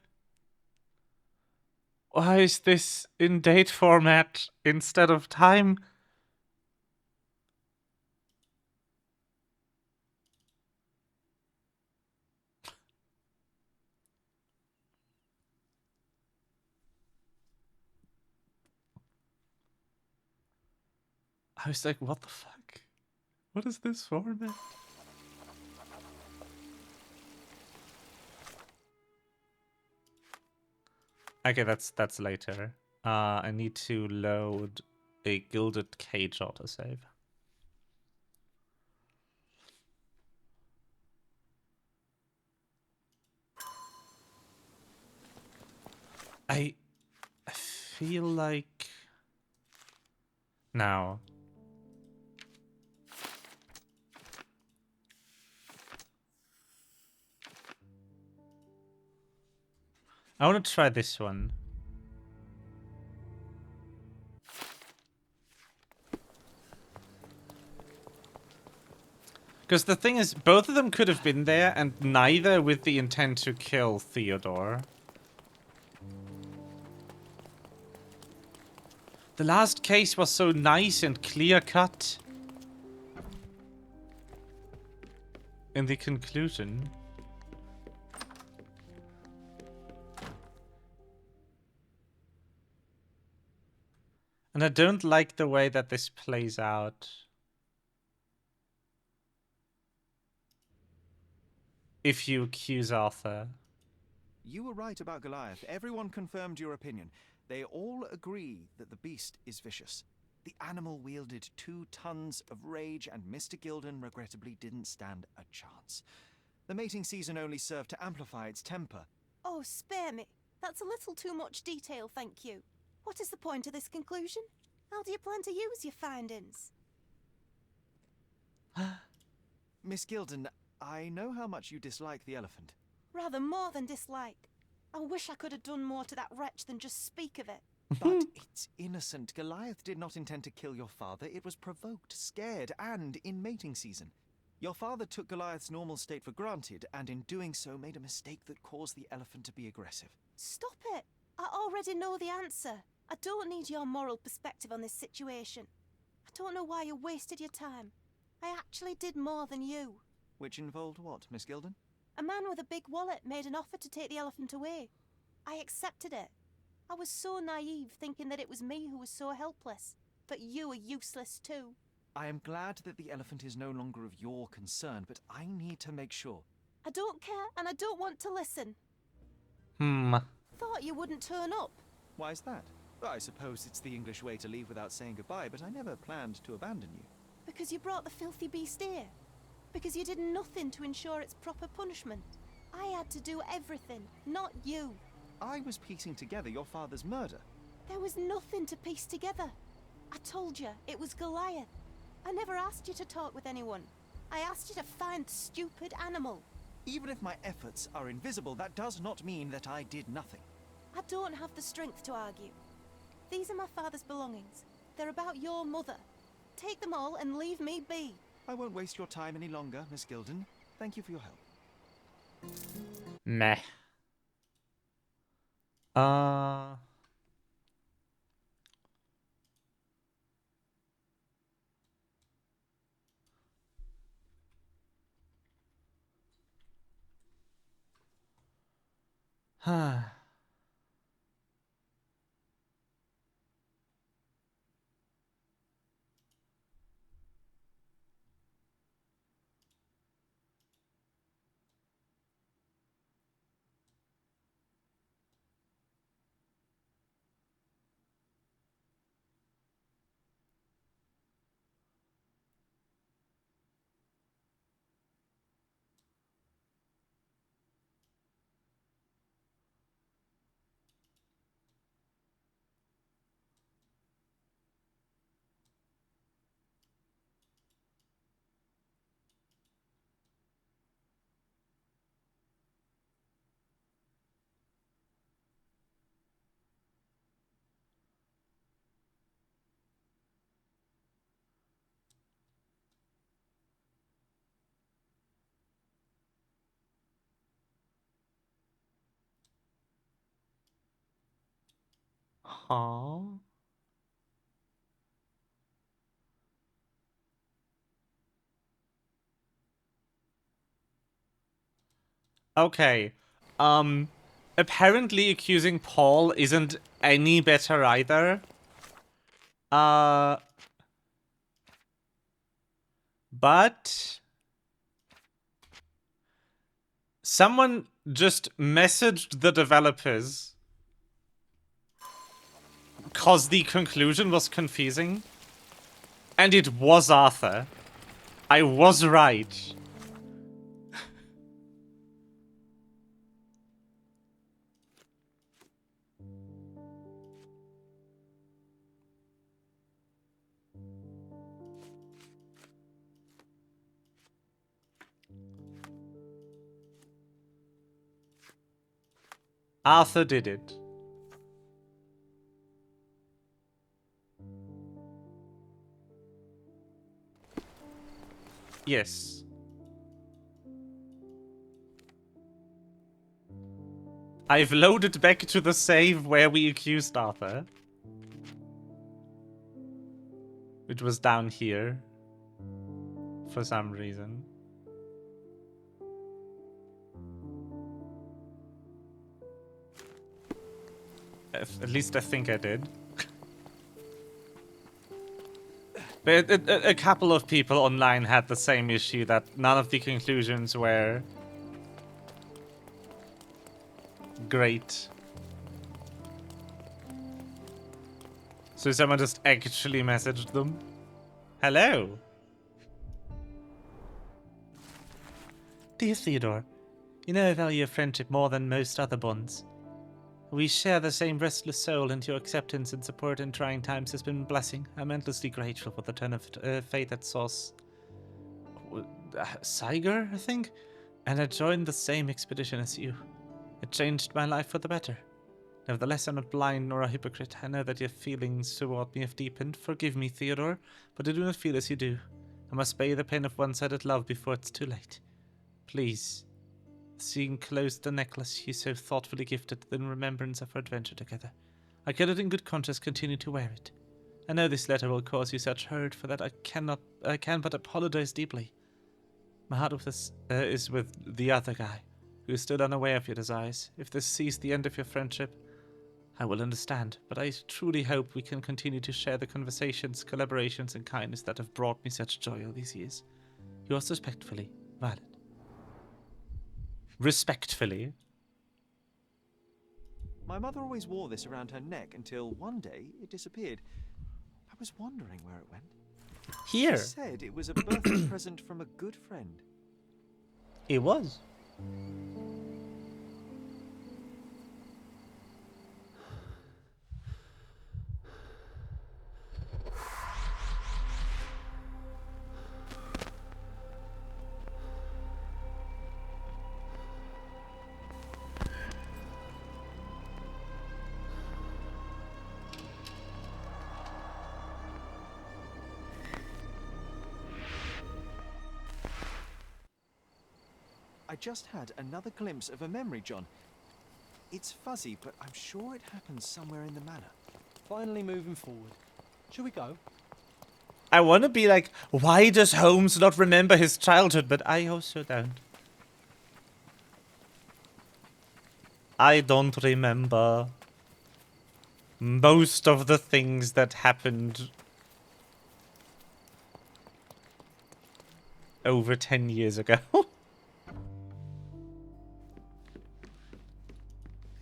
Why is this in date format instead of time? I was like, what the fuck? What is this format? Okay, that's later. I need to load a Gilded Cage autosave. I feel like now. I want to try this one. Because the thing is, both of them could have been there, and neither with the intent to kill Theodore. The last case was so nice and clear-cut. In the conclusion. And I don't like the way that this plays out. If you accuse Arthur. You were right about Goliath. Everyone confirmed your opinion. They all agree that the beast is vicious. The animal wielded 2 tons of rage, and Mr. Gilden regrettably didn't stand a chance. The mating season only served to amplify its temper. Oh, spare me. That's a little too much detail, thank you. What is the point of this conclusion? How do you plan to use your findings? Miss Gilden, I know how much you dislike the elephant. Rather more than dislike. I wish I could have done more to that wretch than just speak of it. But it's innocent. Goliath did not intend to kill your father. It was provoked, scared, and in mating season. Your father took Goliath's normal state for granted, and in doing so made a mistake that caused the elephant to be aggressive. Stop it! I already know the answer. I don't need your moral perspective on this situation. I don't know why you wasted your time. I actually did more than you. Which involved what, Miss Gilden? A man with a big wallet made an offer to take the elephant away. I accepted it. I was so naive, thinking that it was me who was so helpless. But you are useless too. I am glad that the elephant is no longer of your concern, but I need to make sure. I don't care, and I don't want to listen. Thought you wouldn't turn up. Why's that? Well, I suppose it's the English way to leave without saying goodbye, but I never planned to abandon you. Because you brought the filthy beast here. Because you did nothing to ensure its proper punishment. I had to do everything, not you. I was piecing together your father's murder. There was nothing to piece together. I told you, it was Goliath. I never asked you to talk with anyone. I asked you to find the stupid animal. Even if my efforts are invisible, that does not mean that I did nothing. I don't have the strength to argue. These are my father's belongings. They're about your mother. Take them all and leave me be. I won't waste your time any longer, Miss Gilden. Thank you for your help. Meh. Huh? Okay. Apparently accusing Paul isn't any better either. But someone just messaged the developers because the conclusion was confusing. And it was Arthur. I was right. Arthur did it. Yes. I've loaded back to the save where we accused Arthur. It was down here. For some reason. At least I think I did. But a couple of people online had the same issue, that none of the conclusions were great. So someone just actually messaged them. Hello. Dear Theodore, you know I value your friendship more than most other bonds. We share the same restless soul, and your acceptance and support in trying times has been a blessing. I'm endlessly grateful for the turn of fate that saw Saiger, I think? And I joined the same expedition as you. It changed my life for the better. Nevertheless, I'm not blind nor a hypocrite. I know that your feelings toward me have deepened. Forgive me, Theodore, but I do not feel as you do. I must spare you the pain of one-sided love before it's too late. Please. See enclosed the necklace you so thoughtfully gifted in remembrance of our adventure together. I cannot in good conscience continue to wear it. I know this letter will cause you such hurt, for that I can but apologize deeply. My heart is with the other guy, who is still unaware of your desires. If this sees the end of your friendship, I will understand, but I truly hope we can continue to share the conversations, collaborations, and kindness that have brought me such joy all these years. Yours respectfully, Violet. Respectfully. My mother always wore this around her neck until one day it disappeared. I was wondering where it went. Here. She said it was a birthday present from a good friend. It was. I just had another glimpse of a memory, John. It's fuzzy, but I'm sure it happened somewhere in the manor. Finally moving forward. Shall we go? I want to be like, why does Holmes not remember his childhood? But I also don't. I don't remember most of the things that happened over 10 years ago.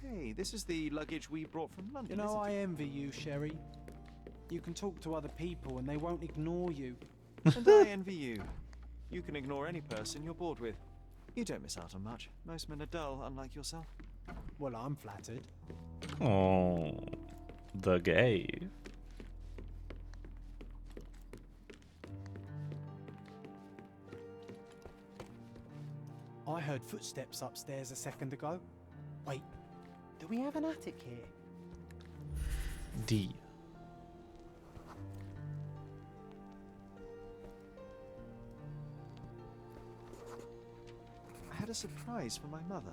Hey, this is the luggage we brought from London. You know, I isn't it? envy you, Sherry. You can talk to other people and they won't ignore you. And I envy you. You can ignore any person you're bored with. You don't miss out on much. Most men are dull, unlike yourself. Well, I'm flattered. Oh, the gay. I heard footsteps upstairs a second ago. Wait, do we have an attic here? D. I had a surprise for my mother.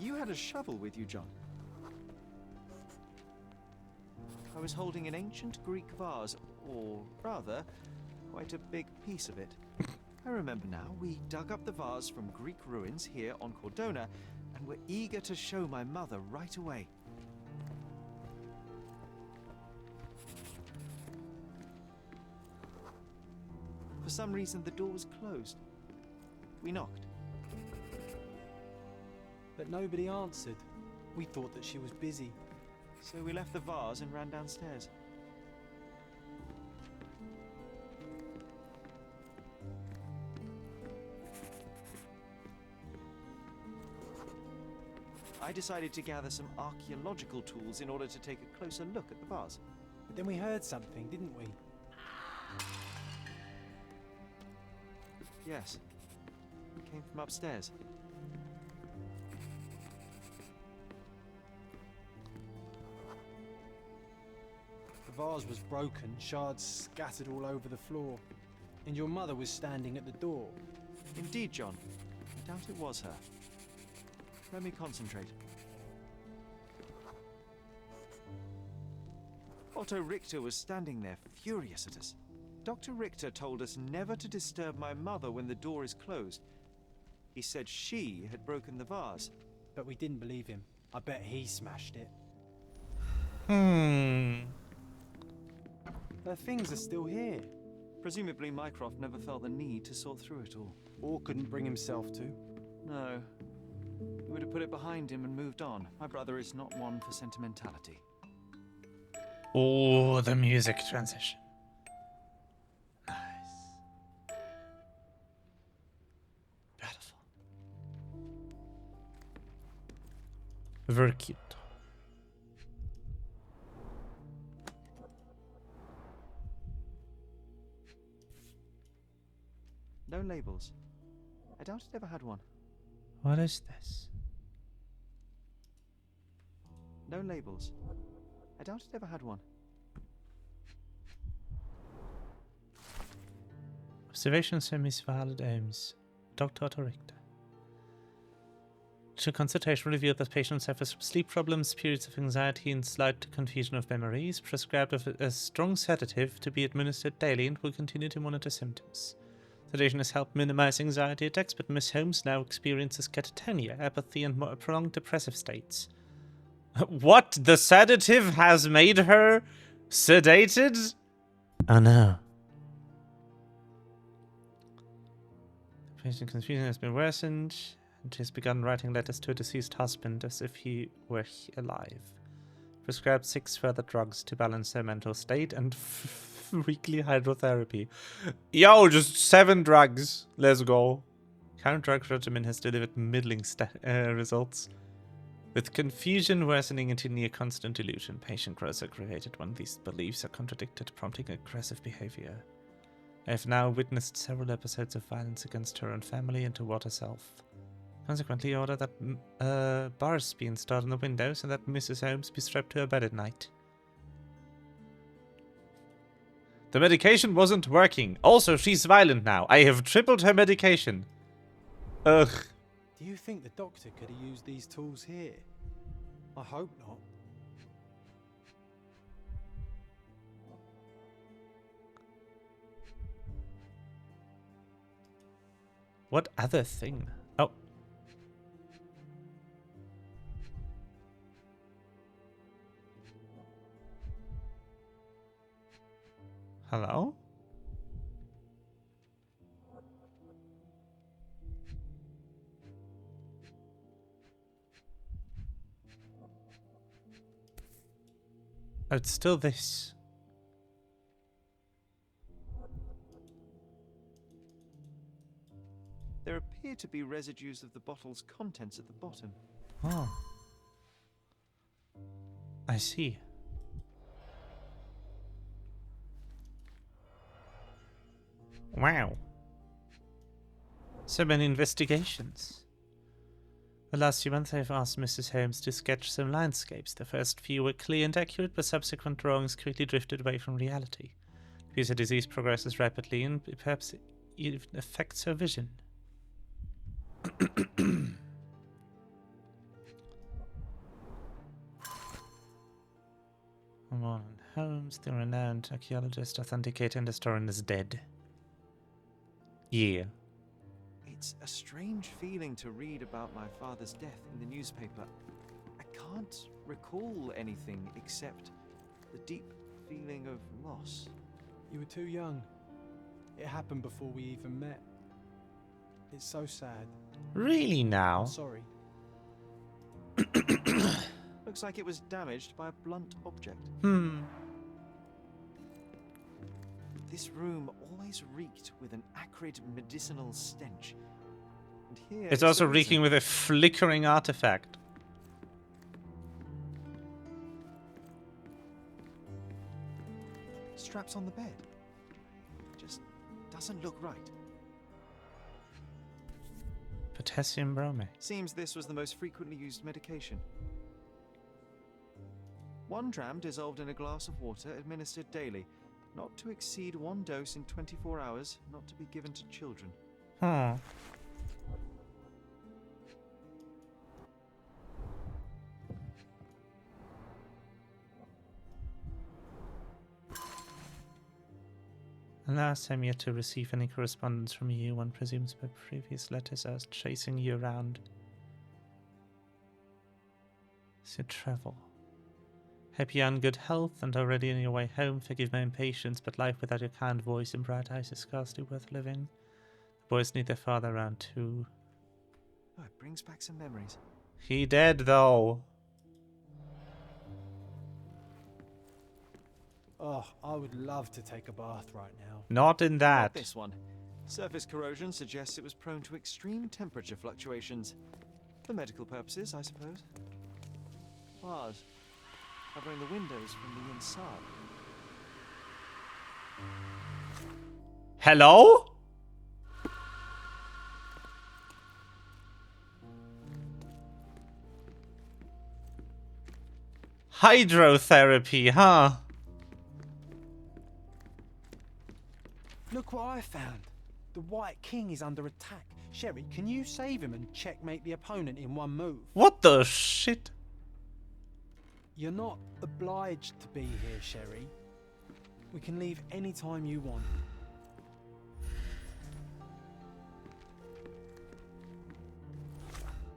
You had a shovel with you, John. I was holding an ancient Greek vase, or rather, quite a big piece of it. I remember now, we dug up the vase from Greek ruins here on Cordona, and were eager to show my mother right away. For some reason, the door was closed. We knocked. But nobody answered. We thought that she was busy. So we left the vase and ran downstairs. I decided to gather some archaeological tools in order to take a closer look at the vase. But then we heard something, didn't we? Yes. It came from upstairs. The vase was broken, shards scattered all over the floor. And your mother was standing at the door. Indeed, John. I doubt it was her. Let me concentrate. Otto Richter was standing there, furious at us. Dr. Richter told us never to disturb my mother when the door is closed. He said she had broken the vase. But we didn't believe him. I bet he smashed it. Her things are still here. Presumably Mycroft never felt the need to sort through it all. Or couldn't bring himself to. No. He would have put it behind him and moved on. My brother is not one for sentimentality. Oh, the music transition. Nice. Beautiful. Very cute. No labels. I doubt it ever had one. What is this? No labels. I doubt it ever had one. Observations from Miss Violet Ames, Dr. Otto Richter. The consultation revealed that patient suffers from sleep problems, periods of anxiety, and slight confusion of memories. Prescribed a strong sedative to be administered daily and will continue to monitor symptoms. Sedation has helped minimize anxiety attacks, but Miss Holmes now experiences catatonia, apathy, and more prolonged depressive states. What? The sedative has made her sedated? Oh no. The patient confusion has been worsened, and she has begun writing letters to her deceased husband as if he were alive. Prescribed 6 further drugs to balance her mental state and weekly hydrotherapy. Yo, just 7 drugs. Let's go. Current drug regimen has delivered middling results. With confusion worsening into near constant delusion, patient grows aggravated when these beliefs are contradicted, prompting aggressive behavior. I have now witnessed several episodes of violence against her own family and toward herself. Consequently, order that bars be installed on the windows and that Mrs. Holmes be strapped to her bed at night. The medication wasn't working. Also, she's violent now. I have tripled her medication. Ugh. Do you think the doctor could have used these tools here? I hope not. What other thing? Oh. Hello? Oh, it's still this. There appear to be residues of the bottle's contents at the bottom. Oh. I see. Wow. So many investigations. The last few months I have asked Mrs. Holmes to sketch some landscapes. The first few were clear and accurate, but subsequent drawings quickly drifted away from reality. Because the disease progresses rapidly and perhaps even affects her vision. Come on. Holmes, the renowned archaeologist, authenticating the story is dead. Yeah. It's a strange feeling to read about my father's death in the newspaper. I can't recall anything except the deep feeling of loss. You were too young. It happened before we even met. It's so sad. Really now? I'm sorry. Looks like it was damaged by a blunt object. This room always reeked with an acrid medicinal stench. And here It's is also the reason. reeking with a flickering artifact. Straps on the bed. Just doesn't look right. Potassium bromate. Seems this was the most frequently used medication. 1 dram dissolved in a glass of water, administered daily. Not to exceed 1 dose in 24 hours, not to be given to children. Huh. Alas, I'm yet to receive any correspondence from you. One presumes by previous letters I was chasing you around. So travel. Hope you're in good health and already on your way home. Forgive my impatience, but life without your kind voice and bright eyes is scarcely worth living. The boys need their father around too. Oh, it brings back some memories. He dead though. Oh, I would love to take a bath right now. Not in that. Not this one. Surface corrosion suggests it was prone to extreme temperature fluctuations. For medical purposes, I suppose. Bars covering the windows from the inside. Hello? Hydrotherapy, huh? Look what I found. The White King is under attack. Sherry, can you save him and checkmate the opponent in one move? What the shit? You're not obliged to be here, Sherry. We can leave any time you want.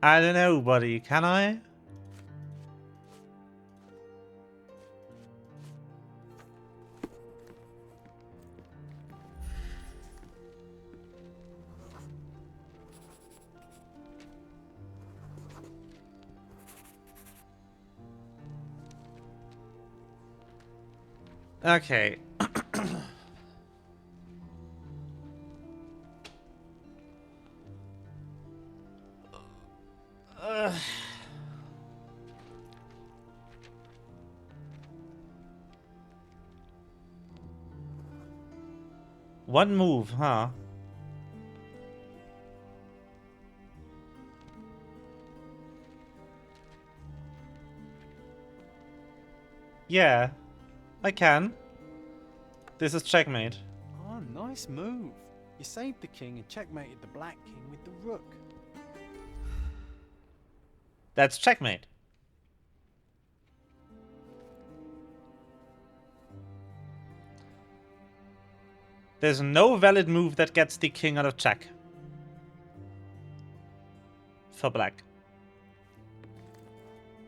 I don't know, buddy. Can I? Okay. One move, huh? Yeah, I can. This is checkmate. Oh, nice move. You saved the king and checkmated the Black King with the rook. That's checkmate. There's no valid move that gets the king out of check. For black.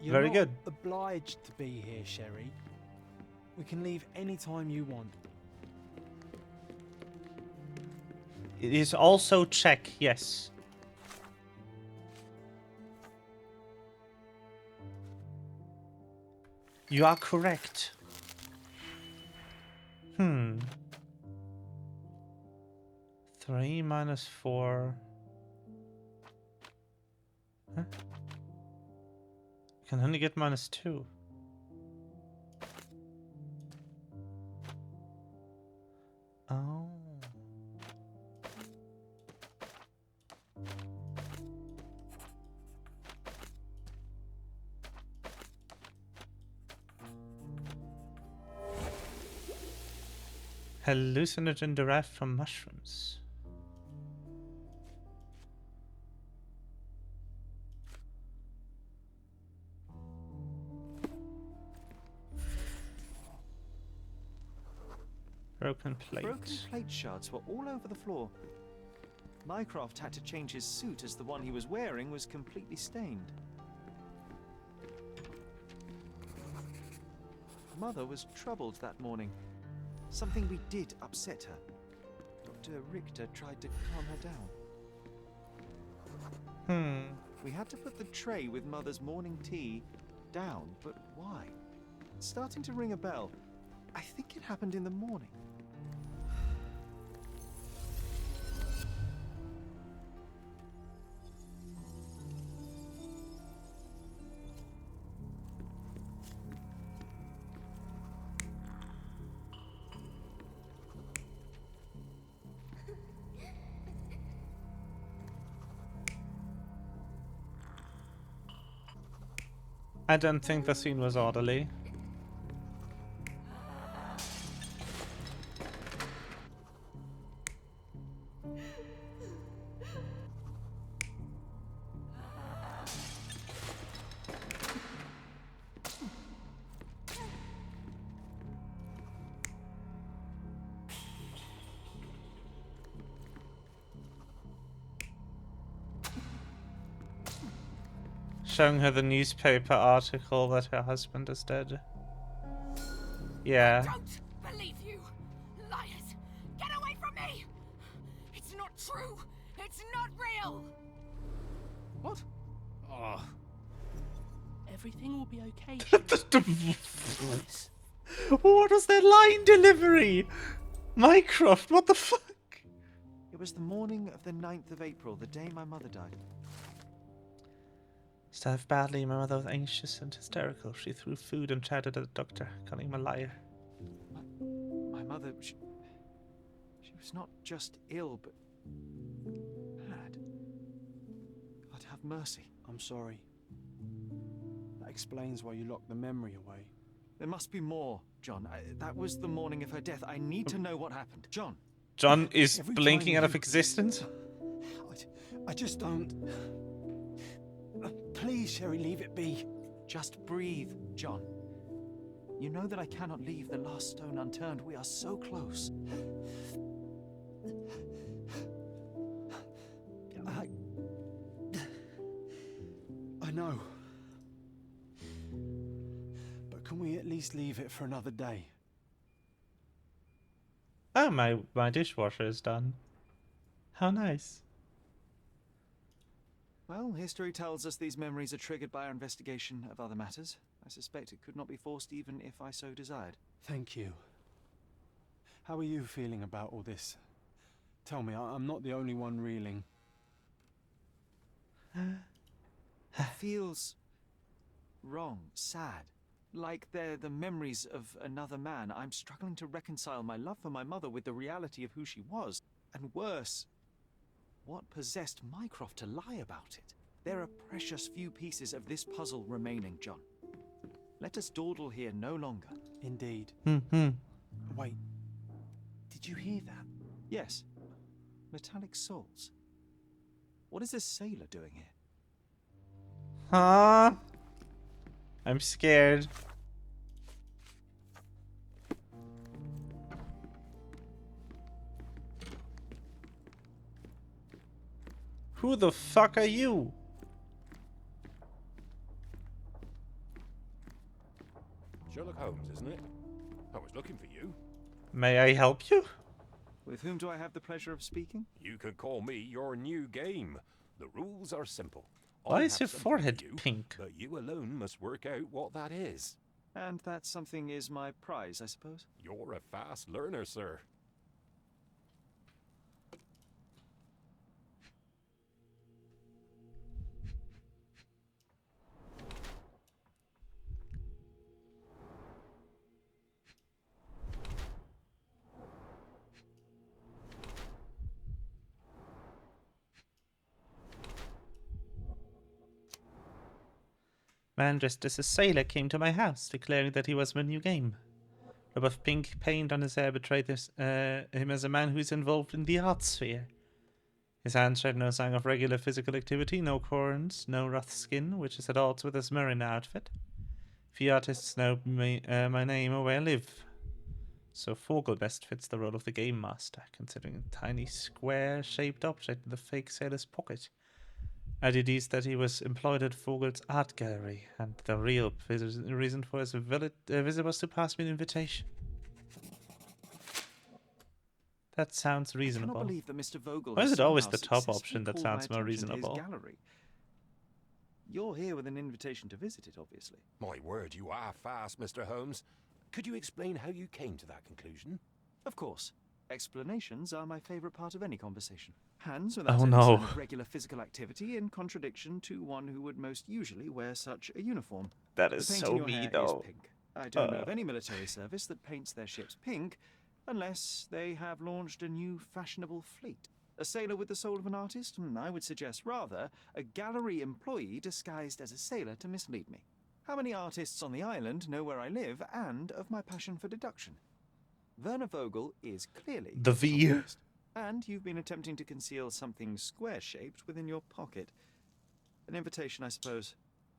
You're Very not good. obliged to be here, Sherry. We can leave any time you want. It is also check, yes. You are correct. 3 minus 4. Huh? Can only get minus 2. Oh. Hallucinogen derived from mushrooms. Broken plate. Broken plate shards were all over the floor. Mycroft had to change his suit as the one he was wearing was completely stained. Mother was troubled that morning. Something we did upset her. Dr. Richter tried to calm her down. We had to put the tray with Mother's morning tea down, but why? It's starting to ring a bell. I think it happened in the morning. I don't think the scene was orderly. Showing her the newspaper article that her husband is dead. Yeah. I don't believe you! Liars! Get away from me! It's not true! It's not real! What? Oh. Everything will be okay. What was that line delivery? Mycroft, what the fuck? It was the morning of the 9th of April, the day my mother died. Starved badly, my mother was anxious and hysterical. She threw food and shouted at the doctor, calling him a liar. My mother, she was not just ill, but mad. God have mercy. I'm sorry. That explains why you locked the memory away. There must be more, John. That was the morning of her death. I need to know what happened. John. John is Every blinking time out of you- existence. I just don't... Please, Sherry, leave it be. Just breathe, John. You know that I cannot leave the last stone unturned. We are so close. I know. But can we at least leave it for another day? Oh, my dishwasher is done. How nice. Well, history tells us these memories are triggered by our investigation of other matters. I suspect it could not be forced even if I so desired. Thank you. How are you feeling about all this? Tell me, I'm not the only one reeling. It feels wrong, sad. Like they're the memories of another man. I'm struggling to reconcile my love for my mother with the reality of who she was. And worse, what possessed Mycroft to lie about it? There are precious few pieces of this puzzle remaining, John. Let us dawdle here no longer. Indeed. Wait, did you hear that? Yes. Metallic souls. What is this sailor doing here? Huh? I'm scared. Who the fuck are you? Sherlock Holmes, isn't it? I was looking for you. May I help you? With whom do I have the pleasure of speaking? You can call me your new game. The rules are simple. Why I is have your something for forehead you, pink? But you alone must work out what that is. And that something is my prize, I suppose? You're a fast learner, sir. Man dressed as a sailor came to my house, declaring that he was my new game. A rub of pink paint on his hair betrayed him as a man who is involved in the art sphere. His hands showed no sign of regular physical activity, no corns, no rough skin, which is at odds with his marine outfit. Few artists know my name or where I live. So Vogel best fits the role of the game master, considering a tiny square-shaped object in the fake sailor's pocket. Added is that he was employed at Vogel's art gallery, and the real reason for his visit was to pass me an invitation. That sounds I reasonable. cannot believe that Mr. Vogel Why has is it always somehow the top successfully option that called my sounds more attention to his reasonable? gallery. You're here with an invitation to visit it, obviously. My word, you are fast, Mr. Holmes. Could you explain how you came to that conclusion? Of course. Explanations are my favourite part of any conversation. Hands without Oh any no. sign of regular physical activity, in contradiction to one who would most usually wear such a uniform. That is The paint so in your me, hair though. is pink. I don't know of any military service that paints their ships pink, unless they have launched a new fashionable fleet. A sailor with the soul of an artist? I would suggest rather a gallery employee disguised as a sailor to mislead me. How many artists on the island know where I live and of my passion for deduction? Werner Vogel is clearly The V. honest, and you've been attempting to conceal something square-shaped within your pocket. An invitation, I suppose.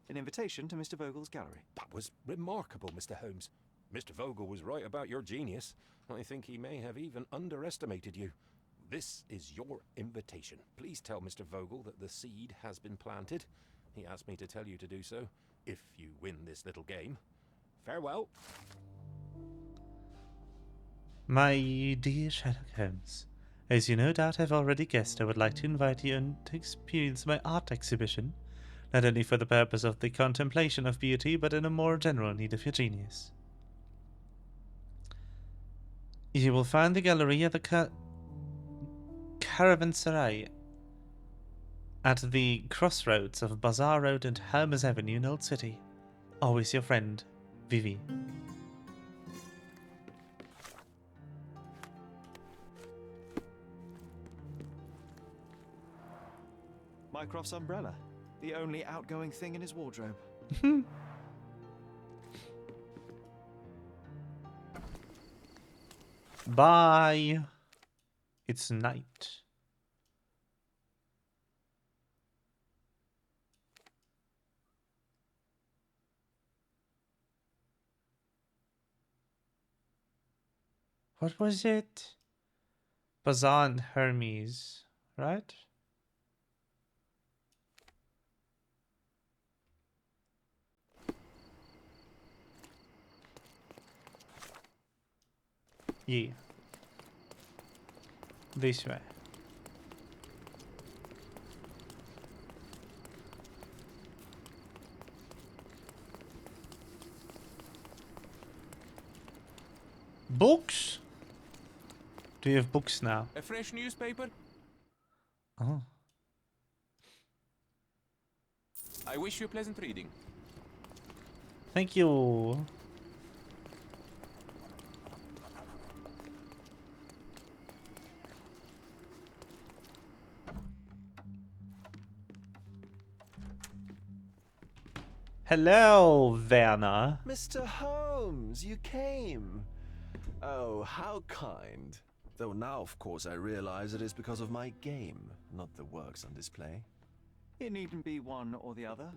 An invitation to Mr. Vogel's gallery. That was remarkable, Mr. Holmes. Mr. Vogel was right about your genius. I think he may have even underestimated you. This is your invitation. Please tell Mr. Vogel that the seed has been planted. He asked me to tell you to do so, if you win this little game. Farewell. My dear Sherlock Holmes, as you no doubt have already guessed, I would like to invite you to experience my art exhibition, not only for the purpose of the contemplation of beauty, but in a more general need of your genius. You will find the gallery at the Caravanserai at the crossroads of Bazaar Road and Hermes Avenue in Old City. Always your friend, Vivi. Mycroft's umbrella, the only outgoing thing in his wardrobe. Bye. It's night. What was it? Bazaar and Hermes, right? Yeah. This way. Books? Do you have books now? A fresh newspaper? Oh. I wish you pleasant reading. Thank you. Hello, Werner. Mr. Holmes, you came. Oh, how kind. Though now, of course, I realize it is because of my game, not the works on display. It needn't be one or the other.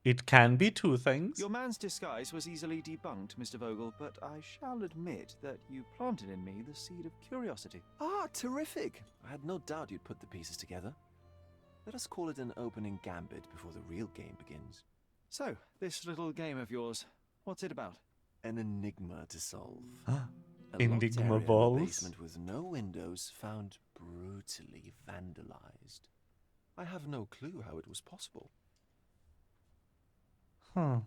It can be two things. Your man's disguise was easily debunked, Mr. Vogel, but I shall admit that you planted in me the seed of curiosity. Ah, terrific. I had no doubt you'd put the pieces together. Let us call it an opening gambit before the real game begins. So, this little game of yours, what's it about? An enigma to solve. A Enigma locked area in the balls. basement with no windows, found brutally vandalized. I have no clue how it was possible. Huh.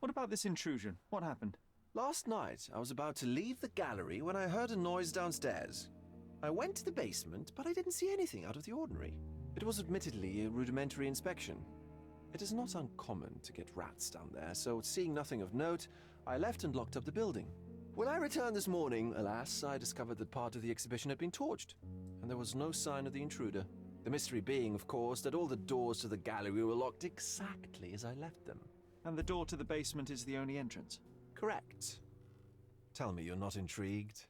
What about this intrusion? What happened? Last night, I was about to leave the gallery when I heard a noise downstairs. I went to the basement, but I didn't see anything out of the ordinary. It was admittedly a rudimentary inspection. It is not uncommon to get rats down there, so seeing nothing of note, I left and locked up the building. When I returned this morning, alas, I discovered that part of the exhibition had been torched, and there was no sign of the intruder. The mystery being, of course, that all the doors to the gallery were locked exactly as I left them. And the door to the basement is the only entrance? Correct. Tell me you're not intrigued.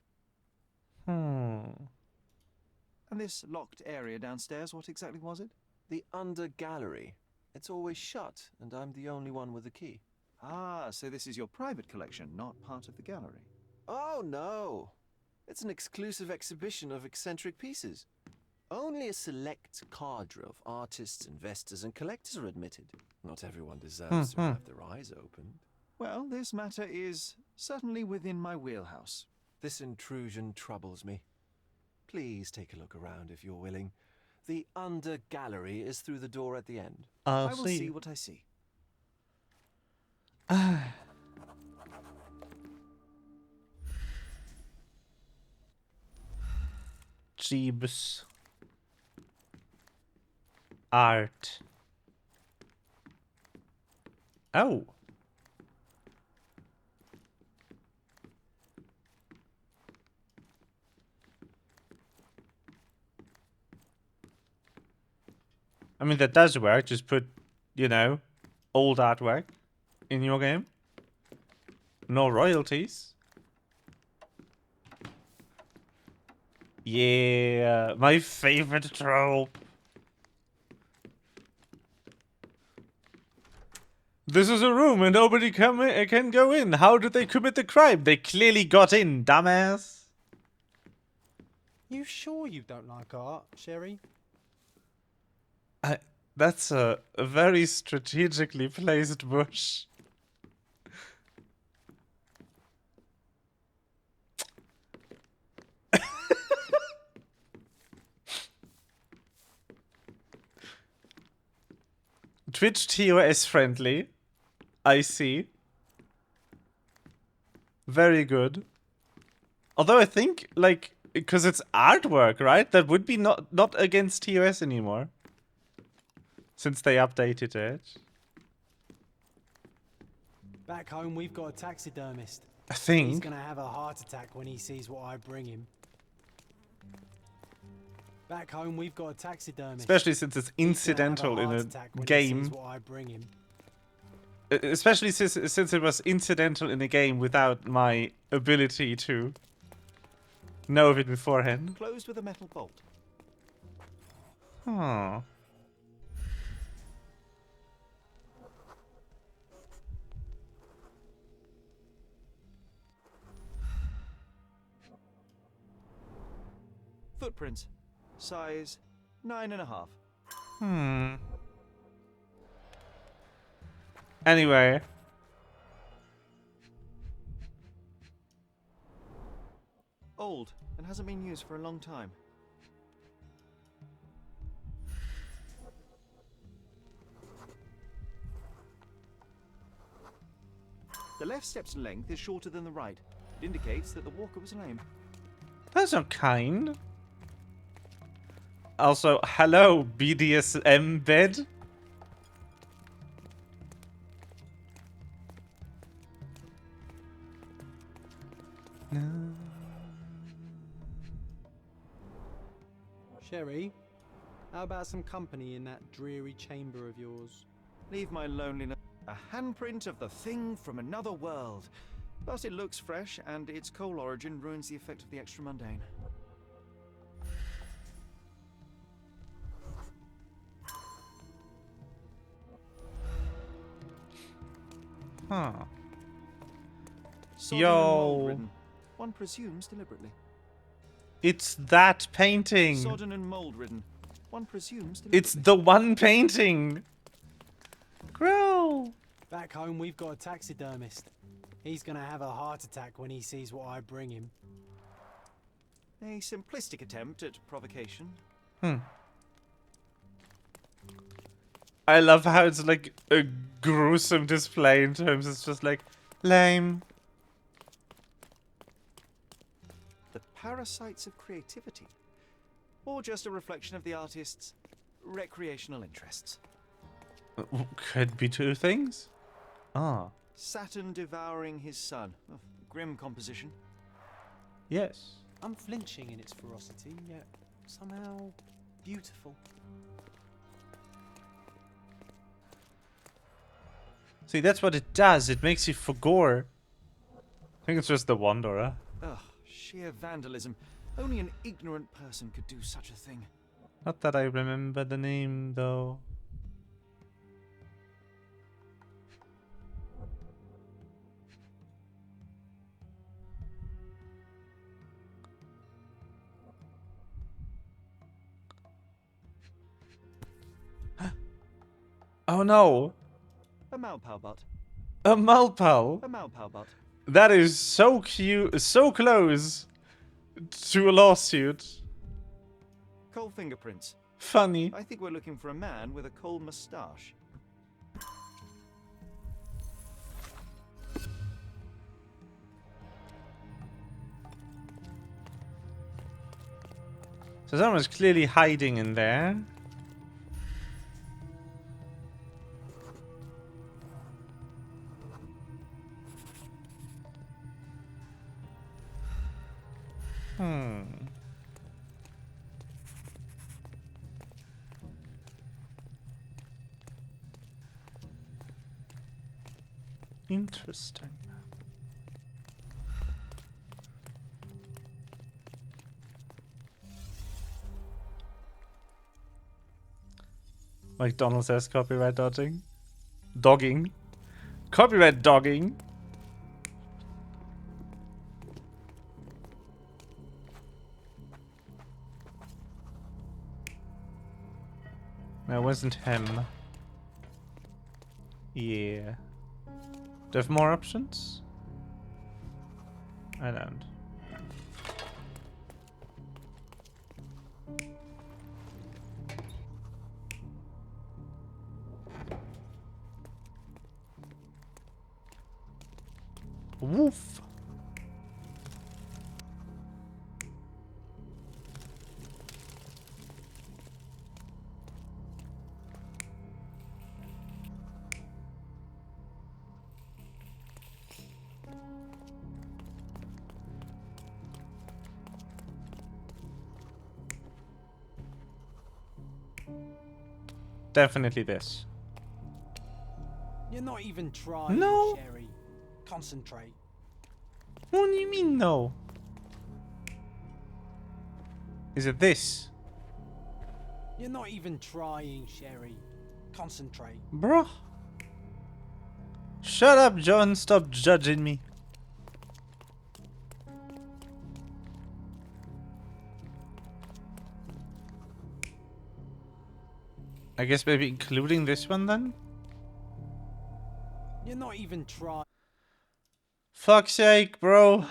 And this locked area downstairs, what exactly was it? The under gallery. It's always shut, and I'm the only one with the key. Ah, so this is your private collection, not part of the gallery. Oh, no. It's an exclusive exhibition of eccentric pieces. Only a select cadre of artists, investors, and collectors are admitted. Not everyone deserves to have their eyes opened. Well, this matter is certainly within my wheelhouse. This intrusion troubles me. Please take a look around if you're willing. The under gallery is through the door at the end. I will see what I see. Jeebus. Art. Oh. I mean, that does work. Just put, you know, old artwork in your game. No royalties. Yeah, my favorite trope. This is a room and nobody can go in. How did they commit the crime? They clearly got in, dumbass. You sure you don't like art, Sherry? That's a very strategically placed bush. Twitch TOS friendly. I see. Very good. Although I think, like, because it's artwork, right? That would be not against TOS anymore. Since they updated it. Back home, we've got a taxidermist. I think. He's gonna have a heart attack when he sees what I bring him. Back home, we've got a taxidermist. Especially since it's incidental in a game. Especially since it was incidental in a game without my ability to know of it beforehand. Closed with a metal bolt. Huh. Footprints. Size 9.5. Anyway. Old and hasn't been used for a long time. The left step's length is shorter than the right. It indicates that the walker was lame. That's not kind. Also, hello, BDSM bed. No. Sherry, how about some company in that dreary chamber of yours? Leave my loneliness. A handprint of the thing from another world. But it looks fresh, and its coal origin ruins the effect of the extra mundane. Huh. Sodden and Yo. mold-ridden. One presumes deliberately. It's that painting. Sodden and mold-ridden. One presumes deliberately. It's the one painting. Grow. Back home, we've got a taxidermist. He's gonna have a heart attack when he sees what I bring him. A simplistic attempt at provocation. I love how it's like a gruesome display in terms. It's just like lame. The parasites of creativity. Or just a reflection of the artist's recreational interests. Could be two things. Ah. Saturn devouring his son. Oh, grim composition. Yes. Unflinching in its ferocity, yet somehow beautiful. See, that's what it does. It makes you for gore. I think it's just the Wanderer. Ugh, sheer vandalism. Only an ignorant person could do such a thing. Not that I remember the name, though. Oh no. A Malpalbot. A Malpal. A Malpalbot. That is so cute, so close to a lawsuit. Coal fingerprints. Funny. I think we're looking for a man with a coal moustache. So someone's clearly hiding in there. Interesting. McDonald says copyright dodging. Dogging. Copyright dogging. No, it wasn't him. Yeah. Do I have more options? I don't. Woof. Definitely this. You're not even trying, No. Sherry. Concentrate. What do you mean, no? Is it this? You're not even trying, Sherry. Concentrate. Bruh. Shut up, John. Stop judging me. I guess maybe including this one then? You're not even trying. Fuck's sake, bro.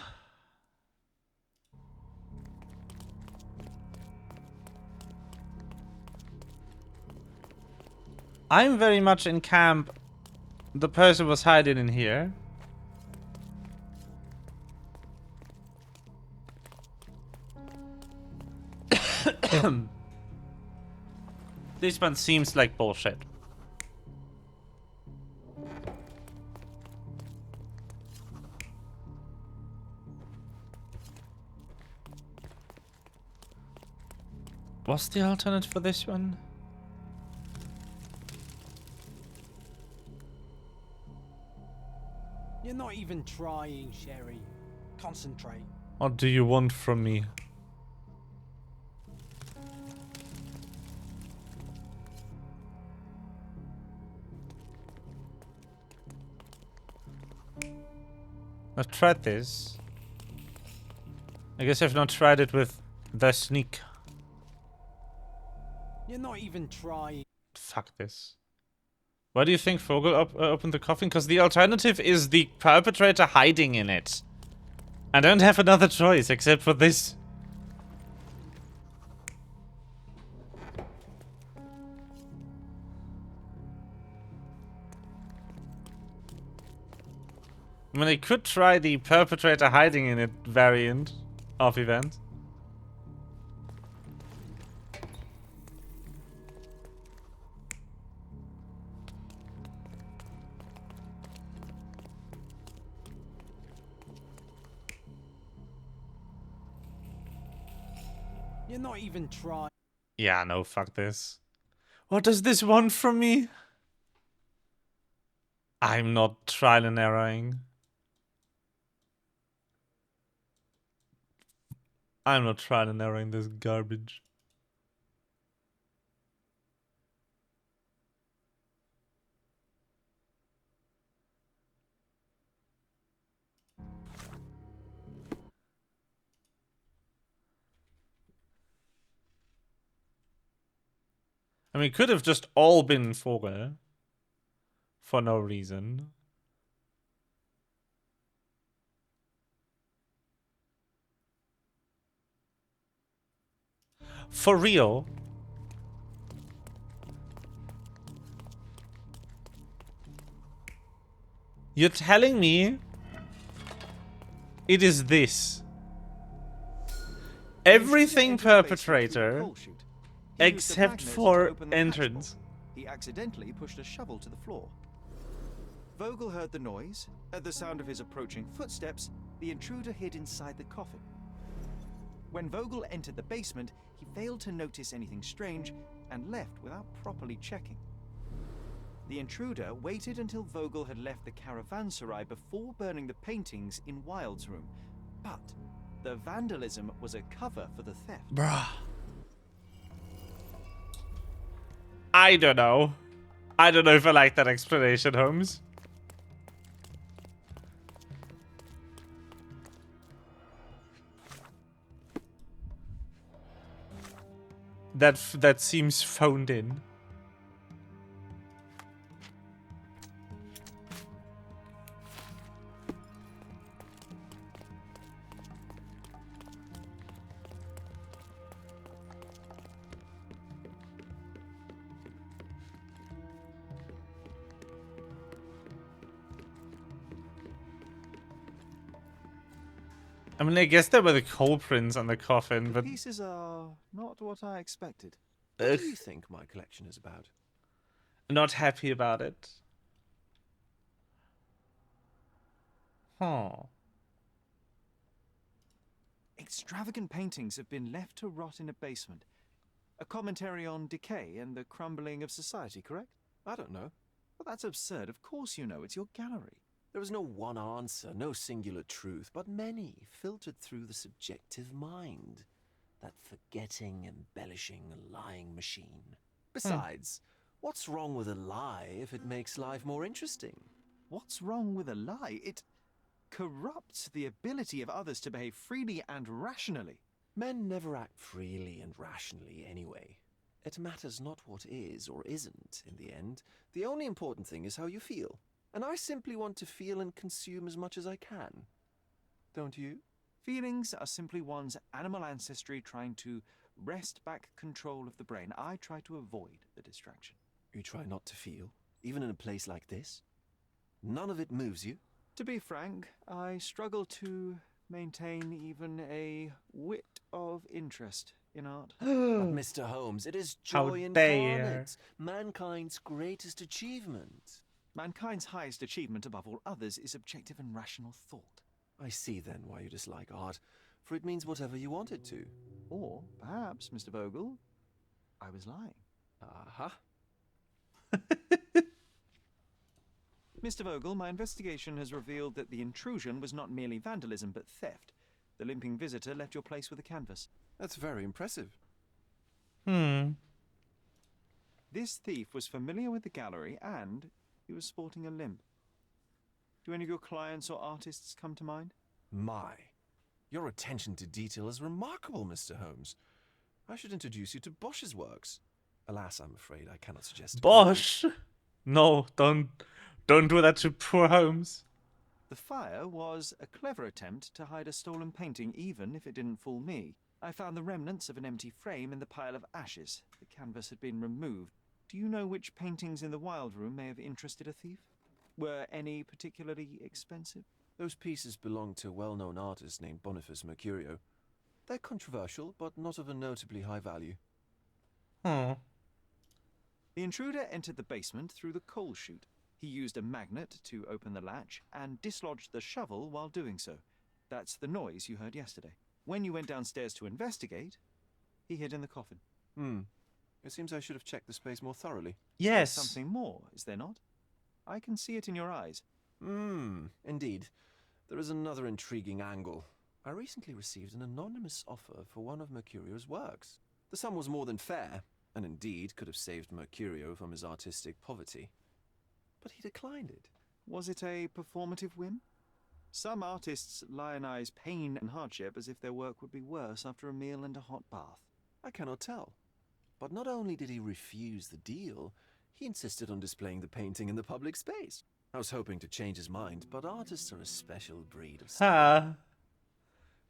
I'm very much in camp. The person was hiding in here. This one seems like bullshit. What's the alternate for this one? You're not even trying, Sherry. Concentrate. What do you want from me? I've tried this. I guess I've not tried it with the sneak. You're not even trying. Fuck this. Why do you think Vogel opened the coffin? Because the alternative is the perpetrator hiding in it. I don't have another choice except for this. I mean, I could try the perpetrator hiding in it variant of event. You're not even trying. Yeah, no, fuck this. What does this want from me? I'm not trial and erroring. I'm not trial and erroring this garbage. I mean, it could have just all been Vogel. For no reason. For real? You're telling me it is this? Everything perpetrator except for entrance. He accidentally pushed a shovel to the floor. Vogel heard the noise. At the sound of his approaching footsteps, the intruder hid inside the coffin. When Vogel entered the basement, he failed to notice anything strange and left without properly checking. The intruder waited until Vogel had left the caravanserai before burning the paintings in Wilde's room. But the vandalism was a cover for the theft. Bruh. I don't know. I don't know if I like that explanation, Holmes. That seems phoned in. I mean, I guess there were the coal prints on the coffin, but... The pieces are not what I expected. What do you think my collection is about? Not happy about it. Huh. Extravagant paintings have been left to rot in a basement. A commentary on decay and the crumbling of society, correct? I don't know. Well, that's absurd. Of course you know. It's your gallery. There is no one answer, no singular truth, but many filtered through the subjective mind. That forgetting, embellishing, lying machine. Besides, what's wrong with a lie if it makes life more interesting? What's wrong with a lie? It corrupts the ability of others to behave freely and rationally. Men never act freely and rationally anyway. It matters not what is or isn't in the end. The only important thing is how you feel. And I simply want to feel and consume as much as I can. Don't you? Feelings are simply one's animal ancestry trying to wrest back control of the brain. I try to avoid the distraction. You try not to feel, even in a place like this? None of it moves you? To be frank, I struggle to maintain even a whit of interest in art. But Mr. Holmes, it is joy incarnate, mankind's greatest achievement. Mankind's highest achievement above all others is objective and rational thought. I see then why you dislike art, for it means whatever you want it to. Or perhaps, Mr. Vogel, I was lying. Aha. Mr. Vogel, my investigation has revealed that the intrusion was not merely vandalism but theft. The limping visitor left your place with a canvas. That's very impressive. This thief was familiar with the gallery and he was sporting a limp. Do any of your clients or artists come to mind? My. Your attention to detail is remarkable, Mr. Holmes. I should introduce you to Bosch's works. Alas, I'm afraid I cannot suggest... Bosch? No, don't do that to poor Holmes. The fire was a clever attempt to hide a stolen painting, even if it didn't fool me. I found the remnants of an empty frame in the pile of ashes. The canvas had been removed. Do you know which paintings in the Wild Room may have interested a thief? Were any particularly expensive? Those pieces belong to a well-known artist named Boniface Mercurio. They're controversial, but not of a notably high value. The intruder entered the basement through the coal chute. He used a magnet to open the latch and dislodged the shovel while doing so. That's the noise you heard yesterday. When you went downstairs to investigate, he hid in the coffin. It seems I should have checked the space more thoroughly. Yes. There's something more, is there not? I can see it in your eyes. Indeed. There is another intriguing angle. I recently received an anonymous offer for one of Mercurio's works. The sum was more than fair, and indeed could have saved Mercurio from his artistic poverty. But he declined it. Was it a performative whim? Some artists lionize pain and hardship as if their work would be worse after a meal and a hot bath. I cannot tell. But not only did he refuse the deal, He insisted on displaying the painting in the public space. I was hoping to change his mind, but artists are a special breed of Ha.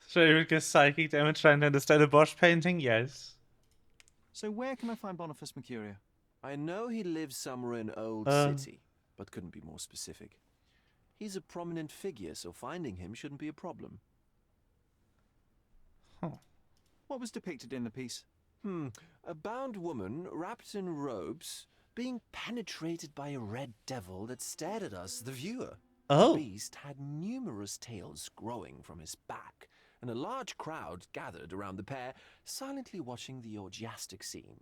Sherlock is psychic damage trying to understand a Bosch painting? Yes. So where can I find Boniface Mercurio? I know he lives somewhere in Old City, but couldn't be more specific. He's a prominent figure, so finding him shouldn't be a problem. Huh. What was depicted in the piece? A bound woman, wrapped in robes, being penetrated by a red devil that stared at us, the viewer. Oh. The beast had numerous tails growing from his back, and a large crowd gathered around the pair, silently watching the orgiastic scene.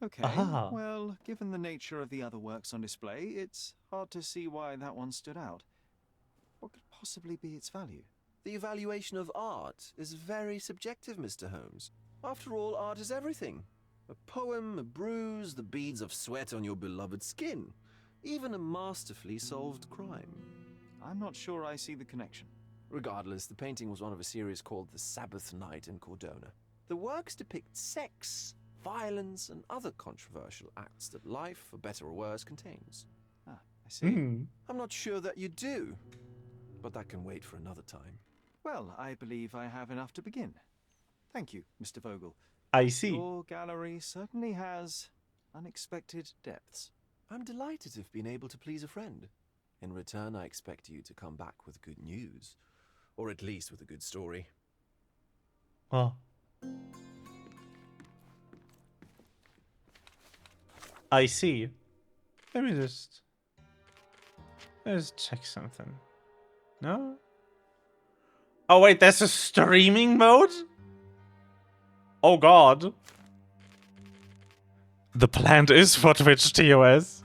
Okay, Aha. well, given the nature of the other works on display, it's hard to see why that one stood out. What could possibly be its value? The evaluation of art is very subjective, Mr. Holmes. After all, art is everything. A poem, a bruise, the beads of sweat on your beloved skin. Even a masterfully solved crime. I'm not sure I see the connection. Regardless, the painting was one of a series called The Sabbath Night in Cordona. The works depict sex, violence, and other controversial acts that life, for better or worse, contains. I see. I'm not sure that you do, but that can wait for another time. Well, I believe I have enough to begin. Thank you, Mr. Vogel. I see. Your gallery certainly has unexpected depths. I'm delighted to have been able to please a friend. In return, I expect you to come back with good news. Or at least with a good story. Oh. I see. Let me just check something. No? Oh wait, there's a streaming mode? Oh god. The plant is for Twitch TOS.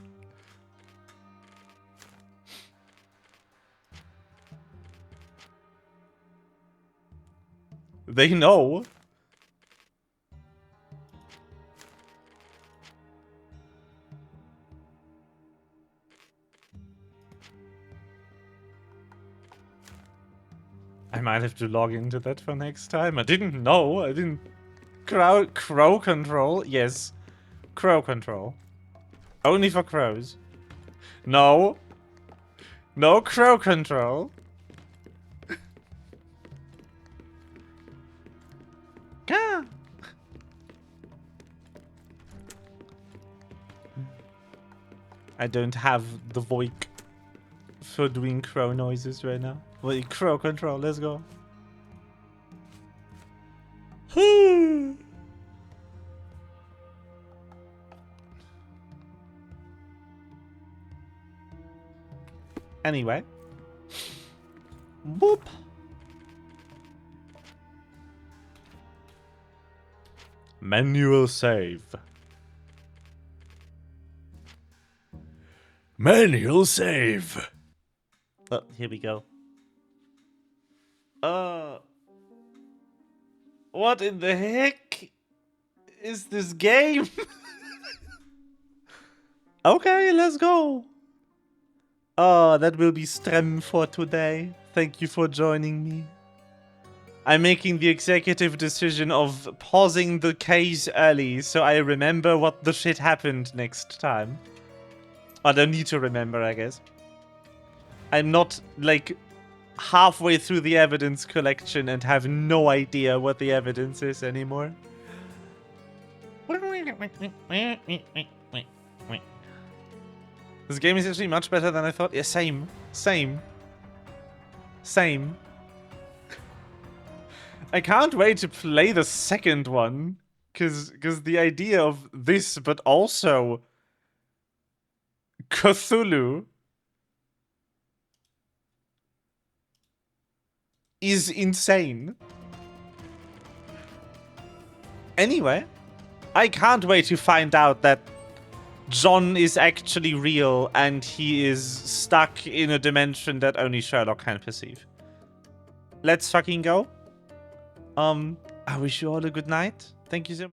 They know. I might have to log into that for next time. I didn't know. I didn't... Crow control? Yes. Crow control. Only for crows. No. No crow control. Ah. I don't have the VoIP for doing crow noises right now. Wait, crow control, let's go. Anyway. Boop. Manual save. Manual save. Oh, here we go. What in the heck is this game? Okay, let's go. That will be Strem for today. Thank you for joining me. I'm making the executive decision of pausing the case early so I remember what the shit happened next time. I don't need to remember, I guess. I'm not, like, halfway through the evidence collection and have no idea what the evidence is anymore. This game is actually much better than I thought. Yeah, same. I can't wait to play the second one, cause the idea of this, but also Cthulhu, is insane. Anyway, I can't wait to find out that John is actually real and he is stuck in a dimension that only Sherlock can perceive. Let's fucking go. I wish you all a good night. Thank you so much.